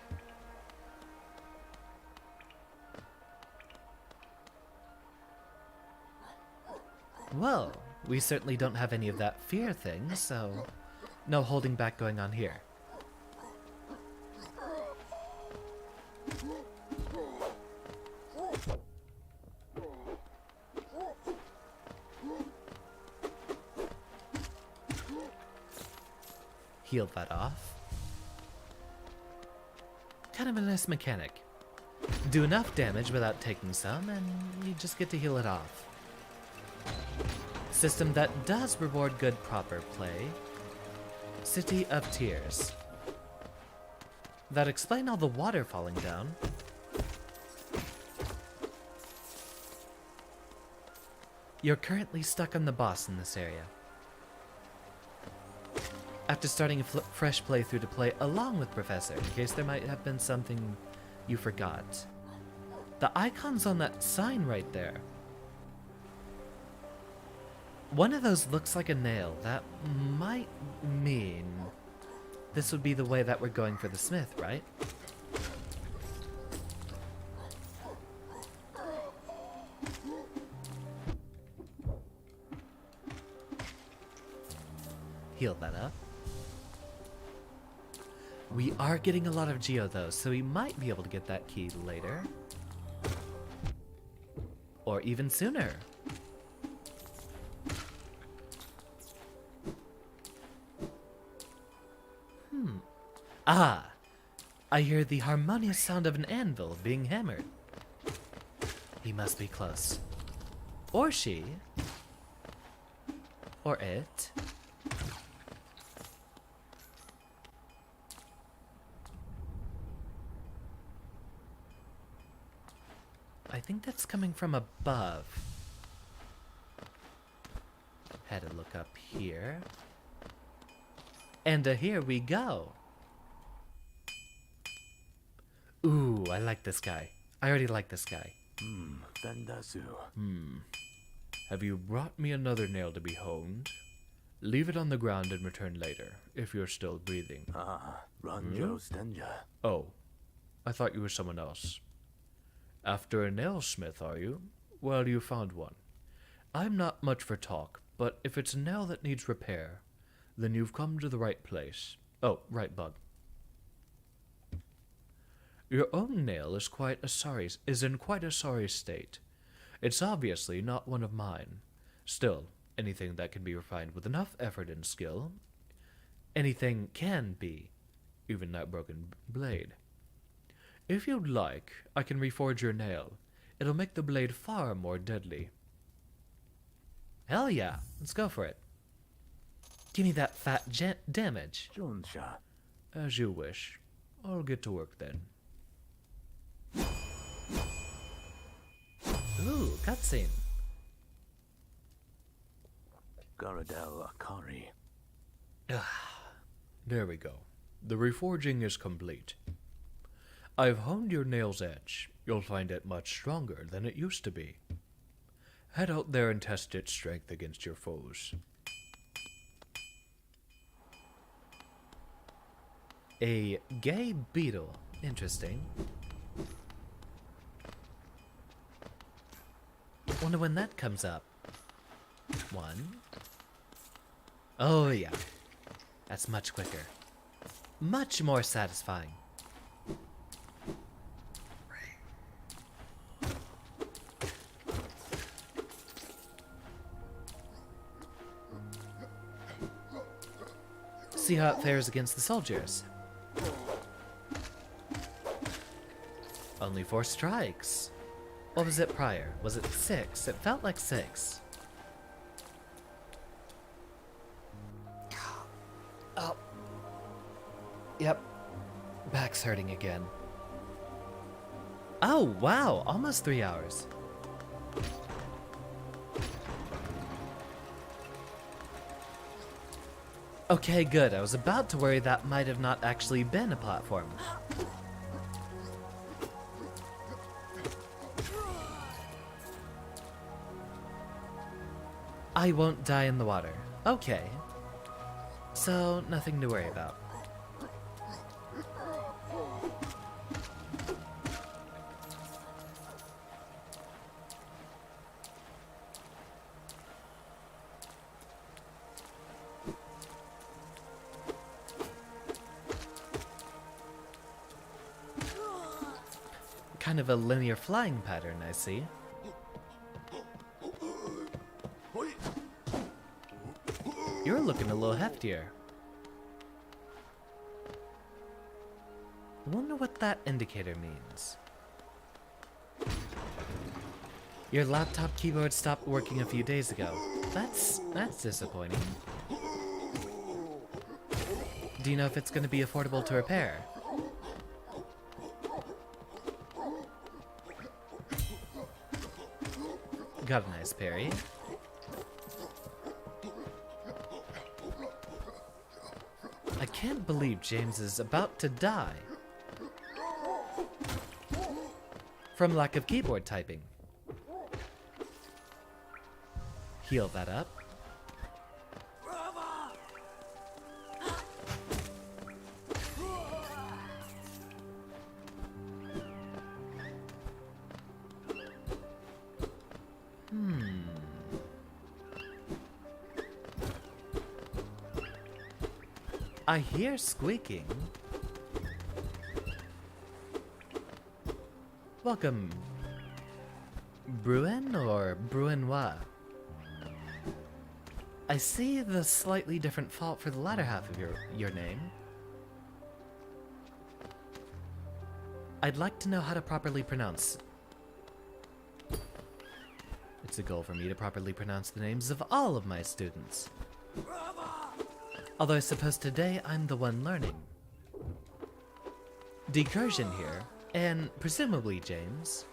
Well, we certainly don't have any of that fear thing, so no holding back going on here. Healed that off. Kind of a nice mechanic. Do enough damage without taking some, and you just get to heal it off. System that does reward good proper play. City of Tears. That explain all the water falling down. You're currently stuck on the boss in this area. After starting a fresh playthrough to play along with Professor, in case there might have been something you forgot. The icon's on that sign right there. One of those looks like a nail. That might mean this would be the way that we're going for the smith, right? Heal that up. We are getting a lot of Geo though, so we might be able to get that key later. Or even sooner. Ah! I hear the harmonious sound of an anvil being hammered. He must be close. Or she. Or it. I think that's coming from above. Had to look up here. And here we go. Ooh, I like this guy. I already like this guy. Have you brought me another nail to be honed? Leave it on the ground and return later, if you're still breathing. Oh, I thought you were someone else. After a nailsmith, are you? Well, you found one. I'm not much for talk, but if it's a nail that needs repair, then you've come to the right place. Oh, right bug. Your own nail is in quite a sorry state. It's obviously not one of mine. Still, anything that can be refined with enough effort and skill, anything can be, even that broken blade. If you'd like, I can reforge your nail. It'll make the blade far more deadly. Hell yeah, let's go for it. Give me that fat damage. As you wish. I'll get to work then. Ooh, cutscene. Garadel Akari. There we go. The reforging is complete. I've honed your nail's edge. You'll find it much stronger than it used to be. Head out there and test its strength against your foes. A gay beetle. Interesting. Wonder when that comes up. 1. Oh yeah. That's much quicker. Much more satisfying. See how it fares against the soldiers. Only 4 strikes. What was it prior? Was it 6? It felt like 6. Oh. Yep. Back's hurting again. Oh, wow. Almost 3 hours. Okay, good. I was about to worry that might have not actually been a platform. I won't die in the water. Okay. So, nothing to worry about. Kind of a linear flying pattern, I see. You're looking a little heftier. Wonder what that indicator means. Your laptop keyboard stopped working a few days ago. That's disappointing. Do you know if it's going to be affordable to repair? Got a nice parry. I can't believe James is about to die from lack of keyboard typing. Heal that up. I hear squeaking. Welcome, Bruin or Bruinois? I see the slightly different font for the latter half of your name. I'd like to know how to properly pronounce. It's a goal for me to properly pronounce the names of all of my students. Although I suppose today I'm the one learning. Decursion here, and presumably James,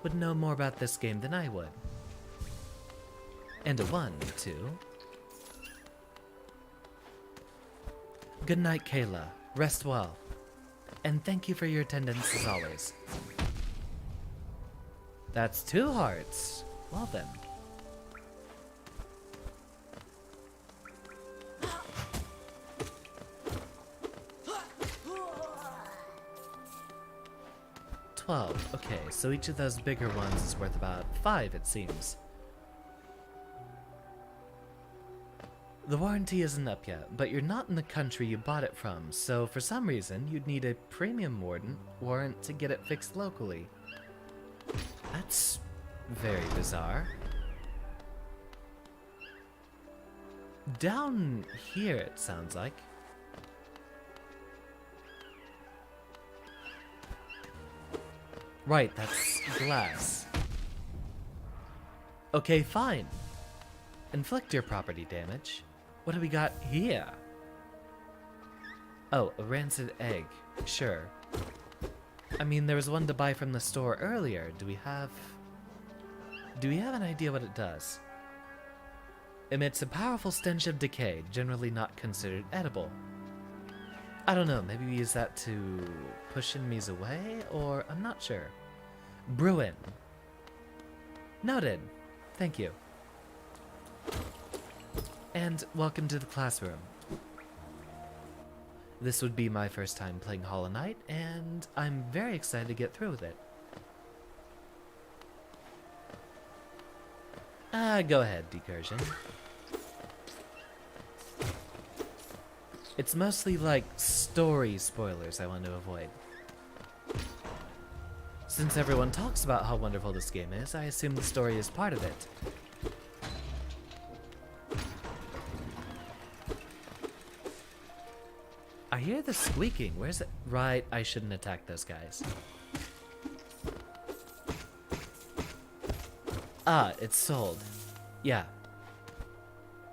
would know more about this game than I would. And a 1, too. Good night, Kayla. Rest well. And thank you for your attendance as always. That's 2 hearts. Well then. Okay, so each of those bigger ones is worth about 5, it seems. The warranty isn't up yet, but you're not in the country you bought it from, so for some reason you'd need a premium warrant to get it fixed locally. That's very bizarre. Down here, it sounds like. Right, that's glass. Okay, fine. Inflict your property damage. What do we got here? Oh, a rancid egg. Sure. I mean, there was one to buy from the store earlier. Do we have an idea what it does? Emits a powerful stench of decay, generally not considered edible. I don't know, maybe we use that to push enemies away, or I'm not sure. Bruin. Noted. Thank you. And welcome to the classroom. This would be my first time playing Hollow Knight, and I'm very excited to get through with it. Go ahead, Decursion. It's mostly like story spoilers I want to avoid. Since everyone talks about how wonderful this game is, I assume the story is part of it. I hear the squeaking. Where's it? Right, I shouldn't attack those guys. Ah, it's sold. Yeah.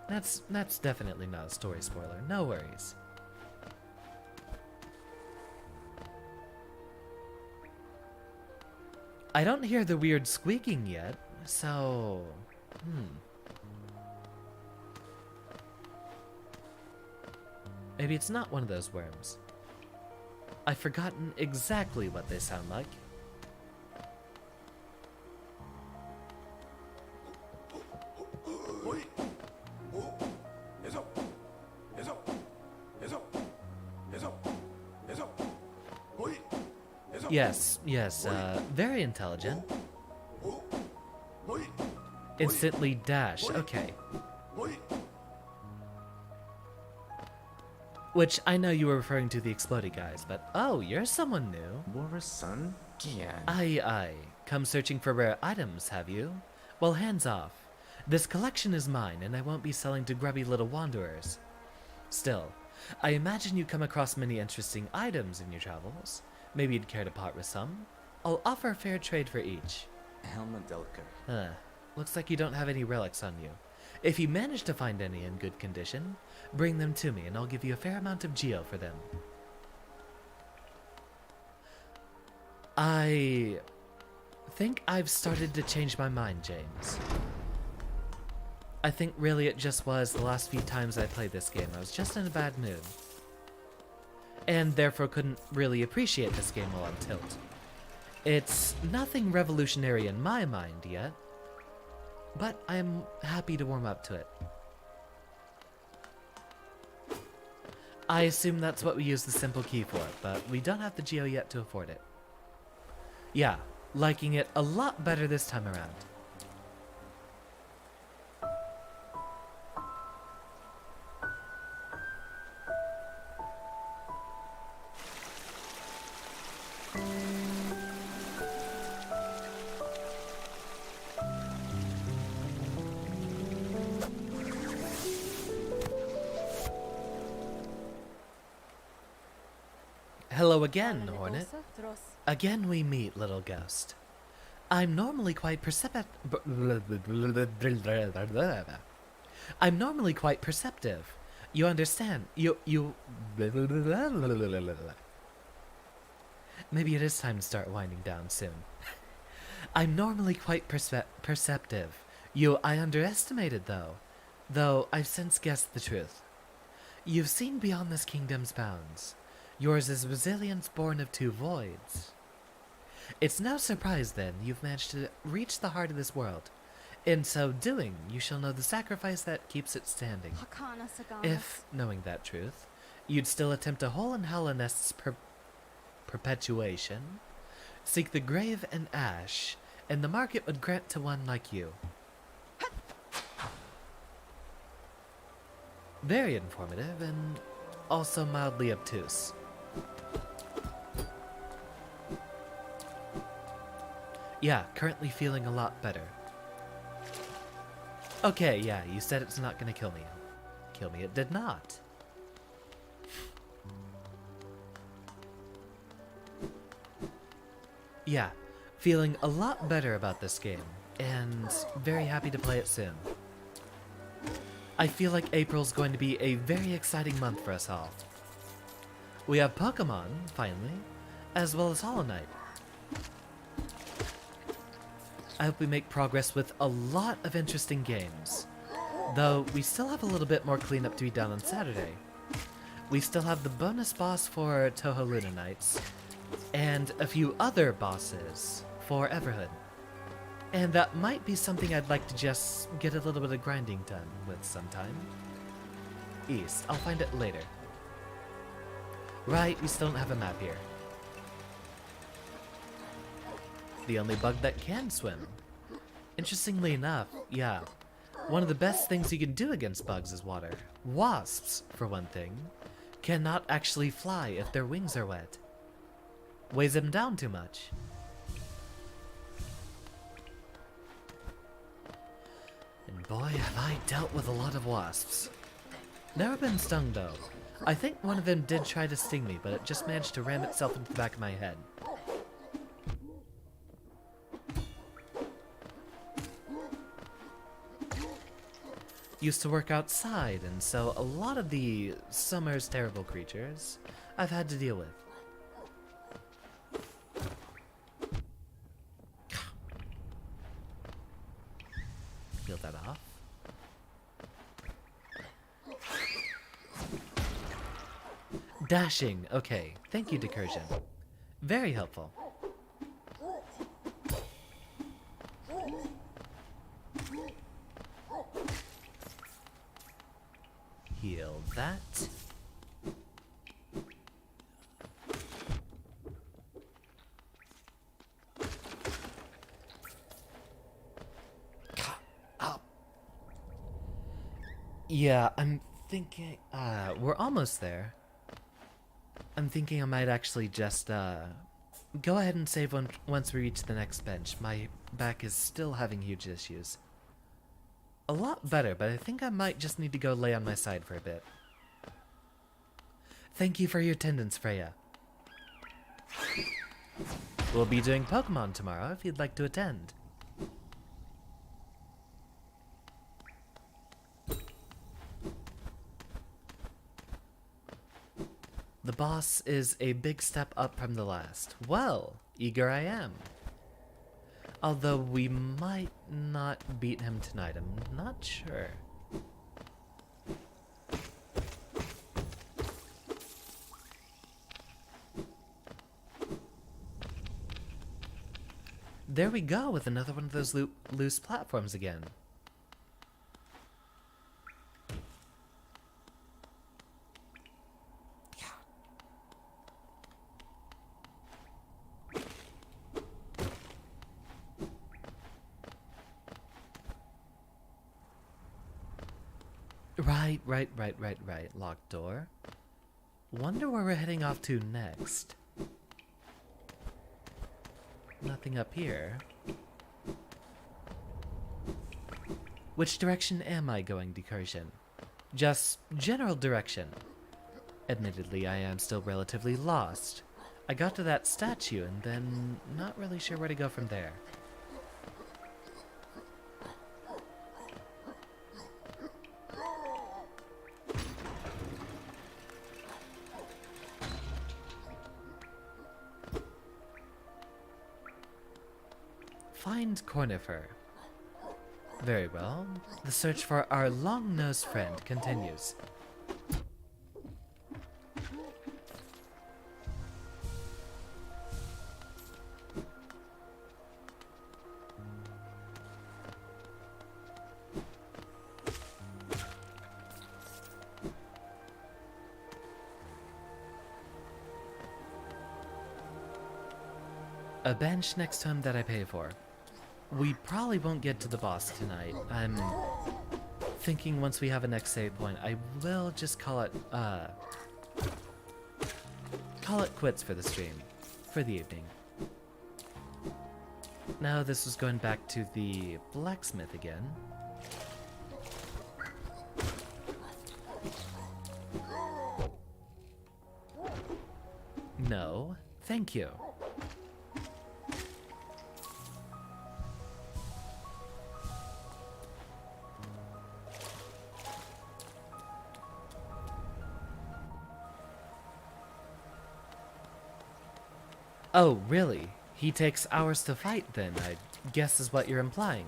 That's definitely not a story spoiler. No worries. I don't hear the weird squeaking yet, so... Maybe it's not one of those worms. I've forgotten exactly what they sound like. Yes, very intelligent. Instantly dash, okay. Which, I know you were referring to the explodey guys, but oh, you're someone new. Warasan? Gian. Aye. Come searching for rare items, have you? Well, hands off. This collection is mine, and I won't be selling to grubby little wanderers. Still, I imagine you come across many interesting items in your travels. Maybe you'd care to part with some? I'll offer a fair trade for each. Helmadelker. Looks like you don't have any relics on you. If you manage to find any in good condition, bring them to me and I'll give you a fair amount of geo for them. I think I've started to change my mind, James. I think really it just was the last few times I played this game. I was just in a bad mood. And therefore couldn't really appreciate this game while on tilt. It's nothing revolutionary in my mind yet, but I'm happy to warm up to it. I assume that's what we use the simple key for, but we don't have the geo yet to afford it. Yeah, liking it a lot better this time around. Hello again, Hornet. Again we meet, little ghost. I'm normally quite perceptive. You understand? Maybe it is time to start winding down soon. I'm normally quite perceptive. I underestimated, though. Though I've since guessed the truth. You've seen beyond this kingdom's bounds. Yours is resilience born of two voids. It's no surprise, then, you've managed to reach the heart of this world. In so doing, you shall know the sacrifice that keeps it standing. If, knowing that truth, you'd still attempt a hole in Hellenist's perpetuation, seek the grave and ash, and the market would grant to one like you. Very informative, and also mildly obtuse. Yeah, currently feeling a lot better. Okay, yeah, you said it's not gonna kill me. Kill me it did not. Yeah, feeling a lot better about this game, and very happy to play it soon. I feel like April's going to be a very exciting month for us all. We have Pokemon, finally, as well as Hollow Knight. I hope we make progress with a lot of interesting games, though we still have a little bit more cleanup to be done on Saturday. We still have the bonus boss for Toho Luna Nights, and a few other bosses for Everhood. And that might be something I'd like to just get a little bit of grinding done with sometime. East, I'll find it later. Right, we still don't have a map here. The only bug that can swim. Interestingly enough, yeah. One of the best things you can do against bugs is water. Wasps, for one thing, cannot actually fly if their wings are wet. Weighs them down too much. And boy, have I dealt with a lot of wasps. Never been stung though. I think one of them did try to sting me, but it just managed to ram itself into the back of my head. Used to work outside, and so a lot of the summer's terrible creatures I've had to deal with. Peel that off. Dashing, okay. Thank you, Decursion. Very helpful. Heal that. Up. Yeah, I'm thinking, we're almost there. I'm thinking I might actually just, go ahead and save once we reach the next bench. My back is still having huge issues. A lot better, but I think I might just need to go lay on my side for a bit. Thank you for your attendance, Freya. We'll be doing Pokemon tomorrow if you'd like to attend. The boss is a big step up from the last. Well, eager I am. Although we might not beat him tonight, I'm not sure. There we go with another one of those loose platforms again. Right. Locked door. Wonder where we're heading off to next. Nothing up here. Which direction am I going, Decursion? Just general direction. Admittedly, I am still relatively lost. I got to that statue and then not really sure where to go from there. Find Cornifer. Very well. The search for our long-nosed friend continues. A bench next to him that I pay for. We probably won't get to the boss tonight. I'm thinking once we have a next save point, I will just call it quits for the stream, for the evening. Now this is going back to the blacksmith again. No, thank you. Oh, really? He takes hours to fight then, I guess is what you're implying.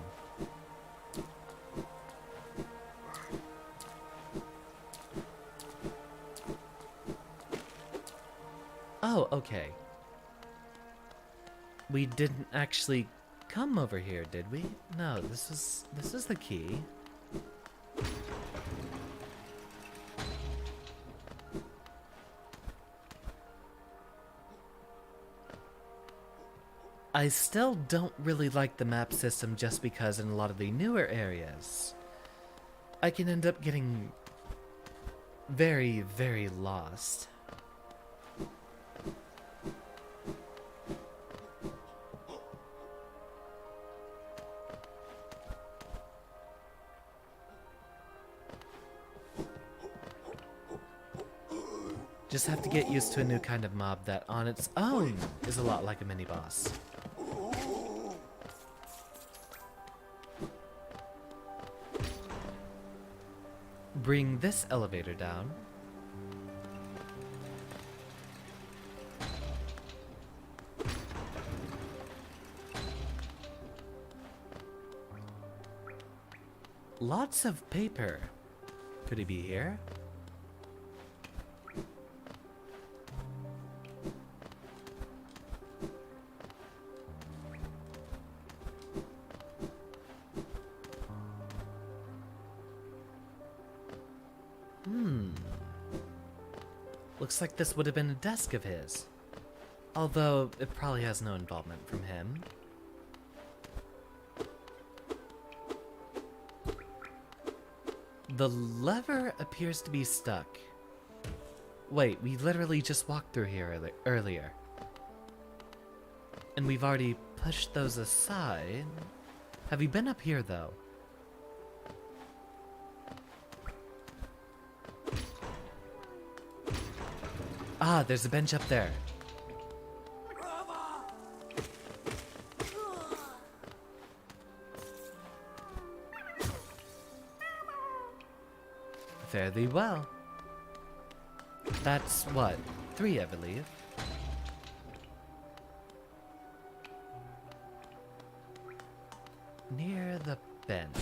Oh, okay. We didn't actually come over here, did we? No, this is the key. I still don't really like the map system just because in a lot of the newer areas, I can end up getting very, very lost. Just have to get used to a new kind of mob that on its own is a lot like a mini-boss. Bring this elevator down. Lots of paper. Could he be here? Looks like this would have been a desk of his. Although, it probably has no involvement from him. The lever appears to be stuck. Wait, we literally just walked through here earlier. And we've already pushed those aside. Have you been up here, though? Ah, there's a bench up there. Fare thee well. That's what? 3, I believe. Near the bench.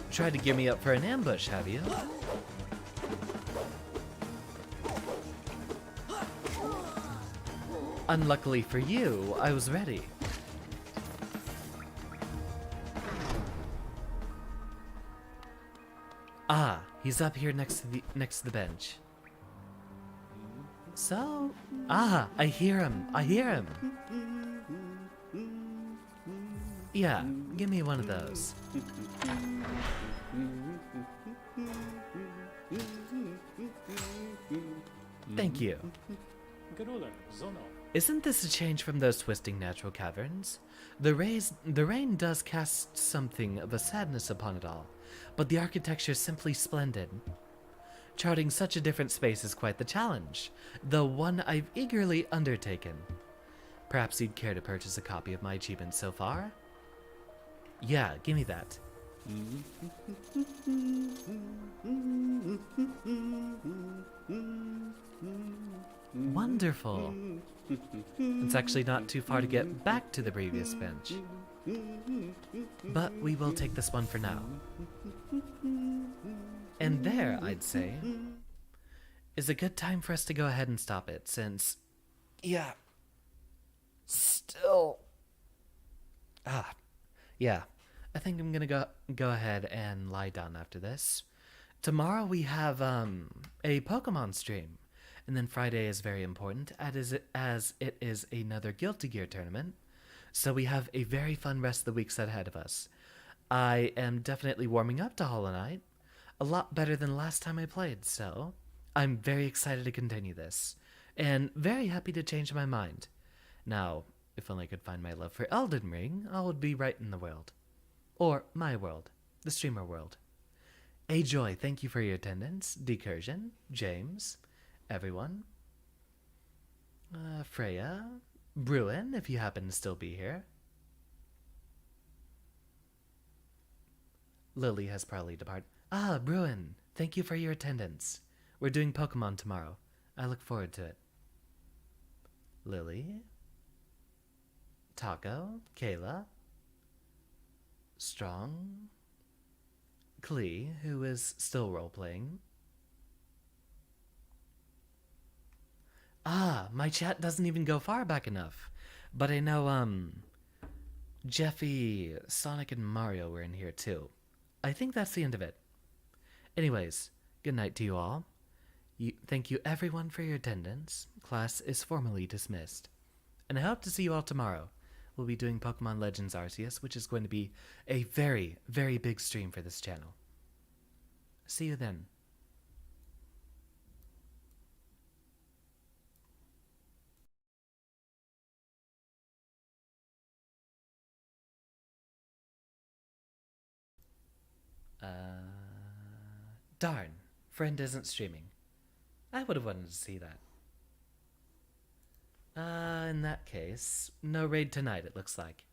Tried to gear me up for an ambush, have you? Unluckily for you, I was ready. Ah, he's up here next to the bench. So, I hear him. I hear him. Yeah, give me one of those. Thank you. Isn't this a change from those twisting natural caverns? The rain does cast something of a sadness upon it all, but the architecture is simply splendid. Charting such a different space is quite the challenge, though one I've eagerly undertaken. Perhaps you'd care to purchase a copy of my achievement so far? Yeah, give me that. Wonderful. It's actually not too far to get back to the previous bench. But we will take this one for now. And there, I'd say, is a good time for us to go ahead and stop it, since... Yeah. Still... Yeah. I think I'm gonna go ahead and lie down after this. Tomorrow we have, a Pokemon stream. And then Friday is very important, as it is another Guilty Gear tournament. So we have a very fun rest of the weeks ahead of us. I am definitely warming up to Hollow Knight. A lot better than last time I played, so I'm very excited to continue this. And very happy to change my mind. Now, if only I could find my love for Elden Ring, I would be right in the world. Or my world, the streamer world. A Joy, thank you for your attendance. Decursion, James, everyone. Freya, Bruin, if you happen to still be here. Lily has probably departed. Bruin, thank you for your attendance. We're doing Pokemon tomorrow. I look forward to it. Lily, Taco, Kayla, Strong, Klee, who is still role-playing. My chat doesn't even go far back enough. But I know, Jeffy, Sonic, and Mario were in here too. I think that's the end of it. Anyways, good night to you all. Thank you everyone for your attendance. Class is formally dismissed. And I hope to see you all tomorrow. We'll be doing Pokemon Legends Arceus, which is going to be a very, very big stream for this channel. See you then. Darn, friend isn't streaming. I would have wanted to see that. In that case, no raid tonight, it looks like.